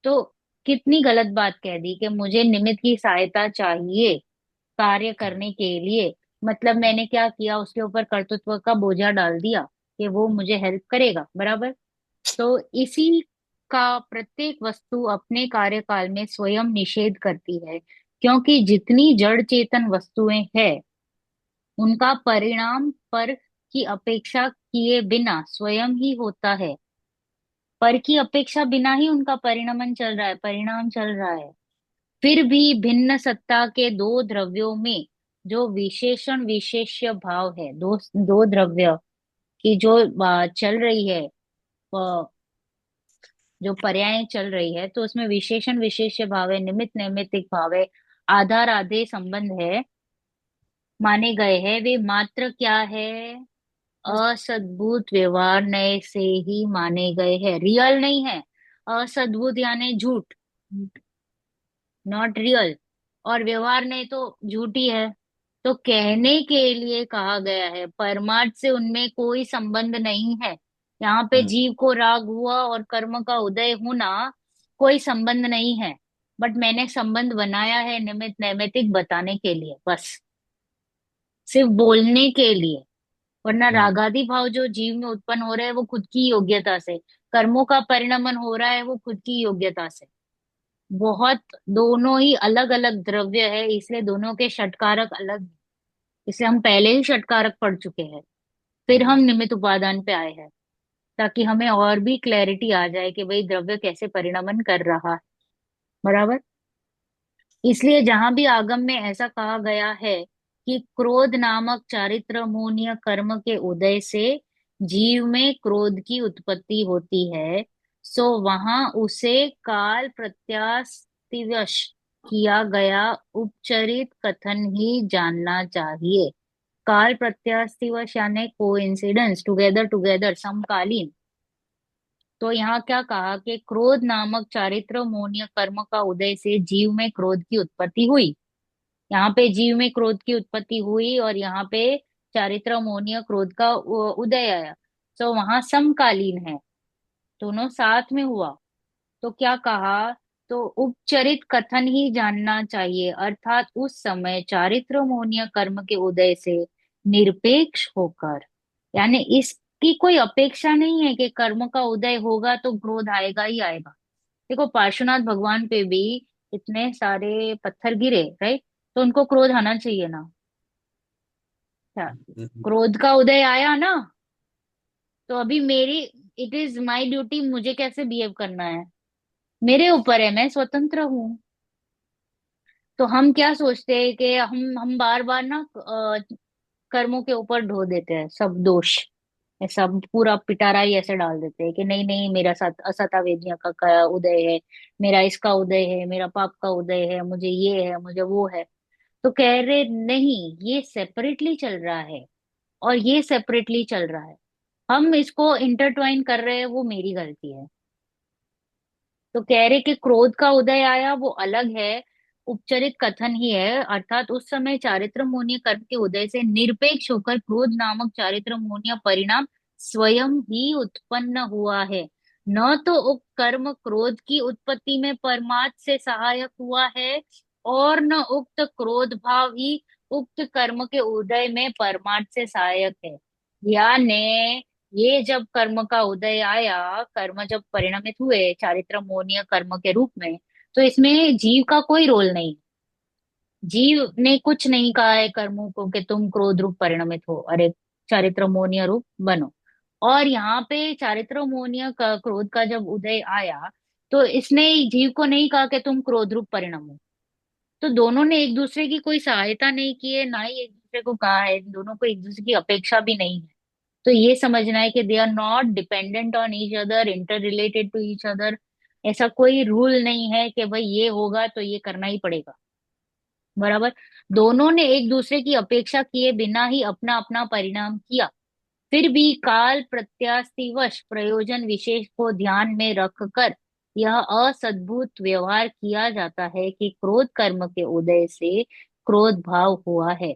तो कितनी गलत बात कह दी कि मुझे निमित्त की सहायता चाहिए कार्य करने के लिए। मतलब मैंने क्या किया, उसके ऊपर कर्तृत्व का बोझा डाल दिया कि वो मुझे हेल्प करेगा, बराबर। तो इसी का प्रत्येक वस्तु अपने कार्यकाल में स्वयं निषेध करती है, क्योंकि जितनी जड़ चेतन वस्तुएं हैं उनका परिणाम पर की अपेक्षा किए बिना स्वयं ही होता है। पर की अपेक्षा बिना ही उनका परिणमन चल रहा है, परिणाम चल रहा है। फिर भी भिन्न सत्ता के दो द्रव्यों में जो विशेषण विशेष्य भाव है, दो दो द्रव्य की जो चल रही है, जो पर्याय चल रही है, तो उसमें विशेषण विशेष्य भाव है, निमित्त नैमित्तिक भाव है, आधार आधे संबंध है, माने गए हैं। वे मात्र क्या है, असद्भुत व्यवहार नए से ही माने गए हैं, रियल नहीं है। असद्भुत यानी झूठ, नॉट रियल। और व्यवहार नहीं तो झूठी है। तो कहने के लिए कहा गया है, परमार्थ से उनमें कोई संबंध नहीं है। यहाँ पे हम्म। जीव को राग हुआ और कर्म का उदय होना, कोई संबंध नहीं है। बट मैंने संबंध बनाया है निमित्त नैमित्तिक बताने के लिए, बस सिर्फ बोलने के लिए। वरना हम्म। रागादि भाव जो जीव में उत्पन्न हो रहे हैं वो खुद की योग्यता से, कर्मों का परिणमन हो रहा है वो खुद की योग्यता से। बहुत, दोनों ही अलग अलग द्रव्य है, इसलिए दोनों के षटकारक अलग हैं। इसलिए हम पहले ही षटकारक पढ़ चुके हैं, फिर हम हम्म। निमित्त उपादान पे आए हैं, ताकि हमें और भी क्लैरिटी आ जाए कि भाई द्रव्य कैसे परिणमन कर रहा है, बराबर। इसलिए जहां भी आगम में ऐसा कहा गया है कि क्रोध नामक चारित्र मूल्य कर्म के उदय से जीव में क्रोध की उत्पत्ति होती है, सो वहां उसे काल प्रत्यास्तिवश किया गया उपचरित कथन ही जानना चाहिए। काल प्रत्यास्तिवश यानी कोइंसिडेंस, टुगेदर टुगेदर, समकालीन। तो यहाँ क्या कहा कि क्रोध नामक चारित्र मोन्य कर्म का उदय से जीव में क्रोध की उत्पत्ति हुई। यहाँ पे जीव में क्रोध की उत्पत्ति हुई और यहाँ पे चारित्र मोन्य क्रोध का उदय आया। तो वहां समकालीन है, दोनों साथ में हुआ। तो क्या कहा, तो उपचरित कथन ही जानना चाहिए, अर्थात उस समय चारित्र मोन्य कर्म के उदय से निरपेक्ष होकर, यानी इसकी कोई अपेक्षा नहीं है कि कर्म का उदय होगा तो क्रोध आएगा ही आएगा। देखो, पार्श्वनाथ भगवान पे भी इतने सारे पत्थर गिरे, राइट, तो उनको क्रोध आना चाहिए ना। क्या, क्रोध का उदय आया ना। तो अभी मेरी, इट इज माई ड्यूटी, मुझे कैसे बिहेव करना है मेरे ऊपर है, मैं स्वतंत्र हूँ। तो हम क्या सोचते हैं कि हम बार बार ना कर्मों के ऊपर ढो देते हैं सब दोष, ऐसा पूरा पिटारा ही ऐसे डाल देते हैं कि नहीं नहीं, मेरा साथ असता वेदना का उदय है, मेरा इसका उदय है, मेरा पाप का उदय है, मुझे ये है, मुझे वो है। तो कह रहे नहीं, ये सेपरेटली चल रहा है और ये सेपरेटली चल रहा है, हम इसको इंटरट्वाइन कर रहे हैं, वो मेरी गलती है। तो कह रहे कि क्रोध का उदय आया वो अलग है, उपचरित कथन ही है, अर्थात उस समय चारित्र मोनीय कर्म के उदय से निरपेक्ष होकर क्रोध नामक चारित्र मोनीय परिणाम स्वयं ही उत्पन्न हुआ है। न तो उक्त कर्म क्रोध की उत्पत्ति में परमार्थ से सहायक हुआ है, और न उक्त क्रोध भाव ही उक्त कर्म के उदय में परमार्थ से सहायक है। यानी ये जब कर्म का उदय आया, कर्म जब परिणमित हुए चारित्र मोनीय कर्म के रूप में, तो इसमें जीव का कोई रोल नहीं। जीव ने कुछ नहीं कहा है कर्मों को कि तुम क्रोध रूप परिणमित हो, अरे चारित्र मोनीय रूप बनो। और यहाँ पे चारित्र मोनीय का क्रोध का जब उदय आया, तो इसने जीव को नहीं कहा कि तुम क्रोध रूप परिणम हो। तो दोनों ने एक दूसरे की कोई सहायता नहीं की है, ना ही एक दूसरे को कहा है, दोनों को एक दूसरे की अपेक्षा भी नहीं है। तो ये समझना है कि they are not dependent on each other, inter related to each other. ऐसा कोई रूल नहीं है कि भाई ये होगा तो ये करना ही पड़ेगा। बराबर, दोनों ने एक दूसरे की अपेक्षा किए बिना ही अपना अपना परिणाम किया। फिर भी काल प्रत्यास्तिवश प्रयोजन विशेष को ध्यान में रखकर यह असद्भुत व्यवहार किया जाता है कि क्रोध कर्म के उदय से क्रोध भाव हुआ है।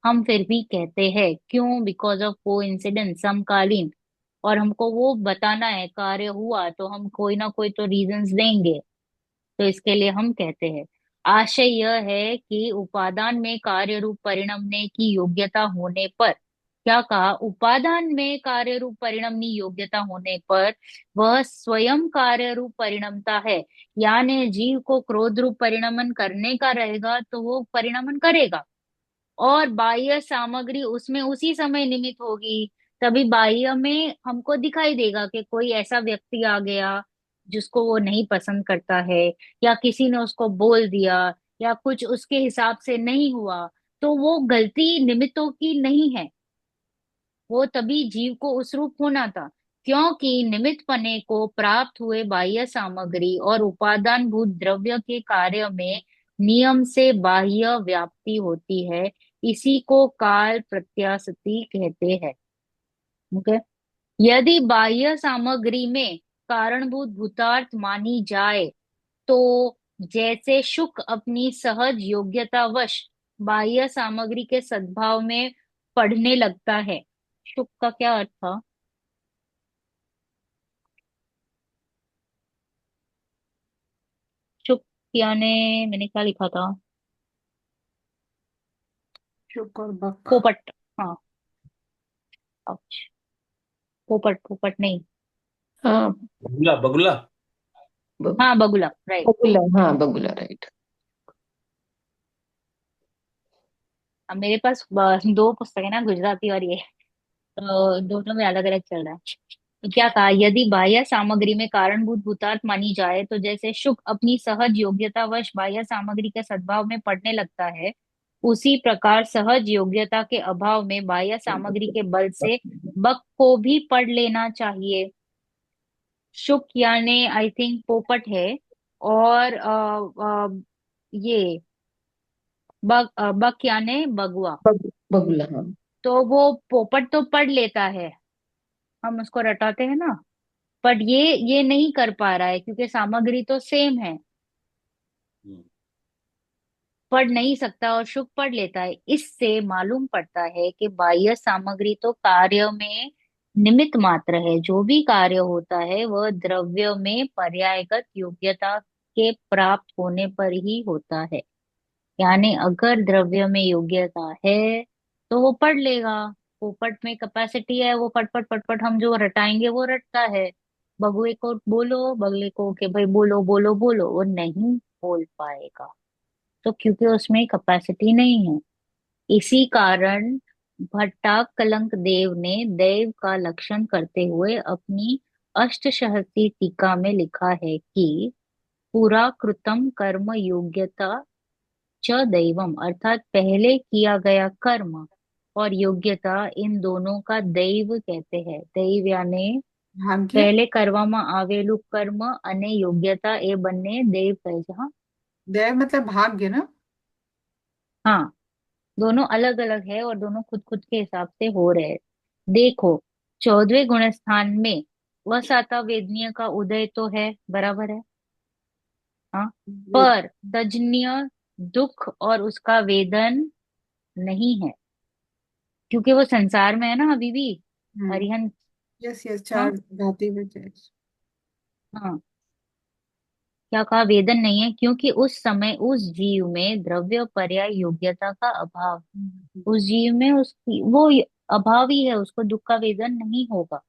हम फिर भी कहते हैं क्यों, बिकॉज ऑफ को इंसिडेंस, समकालीन। और हमको वो बताना है कार्य हुआ तो हम कोई ना कोई तो रीजंस देंगे। तो इसके लिए हम कहते हैं आशय यह है कि उपादान में कार्य रूप परिणमने की योग्यता होने पर, क्या कहा, उपादान में कार्य रूप परिणमनी योग्यता होने पर वह स्वयं कार्य रूप परिणमता है। यानी जीव को क्रोध रूप परिणमन करने का रहेगा तो वो परिणमन करेगा, और बाह्य सामग्री उसमें उसी समय निमित्त होगी। तभी बाह्य में हमको दिखाई देगा कि कोई ऐसा व्यक्ति आ गया जिसको वो नहीं पसंद करता है, या किसी ने उसको बोल दिया, या कुछ उसके हिसाब से नहीं हुआ, तो वो गलती निमित्तों की नहीं है, वो तभी जीव को उस रूप होना था। क्योंकि निमित्त पने को प्राप्त हुए बाह्य सामग्री और उपादान भूत द्रव्य के कार्य में नियम से बाह्य व्याप्ति होती है। इसी को काल प्रत्याशति कहते हैं। ओके, यदि बाह्य सामग्री में कारणभूत भूतार्थ मानी जाए, तो जैसे शुक अपनी सहज योग्यतावश बाह्य सामग्री के सद्भाव में पढ़ने लगता है। शुक का क्या अर्थ था? शुक यानी, मैंने क्या लिखा था? शुक और बक। पोपट। हाँ, ouch। पोपट, पोपट नहीं। हाँ, बगुला बगुला। ब- हाँ, बगुला, राइट। बगुला, हाँ बगुला, राइट। अब मेरे पास दो पुस्तक है ना, गुजराती और ये, तो दोनों में अलग अलग चल रहा है। तो क्या कहा, यदि बाह्य सामग्री में कारणभूत भूतार्थ मानी जाए, तो जैसे शुक अपनी सहज योग्यतावश बाह्य सामग्री के सद्भाव में पढ़ने लगता है, उसी प्रकार सहज योग्यता के अभाव में बाह्य सामग्री के बल से बक को भी पढ़ लेना चाहिए। शुक यानी आई थिंक पोपट है, और ये बक यानी बगुआ। बगुला, हाँ। तो वो पोपट तो पढ़ लेता है, हम उसको रटाते हैं ना, बट ये नहीं कर पा रहा है क्योंकि सामग्री तो सेम है, हम्म। पढ़ नहीं सकता और शुक पढ़ लेता है। इससे मालूम पड़ता है कि बाह्य सामग्री तो कार्य में निमित्त मात्र है, जो भी कार्य होता है वह द्रव्य में पर्यायगत योग्यता के प्राप्त होने पर ही होता है। यानी अगर द्रव्य में योग्यता है तो वो पढ़ लेगा। पोपट में कैपेसिटी है, वो पट पट पट हम जो रटाएंगे वो रटता है। बगुए को बोलो, बगले को कि भाई बोलो बोलो बोलो, वो नहीं बोल पाएगा, तो क्योंकि उसमें कैपेसिटी नहीं है। इसी कारण भट्टाकलंक देव ने दैव का लक्षण करते हुए अपनी अष्टसहस्री टीका में लिखा है कि पुरा कृतम कर्म योग्यता च दैवम, अर्थात पहले किया गया कर्म और योग्यता, इन दोनों का दैव कहते हैं। दैव यानी भाग्य। पहले કરવામાં આવેલું કર્મ અને યોગ્યતા એ બંને દૈવ કહે છે। हाँ। दैव मतलब भाग्य ना। हाँ, दोनों अलग अलग है और दोनों खुद खुद के हिसाब से हो रहे हैं। देखो, 14वें गुण स्थान में वसाता वेदनीय का उदय तो है, बराबर है। हाँ। वेद। पर तजनीय दुख और उसका वेदन नहीं है, क्योंकि वो संसार में है ना अभी भी। हम्म। अरिहंत। यस यस, हाँ। चार धाती में यस। हाँ, क्या कहा, वेदन नहीं है, क्योंकि उस समय उस जीव में द्रव्य पर्याय योग्यता का अभाव। उस जीव में उसकी वो अभाव ही है, उसको दुख का वेदन नहीं होगा।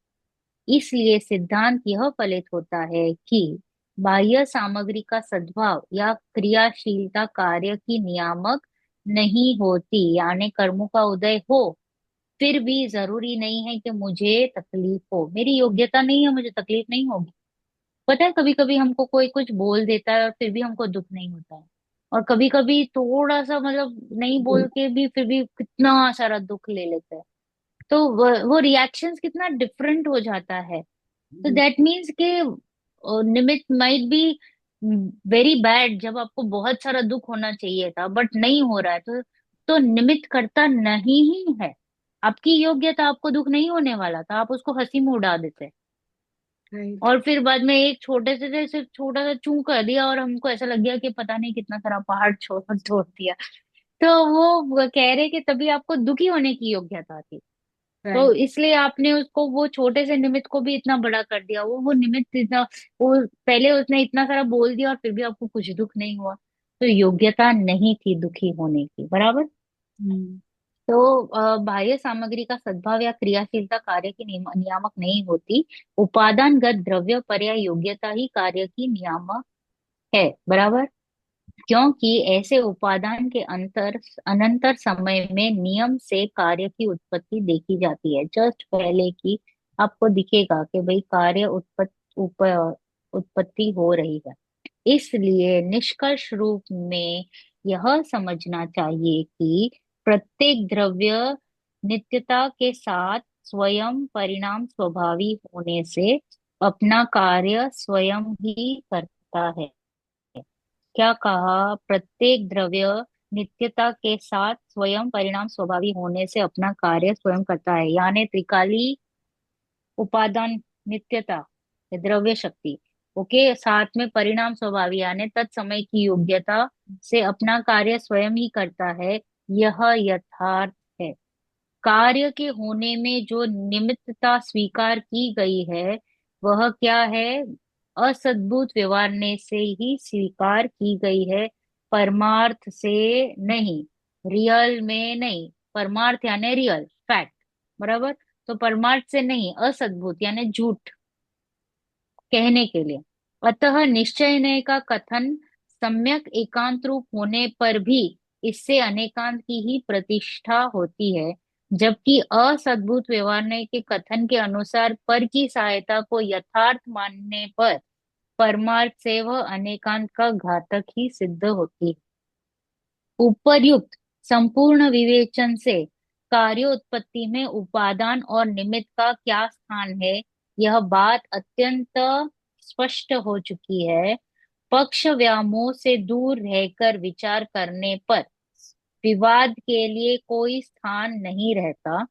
इसलिए सिद्धांत यह फलित होता है कि बाह्य सामग्री का सद्भाव या क्रियाशीलता कार्य की नियामक नहीं होती, यानी कर्मों का उदय हो, फिर भी जरूरी नहीं है कि मुझे तकलीफ हो। मेरी योग्यता नहीं है, मुझे तकलीफ नहीं होगी। पता है, कभी कभी हमको कोई कुछ बोल देता है और फिर भी हमको दुख नहीं होता है। और कभी कभी थोड़ा सा मतलब नहीं बोल के भी फिर भी कितना सारा दुख ले लेते हैं। तो वो रिएक्शंस कितना डिफरेंट हो जाता है। तो दैट मीन्स के निमित्त माइट बी वेरी बैड, जब आपको बहुत सारा दुख होना चाहिए था बट नहीं हो रहा है, तो निमित्त करता नहीं ही है। आपकी योग्यता, आपको दुख नहीं होने वाला था, आप उसको हंसी में उड़ा देते। राइट। और फिर बाद में एक छोटे से सिर्फ छोटा सा चू कर दिया और हमको ऐसा लग गया कि पता नहीं कितना सारा पहाड़ छोड़ छोड़ दिया। तो वो कह रहे कि तभी आपको दुखी होने की योग्यता थी, तो राइट। इसलिए आपने उसको वो छोटे से निमित्त को भी इतना बड़ा कर दिया। वो निमित्त इतना, वो पहले उसने इतना सारा बोल दिया और फिर भी आपको कुछ दुख नहीं हुआ। तो योग्यता नहीं थी दुखी होने की, बराबर। हम्म। तो बाह्य सामग्री का सद्भाव या क्रियाशीलता कार्य की नियामक नहीं होती। उपादानगत द्रव्य पर्याय योग्यता ही कार्य की नियामक है, बराबर। क्योंकि ऐसे उपादान के अंतर अनंतर समय में नियम से कार्य की उत्पत्ति देखी जाती है। जस्ट पहले की आपको दिखेगा कि भाई कार्य उत्पत्ति हो रही है। इसलिए निष्कर्ष रूप में यह समझना चाहिए कि प्रत्येक द्रव्य नित्यता के साथ स्वयं परिणाम स्वभावी होने से अपना कार्य स्वयं ही करता है। क्या कहा, प्रत्येक द्रव्य नित्यता के साथ स्वयं परिणाम स्वभावी होने से अपना कार्य स्वयं करता है, यानी त्रिकाली उपादान नित्यता, ये द्रव्य शक्ति, ओके, साथ में परिणाम स्वभावी यानी तत्समय की योग्यता से अपना कार्य स्वयं ही करता है। यह यथार्थ है। कार्य के होने में जो निमित्तता स्वीकार की गई है वह क्या है, असद्भुत व्यवहार से ही स्वीकार की गई है, परमार्थ से नहीं, रियल में नहीं। परमार्थ यानी रियल फैक्ट, बराबर। तो परमार्थ से नहीं, असद्भुत यानी झूठ कहने के लिए। अतः निश्चय का कथन सम्यक एकांत रूप होने पर भी इससे अनेकांत की ही प्रतिष्ठा होती है, जबकि असद्भुत व्यवहार के कथन के अनुसार पर की सहायता को यथार्थ मानने पर परमार्थ से वह अनेकांत का घातक ही सिद्ध होती है। उपर्युक्त संपूर्ण विवेचन से कार्योत्पत्ति में उपादान और निमित्त का क्या स्थान है, यह बात अत्यंत स्पष्ट हो चुकी है। पक्ष व्यामोह से दूर रहकर विचार करने पर विवाद के लिए कोई स्थान नहीं रहता।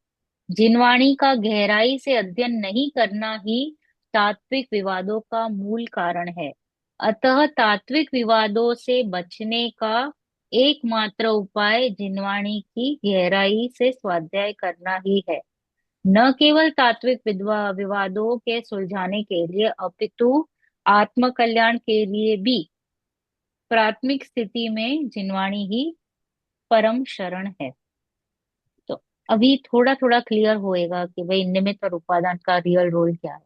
जिनवाणी का गहराई से अध्ययन नहीं करना ही तात्विक विवादों का मूल कारण है। अतः तात्विक विवादों से बचने का एकमात्र उपाय जिनवाणी की गहराई से स्वाध्याय करना ही है। न केवल तात्विक विवादों के सुलझाने के लिए अपितु आत्मकल्याण के लिए भी प्राथमिक स्थिति में जिनवाणी ही परम शरण है। तो अभी थोड़ा थोड़ा क्लियर होएगा कि भाई निमित्त और उपादान का रियल रोल क्या है।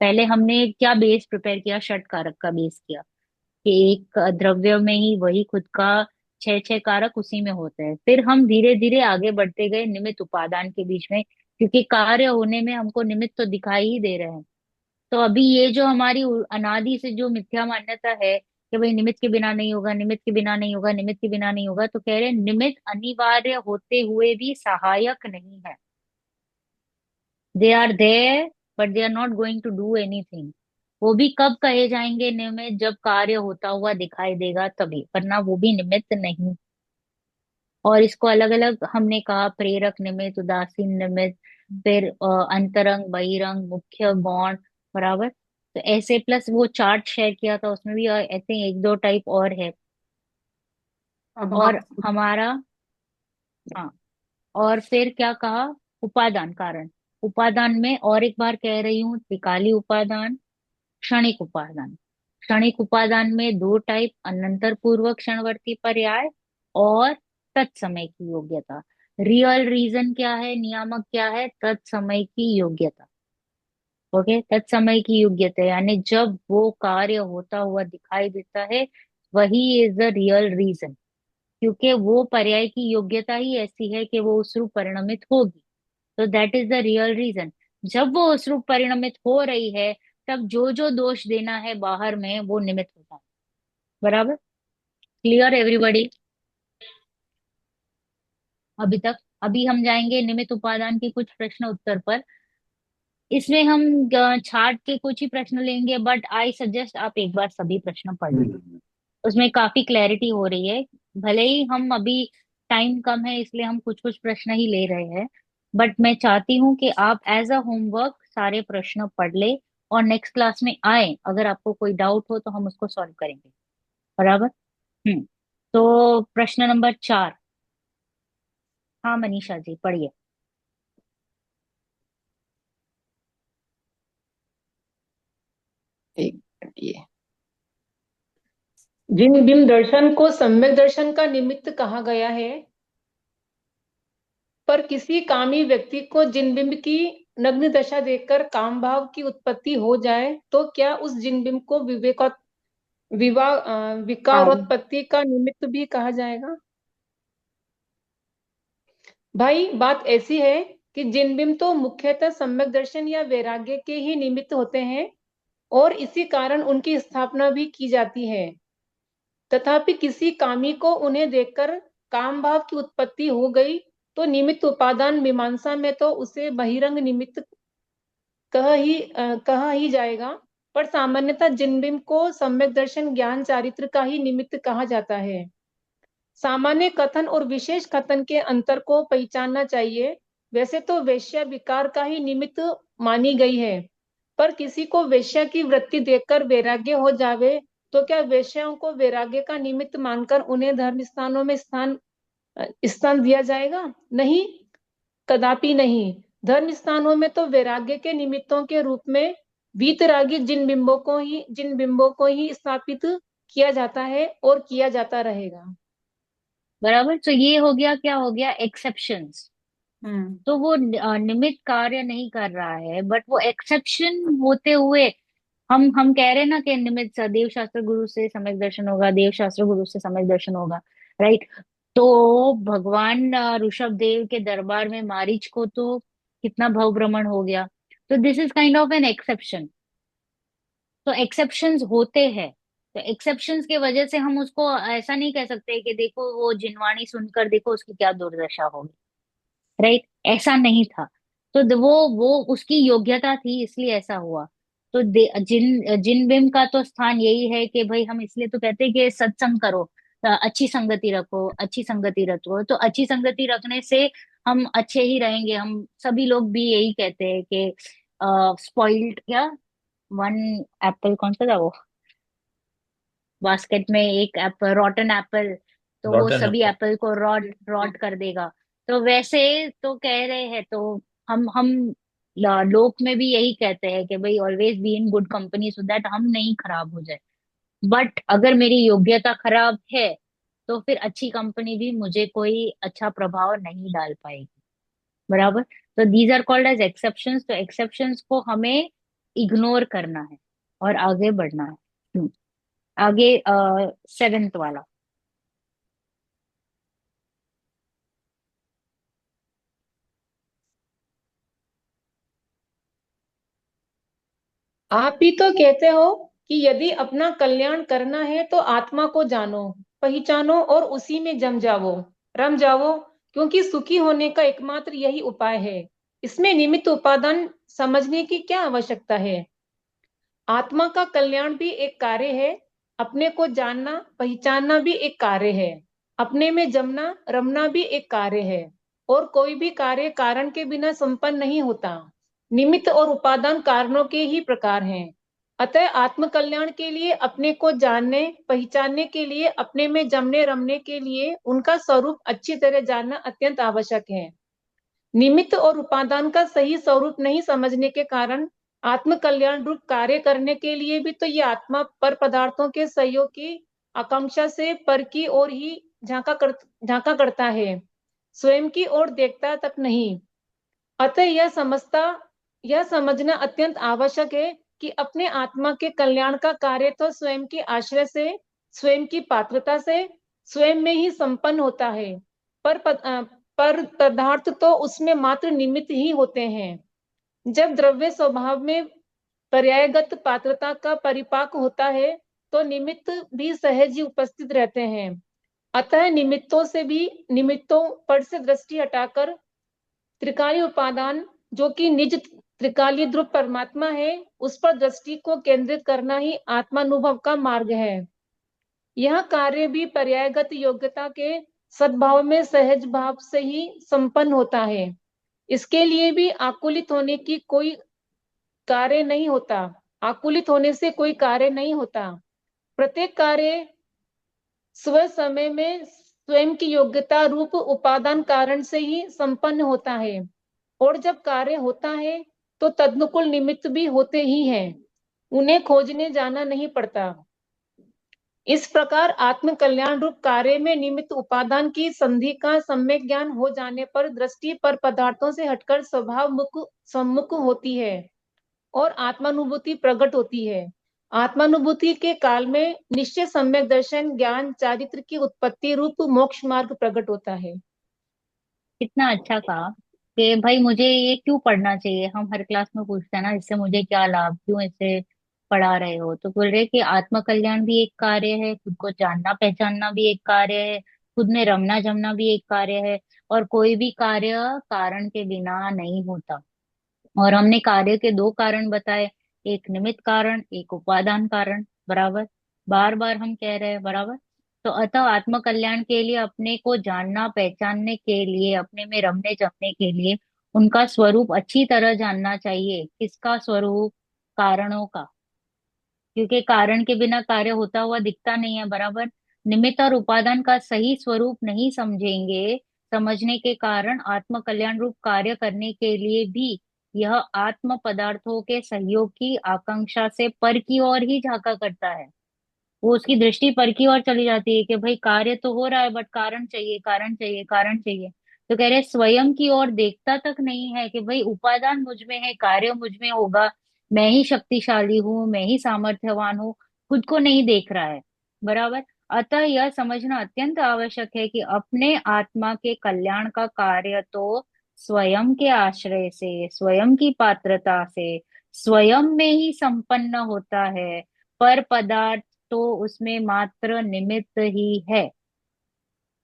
पहले हमने क्या बेस प्रिपेयर किया, षट कारक का बेस किया कि एक द्रव्य में ही वही खुद का छह छह कारक उसी में होते हैं। फिर हम धीरे धीरे आगे बढ़ते गए निमित्त उपादान के बीच में, क्योंकि कार्य होने में हमको निमित्त तो दिखाई ही दे रहे हैं। तो अभी ये जो हमारी अनादि से जो मिथ्या मान्यता है कि भाई निमित्त के बिना नहीं होगा, निमित्त के बिना नहीं होगा, निमित्त के बिना नहीं होगा, तो कह रहे हैं निमित्त अनिवार्य होते हुए भी सहायक नहीं है। They are there but they are not going to do anything. वो भी कब कहे जाएंगे निमित्त, जब कार्य होता हुआ दिखाई देगा तभी, वरना वो भी निमित्त नहीं। और इसको अलग अलग हमने कहा, प्रेरक निमित्त, उदासीन निमित्त, फिर अंतरंग, बहिरंग, मुख्य, गौण। बराबर। तो ऐसे प्लस वो चार्ट शेयर किया था, उसमें भी आई थिंक एक दो टाइप और है। और अभाव। हमारा, हाँ, और फिर क्या कहा, उपादान कारण। उपादान में और एक बार कह रही हूँ, त्रिकाली उपादान, क्षणिक उपादान। क्षणिक उपादान में दो टाइप, अनंतर पूर्व क्षणवर्ती पर्याय और तत्समय की योग्यता। रियल रीजन क्या है, नियामक क्या है, तत्समय की योग्यता। ओके, तत्समय की योग्यता यानी जब वो कार्य होता हुआ दिखाई देता है, वही इज द रियल रीजन। क्योंकि वो पर्याय की योग्यता ही ऐसी है कि वो उस रूप परिणमित होगी। तो that is the real reason. जब वो उस रूप परिणमित हो रही है, तब जो जो दोष देना है बाहर में वो निमित्त होता है। बराबर। क्लियर एवरीबॉडी अभी तक? अभी हम जाएंगे निमित्त उपादान के कुछ प्रश्न उत्तर पर। इसमें हम छाट के कुछ ही प्रश्न लेंगे, बट आई सजेस्ट आप एक बार सभी प्रश्न पढ़ लें। उसमें काफी क्लैरिटी हो रही है। भले ही हम अभी टाइम कम है इसलिए हम कुछ कुछ प्रश्न ही ले रहे हैं, बट मैं चाहती हूँ कि आप एज अ होमवर्क सारे प्रश्न पढ़ ले, और नेक्स्ट क्लास में आए, अगर आपको कोई डाउट हो तो हम उसको सॉल्व करेंगे। बराबर। हम्म। तो प्रश्न नंबर 4। हाँ मनीषा जी पढ़िए। एक मिनट, ये जिन बिंब दर्शन को सम्यक दर्शन का निमित्त कहा गया है, पर किसी कामी व्यक्ति को जिन बिंब की नग्न दशा देखकर काम भाव की उत्पत्ति हो जाए, तो क्या उस जिन बिंब को हाँ। विकारोत्पत्ति का निमित्त भी कहा जाएगा? भाई बात ऐसी है कि जिन बिंब तो मुख्यतः सम्यक दर्शन या वैराग्य के ही निमित्त होते हैं, और इसी कारण उनकी स्थापना भी की जाती है। तथापि किसी कामी को उन्हें देखकर काम भाव की उत्पत्ति हो गई, तो निमित्त उपादान मीमांसा में तो उसे बहिरंग निमित्त कहा ही जाएगा। पर सामान्यतः जिन बिंब को सम्यक दर्शन ज्ञान चारित्र का ही निमित्त कहा जाता है। सामान्य कथन और विशेष कथन के अंतर को पहचानना चाहिए। वैसे तो वेश्या विकार का ही निमित्त मानी गई है, पर किसी को वेश्या की वृत्ति देखकर वैराग्य हो जावे, तो क्या वेश्याओं को वैराग्य का निमित्त मानकर उन्हें धर्म स्थानों में स्थान दिया जाएगा? नहीं, कदापि नहीं। धर्म स्थानों में तो वैराग्य के निमित्तों के रूप में वीतरागी जिन बिंबों को ही स्थापित किया जाता है और किया जाता रहेगा। बराबर। तो ये हो गया, क्या हो गया, एक्सेप्शंस। हम्म। तो वो निमित्त कार्य नहीं कर रहा है, बट वो एक्सेप्शन होते हुए हम कह रहे हैं ना कि निमित्त देव शास्त्र गुरु से सम्यक दर्शन होगा, देव शास्त्र गुरु से सम्यक दर्शन होगा। राइट। तो भगवान ऋषभ देव के दरबार में मारीच को तो कितना भव भ्रमण हो गया। तो this is kind of an exception. तो एक्सेप्शंस होते हैं। तो एक्सेप्शंस की वजह से हम उसको ऐसा नहीं कह सकते कि देखो वो जिनवाणी सुनकर देखो उसकी क्या दुर्दशा होगी। राइट। ऐसा नहीं था। तो वो उसकी योग्यता थी इसलिए ऐसा हुआ। तो जिन जिन बिंब का तो स्थान यही है कि भाई हम इसलिए तो कहते हैं कि सत्संग करो, अच्छी संगति रखो, अच्छी संगति रखो। तो अच्छी संगति रखने से हम अच्छे ही रहेंगे। हम सभी लोग भी यही कहते हैं कि स्पॉइल्ड क्या, वन एप्पल कौन सा था वो, बास्केट में एक एप्पल, रॉटन एप्पल, तो वो रॉटन सभी एप्पल। एप्पल को रॉट रॉट कर देगा। तो वैसे तो कह रहे हैं, तो हम लोक में भी यही कहते हैं कि भाई always be in good company so that हम नहीं खराब हो जाए। बट अगर मेरी योग्यता खराब है, तो फिर अच्छी कंपनी भी मुझे कोई अच्छा प्रभाव नहीं डाल पाएगी। बराबर। तो these are called as exceptions. तो एक्सेप्शंस को हमें इग्नोर करना है और आगे बढ़ना है। आगे 7th वाला। आप ही तो कहते हो कि यदि अपना कल्याण करना है तो आत्मा को जानो, पहचानो और उसी में जम जाओ, रम जाओ, क्योंकि सुखी होने का एकमात्र यही उपाय है। इसमें निमित्त उपादान समझने की क्या आवश्यकता है। आत्मा का कल्याण भी एक कार्य है, अपने को जानना पहचानना भी एक कार्य है, अपने में जमना रमना भी एक कार्य है, और कोई भी कार्य कारण के बिना संपन्न नहीं होता। निमित्त और उपादान कारणों के ही प्रकार हैं। अतः आत्म कल्याण के लिए, अपने को जानने पहचानने के लिए, अपने में जमने रमने के लिए उनका स्वरूप अच्छी तरह जानना अत्यंत आवश्यक है। निमित्त और उपादान का सही स्वरूप नहीं समझने के कारण आत्म कल्याण रूप कार्य करने के लिए भी तो ये आत्मा पर पदार्थों के सहयोग की आकांक्षा से पर की ओर ही झांका करता है, स्वयं की ओर देखता तक नहीं। अतः यह समझना अत्यंत आवश्यक है कि अपने आत्मा के कल्याण का कार्य तो स्वयं के आश्रय से, स्वयं की पात्रता से, स्वयं में ही संपन्न होता है, पर पदार्थ तो उसमें मात्र निमित्त ही होते हैं। जब द्रव्य स्वभाव में पर्यायगत पात्रता का परिपाक होता है तो निमित्त भी सहज ही उपस्थित रहते हैं। अतः निमित्तों पर से दृष्टि हटाकर त्रिकालीय उपादान, जो कि निज त्रिकालीय ध्रुव परमात्मा है, उस पर दृष्टि को केंद्रित करना ही आत्मानुभव का मार्ग है। यह कार्य भी पर्यायगत योग्यता के सद्भाव में सहज भाव से ही संपन्न होता है। इसके लिए भी आकुलित होने की कोई कार्य नहीं होता, आकुलित होने से कोई कार्य नहीं होता। प्रत्येक कार्य स्व समय में स्वयं की योग्यता रूप उपादान कारण से ही संपन्न होता है, और जब कार्य होता है तो तदनुकूल निमित्त भी होते ही हैं, उन्हें खोजने जाना नहीं पड़ता। इस प्रकार आत्म कल्याण रूप कार्य में निमित्त उपादान की संधि का सम्यक ज्ञान हो जाने पर दृष्टि पर पदार्थों से हटकर स्वभाव मुख सम्मुख होती है और आत्मानुभूति प्रकट होती है। आत्मानुभूति के काल में निश्चय सम्यक दर्शन ज्ञान चारित्र की उत्पत्ति रूप मोक्ष मार्ग प्रकट होता है। कितना अच्छा कहा कि भाई मुझे ये क्यों पढ़ना चाहिए। हम हर क्लास में पूछते हैं ना, इससे मुझे क्या लाभ, क्यों इसे पढ़ा रहे हो। तो बोल रहे कि आत्म कल्याण भी एक कार्य है, खुद को जानना पहचानना भी एक कार्य है, खुद में रमना जमना भी एक कार्य है, और कोई भी कार्य कारण के बिना नहीं होता। और हमने कार्य के दो कारण बताए, एक निमित्त कारण, एक उपादान कारण, बराबर। बार बार हम कह रहे हैं, बराबर। तो अतः आत्म कल्याण के लिए, अपने को जानना पहचानने के लिए, अपने में रमने जमने के लिए उनका स्वरूप अच्छी तरह जानना चाहिए। किसका स्वरूप? कारणों का। क्योंकि कारण के बिना कार्य होता हुआ दिखता नहीं है, बराबर। निमित्त और उपादान का सही स्वरूप नहीं समझेंगे, समझने के कारण आत्म कल्याण रूप कार्य करने के लिए भी यह आत्म पदार्थों के सहयोग की आकांक्षा से पर की ओर ही झांका करता है। वो उसकी दृष्टि पर की ओर चली जाती है कि भाई कार्य तो हो रहा है, बट कारण चाहिए, कारण चाहिए, कारण चाहिए। तो कह रहे स्वयं की ओर देखता तक नहीं है कि भाई उपादान मुझ में है, कार्य मुझ में होगा, मैं ही शक्तिशाली हूँ, मैं ही सामर्थ्यवान हूँ, खुद को नहीं देख रहा है, बराबर। अतः यह समझना अत्यंत आवश्यक है कि अपने आत्मा के कल्याण का कार्य तो स्वयं के आश्रय से, स्वयं की पात्रता से, स्वयं में ही संपन्न होता है। पर पदार्थ तो उसमें मात्र निमित्त ही है।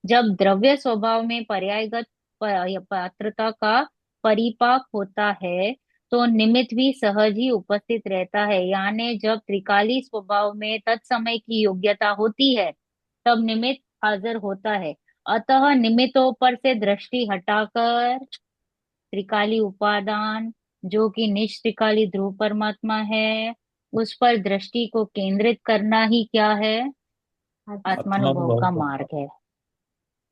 जब द्रव्य स्वभाव में पर्यायगत पात्रता का परिपाक होता है तो निमित्त भी सहज ही उपस्थित रहता है। यानी जब त्रिकाली स्वभाव में तत्समय की योग्यता होती है तब निमित्त हाजिर होता है। अतः निमित्तों पर से दृष्टि हटाकर त्रिकाली उपादान, जो कि निष्त्रिकाली ध्रुव परमात्मा है, उस पर दृष्टि को केंद्रित करना ही क्या है? आत्मानुभव आत्मानुभव का का। मार्ग है।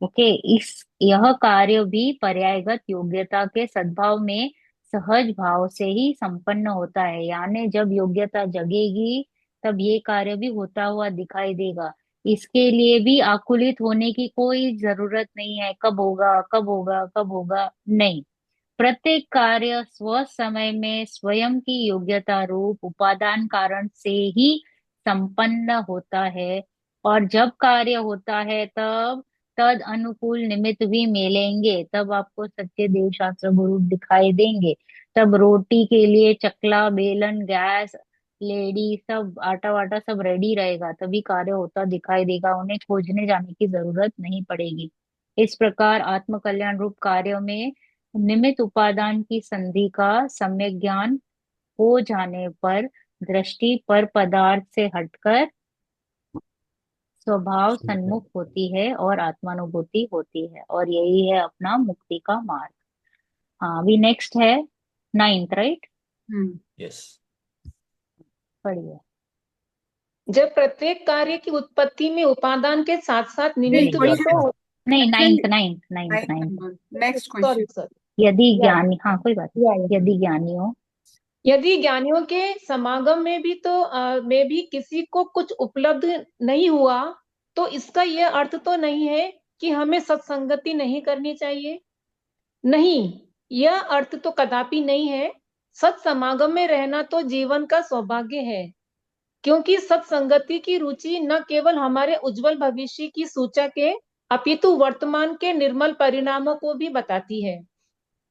ओके। इस यह कार्य भी पर्यायगत योग्यता के सद्भाव में सहज भाव से ही संपन्न होता है। यानी जब योग्यता जगेगी तब ये कार्य भी होता हुआ दिखाई देगा। इसके लिए भी आकुलित होने की कोई जरूरत नहीं है, कब होगा कब होगा कब होगा, नहीं। प्रत्येक कार्य स्व समय में स्वयं की योग्यता रूप उपादान कारण से ही संपन्न होता है। और जब कार्य होता है तब तद अनुकूल निमित्त भी मिलेंगे, तब आपको सच्चे देव शास्त्र गुरु दिखाई देंगे। तब रोटी के लिए चकला, बेलन, गैस, लेडी सब आटा वाटा सब रेडी रहेगा तभी कार्य होता दिखाई देगा, उन्हें खोजने जाने की जरूरत नहीं पड़ेगी। इस प्रकार आत्म कल्याण रूप कार्यों में निमित्त उपादान की संधि का सम्यक ज्ञान हो जाने पर दृष्टि पर पदार्थ से हटकर स्वभाव सन्मुख होती है और आत्मानुभूति होती है, और यही है अपना मुक्ति का मार्ग। हाँ, अभी नेक्स्ट है नाइन्थ, राइट? यस। पढ़िए। जब प्रत्येक कार्य की उत्पत्ति में उपादान के साथ साथ निमित्त भी क्वेश्चन तो नहीं, Actually, ninth. Next sorry question. Sir यदि या ज्ञानी, हाँ कोई बात या नहीं, यदि ज्ञानी हो। यदि ज्ञानियों के समागम में भी में भी किसी को कुछ उपलब्ध नहीं हुआ तो इसका यह अर्थ तो नहीं है कि हमें सत्संगति नहीं करनी चाहिए। नहीं, यह अर्थ तो कदापि नहीं है। सत्समागम में रहना तो जीवन का सौभाग्य है, क्योंकि सत्संगति की रुचि न केवल हमारे उज्जवल भविष्य की सूचक है, अपितु वर्तमान के निर्मल परिणामों को भी बताती है।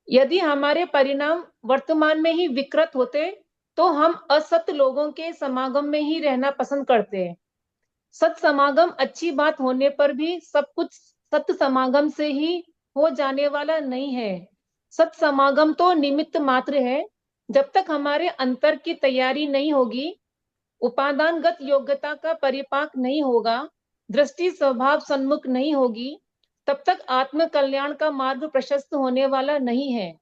यदि हमारे परिणाम वर्तमान में ही विकृत होते तो हम असत लोगों के समागम में ही रहना पसंद करते हैं। सत्समागम अच्छी बात होने पर भी सब कुछ सत्य समागम से ही हो जाने वाला नहीं है। सत्समागम तो निमित्त मात्र है। जब तक हमारे अंतर की तैयारी नहीं होगी, उपादानगत योग्यता का परिपाक नहीं होगा, दृष्टि स्वभाव सन्मुख नहीं होगी, तब तक आत्म कल्याण का मार्ग प्रशस्त होने वाला नहीं है।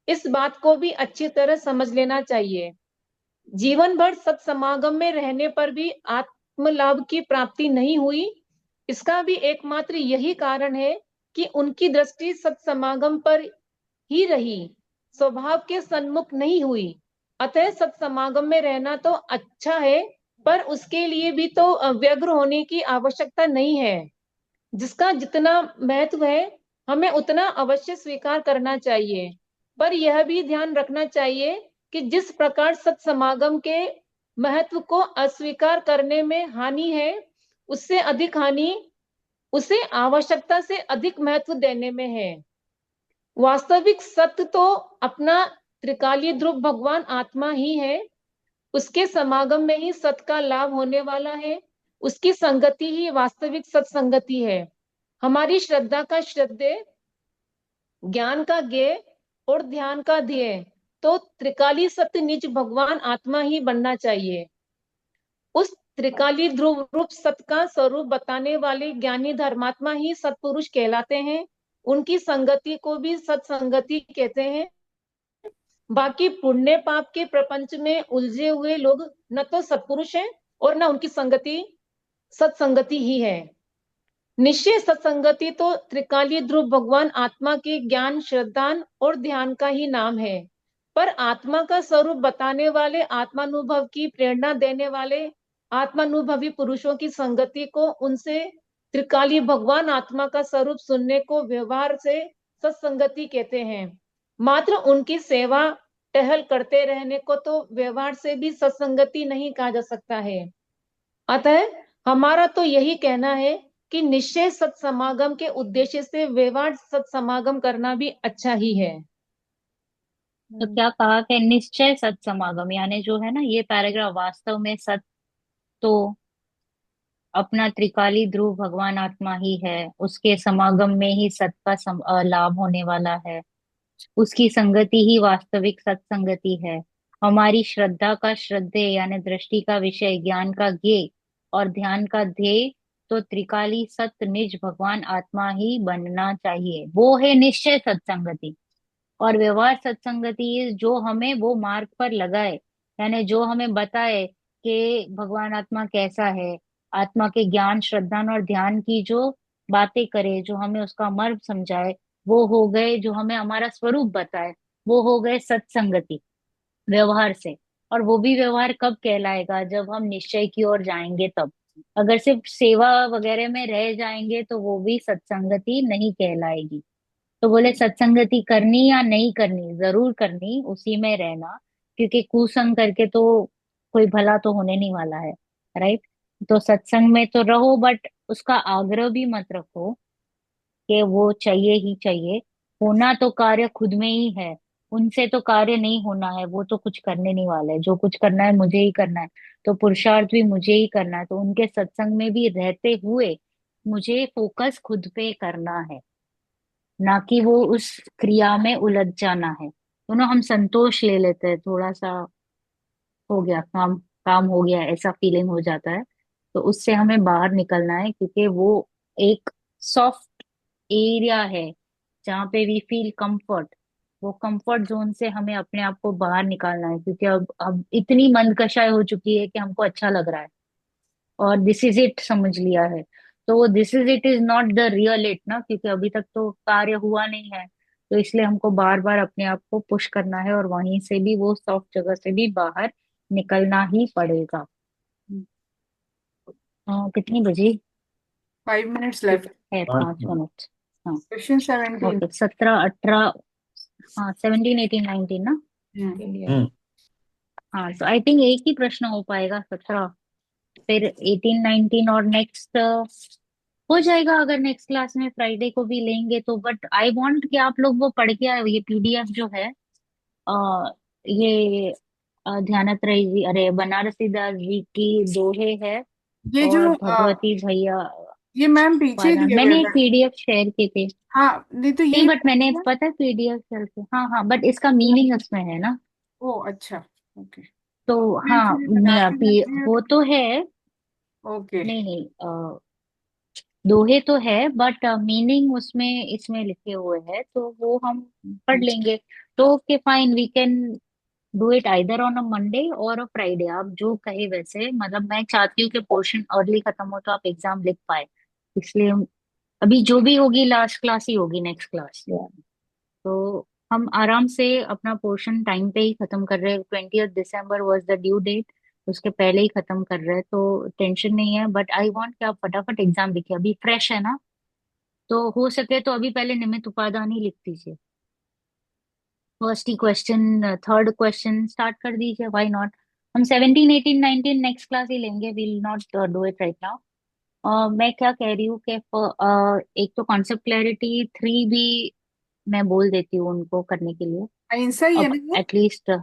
इस बात को भी अच्छी तरह समझ लेना चाहिए। जीवन भर सत्समागम में रहने पर भी आत्म लाभ की प्राप्ति नहीं हुई, इसका भी एकमात्र यही कारण है कि उनकी दृष्टि सत्समागम पर ही रही, स्वभाव के सन्मुख नहीं हुई। अतः सत्समागम में रहना तो अच्छा है, पर उसके लिए भी तो व्यग्र होने की आवश्यकता नहीं है। जिसका जितना महत्व है हमें उतना अवश्य स्वीकार करना चाहिए, पर यह भी ध्यान रखना चाहिए कि जिस प्रकार सत्समागम के महत्व को अस्वीकार करने में हानि है, उससे अधिक हानि उसे आवश्यकता से अधिक महत्व देने में है। वास्तविक सत्य तो अपना त्रिकालीय ध्रुव भगवान आत्मा ही है। उसके समागम में ही सत का लाभ होने वाला है। उसकी संगति ही वास्तविक सत्संगति है। हमारी श्रद्धा का श्रद्धेय, ज्ञान का ज्ञेय और ध्यान का ध्येय तो त्रिकाली सत्य निज भगवान आत्मा ही बनना चाहिए। उस त्रिकाली ध्रुव रूप सत्य का स्वरूप बताने वाले ज्ञानी धर्मात्मा ही सत्पुरुष कहलाते हैं। उनकी संगति को भी सत्संगति कहते हैं। बाकी पुण्य पाप के प्रपंच में उलझे हुए लोग न तो सत्पुरुष हैं और न उनकी संगति सत्संगति ही है। निश्चय सत्संगति तो त्रिकालीय ध्रुव भगवान आत्मा के ज्ञान, श्रद्धान और ध्यान का ही नाम है। पर आत्मा का स्वरूप बताने वाले, आत्मानुभव की प्रेरणा देने वाले आत्मानुभवी पुरुषों की संगति को उनसे त्रिकालीय भगवान आत्मा का स्वरूप सुनने को व्यवहार से सत्संगति कहते हैं। मात्र उनकी सेवा टहल करते रहने को तो व्यवहार से भी सत्संगति नहीं कहा जा सकता है। अतः हमारा तो यही कहना है कि निश्चय सत्समागम के उद्देश्य से व्यवहार सत्समागम करना भी अच्छा ही है। तो क्या कहा कि निश्चय सत्समागम, यानी जो है ना ये पैराग्राफ वास्तव में सत तो अपना त्रिकाली ध्रुव भगवान आत्मा ही है, उसके समागम में ही सत का लाभ होने वाला है, उसकी संगति ही वास्तविक सत्संगति है। हमारी श्रद्धा का श्रद्धेय यानी दृष्टि का विषय, ज्ञान का ज्ञेय और ध्यान का ध्येय तो त्रिकाली सत्य निज भगवान आत्मा ही बनना चाहिए। वो है निश्चय सत्संगति। और व्यवहार सत्संगति जो हमें वो मार्ग पर लगाए, यानी जो हमें बताए कि भगवान आत्मा कैसा है, आत्मा के ज्ञान, श्रद्धा और ध्यान की जो बातें करे, जो हमें उसका मर्म समझाए, वो हो गए, जो हमें हमारा स्वरूप बताए, वो हो गए सत्संगति व्यवहार से। और वो भी व्यवहार कब कहलाएगा, जब हम निश्चय की ओर जाएंगे तब। अगर सिर्फ सेवा वगैरह में रह जाएंगे तो वो भी सत्संगति नहीं कहलाएगी। तो बोले सत्संगति करनी या नहीं करनी, जरूर करनी, उसी में रहना, क्योंकि कुसंग करके तो कोई भला तो होने नहीं वाला है, राइट? तो सत्संग में तो रहो, बट उसका आग्रह भी मत रखो कि वो चाहिए ही चाहिए। होना तो कार्य खुद में ही है, उनसे तो कार्य नहीं होना है, वो तो कुछ करने नहीं वाले हैं, जो कुछ करना है मुझे ही करना है। तो पुरुषार्थ भी मुझे ही करना है, तो उनके सत्संग में भी रहते हुए मुझे फोकस खुद पे करना है, ना कि वो उस क्रिया में उलझ जाना है। दोनों हम संतोष ले लेते हैं, थोड़ा सा हो गया काम, काम हो गया ऐसा फीलिंग हो जाता है। तो उससे हमें बाहर निकलना है, क्योंकि वो एक सॉफ्ट एरिया है जहाँ पे वी फील कंफर्ट। वो कंफर्ट जोन से हमें अपने आप को बाहर निकालना है, क्योंकि अब इतनी मंदकषाय हो चुकी है कि हमको अच्छा लग रहा है और दिस इज इट समझ लिया है। तो वो this is it is not the real it ना, क्योंकि अभी तक तो कार्य हुआ नहीं है। तो इसलिए हमको बार बार अपने आप को पुश करना है, और वहीं से भी, वो सॉफ्ट जगह से भी बाहर निकलना ही पड़ेगा। कितनी बजी? 5 मिनट्स लेफ्ट। है 5 मिनट। हाँ। क्वेश्चन 17। ओके, 17, 18। हाँ, 17, 18, 19 ना। इंडिया। हाँ, तो आई थिंक एक ही प्रश्न हो पाएगा, 17। फिर 18, 19 और नेक्स्ट हो जाएगा, अगर नेक्स्ट क्लास में फ्राइडे को भी लेंगे तो। बट आई वांट कि आप लोग वो पढ़ के आए, ये पीडीएफ जो है, ये ध्यानत्रय जी, अरे बनारसी दास जी की दोहे है, ये और जो भगवती भैया ये मैम पीछे पारायण, दिए हुए मैंने एक हैं। पीडीएफ शेयर की थी। हाँ, नहीं तो नहीं, ये बट मैंने पता है पीडीएफ शेयर की, हाँ हाँ, बट इसका मीनिंग उसमें है ना। ओ अच्छा। ओके। तो मैं हाँ, एक्चुअली बनारसी जाती है वो तो। तो है। ओके। नहीं नहीं, दोहे तो है, बट मीनिंग उसमें इसमें लिखे हुए हैं, तो वो हम पढ़ लेंगे। तो okay fine, we can do it either on a Monday और अ फ्राइडे, आप जो कहे वैसे। मतलब मैं चाहती हूँ कि पोर्शन अर्ली खत्म हो, तो आप एग्जाम लिख पाए। इसलिए अभी जो भी होगी लास्ट क्लास ही होगी, नेक्स्ट क्लास। तो हम आराम से अपना पोर्शन टाइम पे ही खत्म कर रहे हैं। 20 दिसंबर वॉज द ड्यू डेट, उसके पहले ही खत्म कर रहे हैं, तो टेंशन नहीं है। बट आई वांट कि आप फटाफट एग्जाम लिखिए, अभी फ्रेश है ना। तो हो सके तो अभी पहले निमित्त उपादान ही लिख दीजिए, फर्स्ट ही क्वेश्चन, थर्ड क्वेश्चन स्टार्ट कर दीजिए, व्हाई नॉट। हम 17, 18, 19 नेक्स्ट क्लास ही लेंगे, will not do it right now. मैं क्या कह रही हूँ कि एक तो कॉन्सेप्ट क्लैरिटी 3 भी मैं बोल देती हूँ उनको करने के लिए। अहिंसा ही है अब ना वो। एटलीस्ट, हाँ,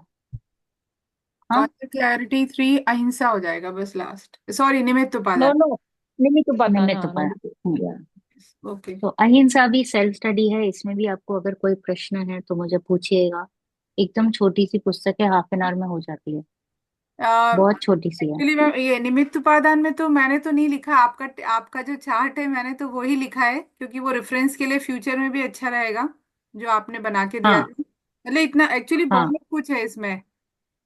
कॉन्सेप्ट क्लैरिटी 3 अहिंसा हो जाएगा बस लास्ट, सॉरी निमित्त नो उपादान। नो, निमित्त उपादान, निमित्त हाँ उपाय। निमित्त, या। ओके। तो अहिंसा भी सेल्फ स्टडी है, इसमें भी आपको अगर कोई प्रश्न है तो मुझे पूछिएगा। एकदम छोटी सी पुस्तक है, हाफ एन आवर में हो जाती है, बहुत छोटी सी है। एक्चुअली मैं ये निमित्त उपादान में तो मैंने तो नहीं लिखा, आपका आपका जो चार्ट है मैंने तो वो ही लिखा है, क्योंकि वो रेफरेंस के लिए फ्यूचर में भी अच्छा रहेगा, जो आपने बना के दिया हाँ था। मतलब इतना एक्चुअली हाँ बहुत कुछ है इसमें,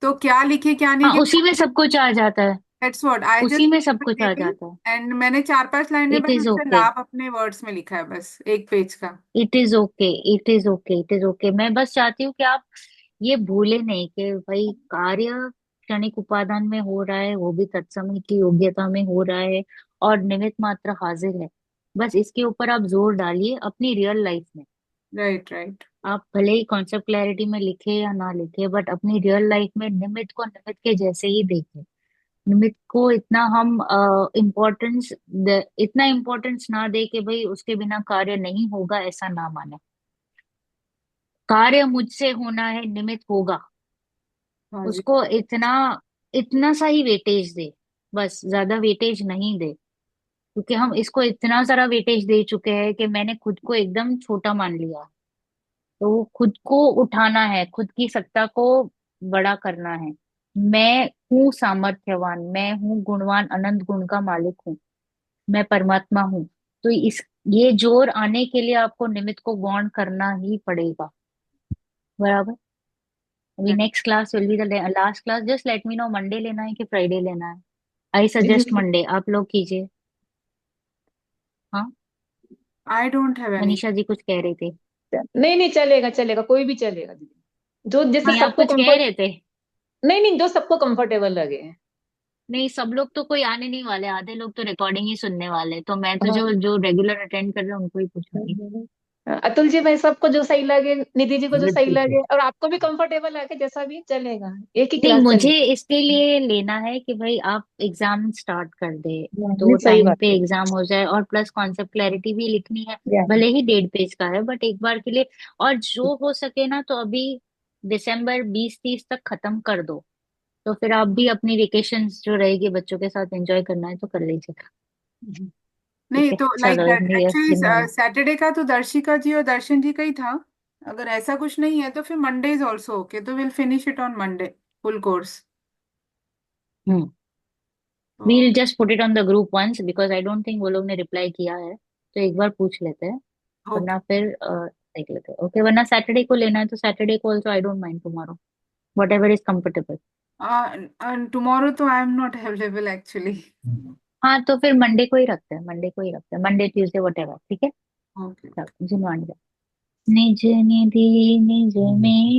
तो क्या लिखे क्या नहीं हाँ, लिखे। उसी में सब कुछ आ जाता है, दैट्स व्हाट आई उसी में जस्ट सब कुछ आ जाता है। एंड मैंने 4-5 लाइनें इट बस इज उससे ओके, लाभ अपने वर्ड्स में लिखा है, बस एक पेज का। It is okay, it is okay, it is okay. मैं बस चाहती हूँ कि आप ये भूले नहीं कि भाई कार्य क्षणिक उपादान में हो रहा है, वो भी तत्समय की योग्यता में हो रहा है, और निमित्त मात्र हाजिर है। बस इसके ऊपर आप जोर डालिए अपनी रियल लाइफ में। Right right. आप भले ही कॉन्सेप्ट क्लैरिटी में लिखे या ना लिखे, बट अपनी रियल लाइफ में निमित्त को निमित्त के जैसे ही देखें। निमित्त को इतना हम इम्पोर्टेंस, इतना इम्पोर्टेंस ना दे कि भाई उसके बिना कार्य नहीं होगा, ऐसा ना माने। कार्य मुझसे होना है, निमित्त होगा, हाँ जी। उसको इतना, इतना सा ही वेटेज दे, बस ज्यादा वेटेज नहीं दे। क्योंकि हम इसको इतना सारा वेटेज दे चुके हैं कि मैंने खुद को एकदम छोटा मान लिया। तो वो खुद को उठाना है, खुद की सत्ता को बड़ा करना है। मैं हूँ सामर्थ्यवान, मैं हूँ गुणवान, अनंत गुण का मालिक हूँ, मैं परमात्मा हूँ। तो इस, ये जोर आने के लिए आपको निमित्त को गौण करना ही पड़ेगा, बराबर। अभी next class will be the last class, just let me know Monday लेना है कि फ्राइडे लेना है। आई सजेस्ट मंडे, आप लोग कीजिए। हाँ, I don't have any. Manisha ji कुछ कह रही थी। नहीं नहीं, चलेगा चलेगा, कोई भी चलेगा दीदी, जो जैसे नहीं, आप सबको कुछ कह कंफर्ट। रहे थे। नहीं नहीं, जो सबको कंफर्टेबल लगे। नहीं, सब लोग तो कोई आने नहीं वाले, आधे लोग तो रिकॉर्डिंग ही सुनने वाले, तो मैं तो जो हाँ। जो रेगुलर अटेंड कर रहे हैं उनको ही पूछूंगी। अतुल जी भाई, सबको जो सही लगे, निधि जी को जो सही ठीक है। लगे, और आपको भी कंफर्टेबल लगे, जैसा भी चलेगा, एक ही नहीं, क्लास मुझे चलेगी। इसके लिए लेना है कि भाई आप एग्जाम स्टार्ट कर दे, ये तो सही टाइम बात पे है। एग्जाम हो जाए, और प्लस कॉन्सेप्ट क्लैरिटी भी लिखनी है। या। भले ही 1.5 पेज का है, बट एक बार के लिए। और जो हो सके ना, तो अभी दिसंबर 20-30 तक खत्म कर दो, तो फिर आप भी अपनी वेकेशंस जो रहेगी बच्चों के साथ एंजॉय करना है तो कर लीजिएगा। ठीक नहीं है, तो लाइक चलो एक्चुअली जिम्मेवारी। सैटरडे का तो दर्शिका जी और दर्शन जी का ही था। अगर ऐसा कुछ नहीं है तो फिर मंडे इज ऑल्सो ओके, तो will finish it on Monday full course. Hmm. तो we'll just put it on the group once, because I don't think वो लोग ने रिप्लाई किया है, तो एक बार पूछ लेते हैं, ओके। वरना फिर देख लेते हैं। ओके, वरना सैटरडे को लेना है तो सैटरडे को also, I don't mind tomorrow, whatever is comfortable. Tomorrow तो I am not available actually. हाँ तो फिर मंडे को ही रखते हैं, मंडे को ही रखते हैं, मंडे ट्यूसडे वट एवर, ठीक है। ओके। चलो, जिन्होंने निज निधि निज में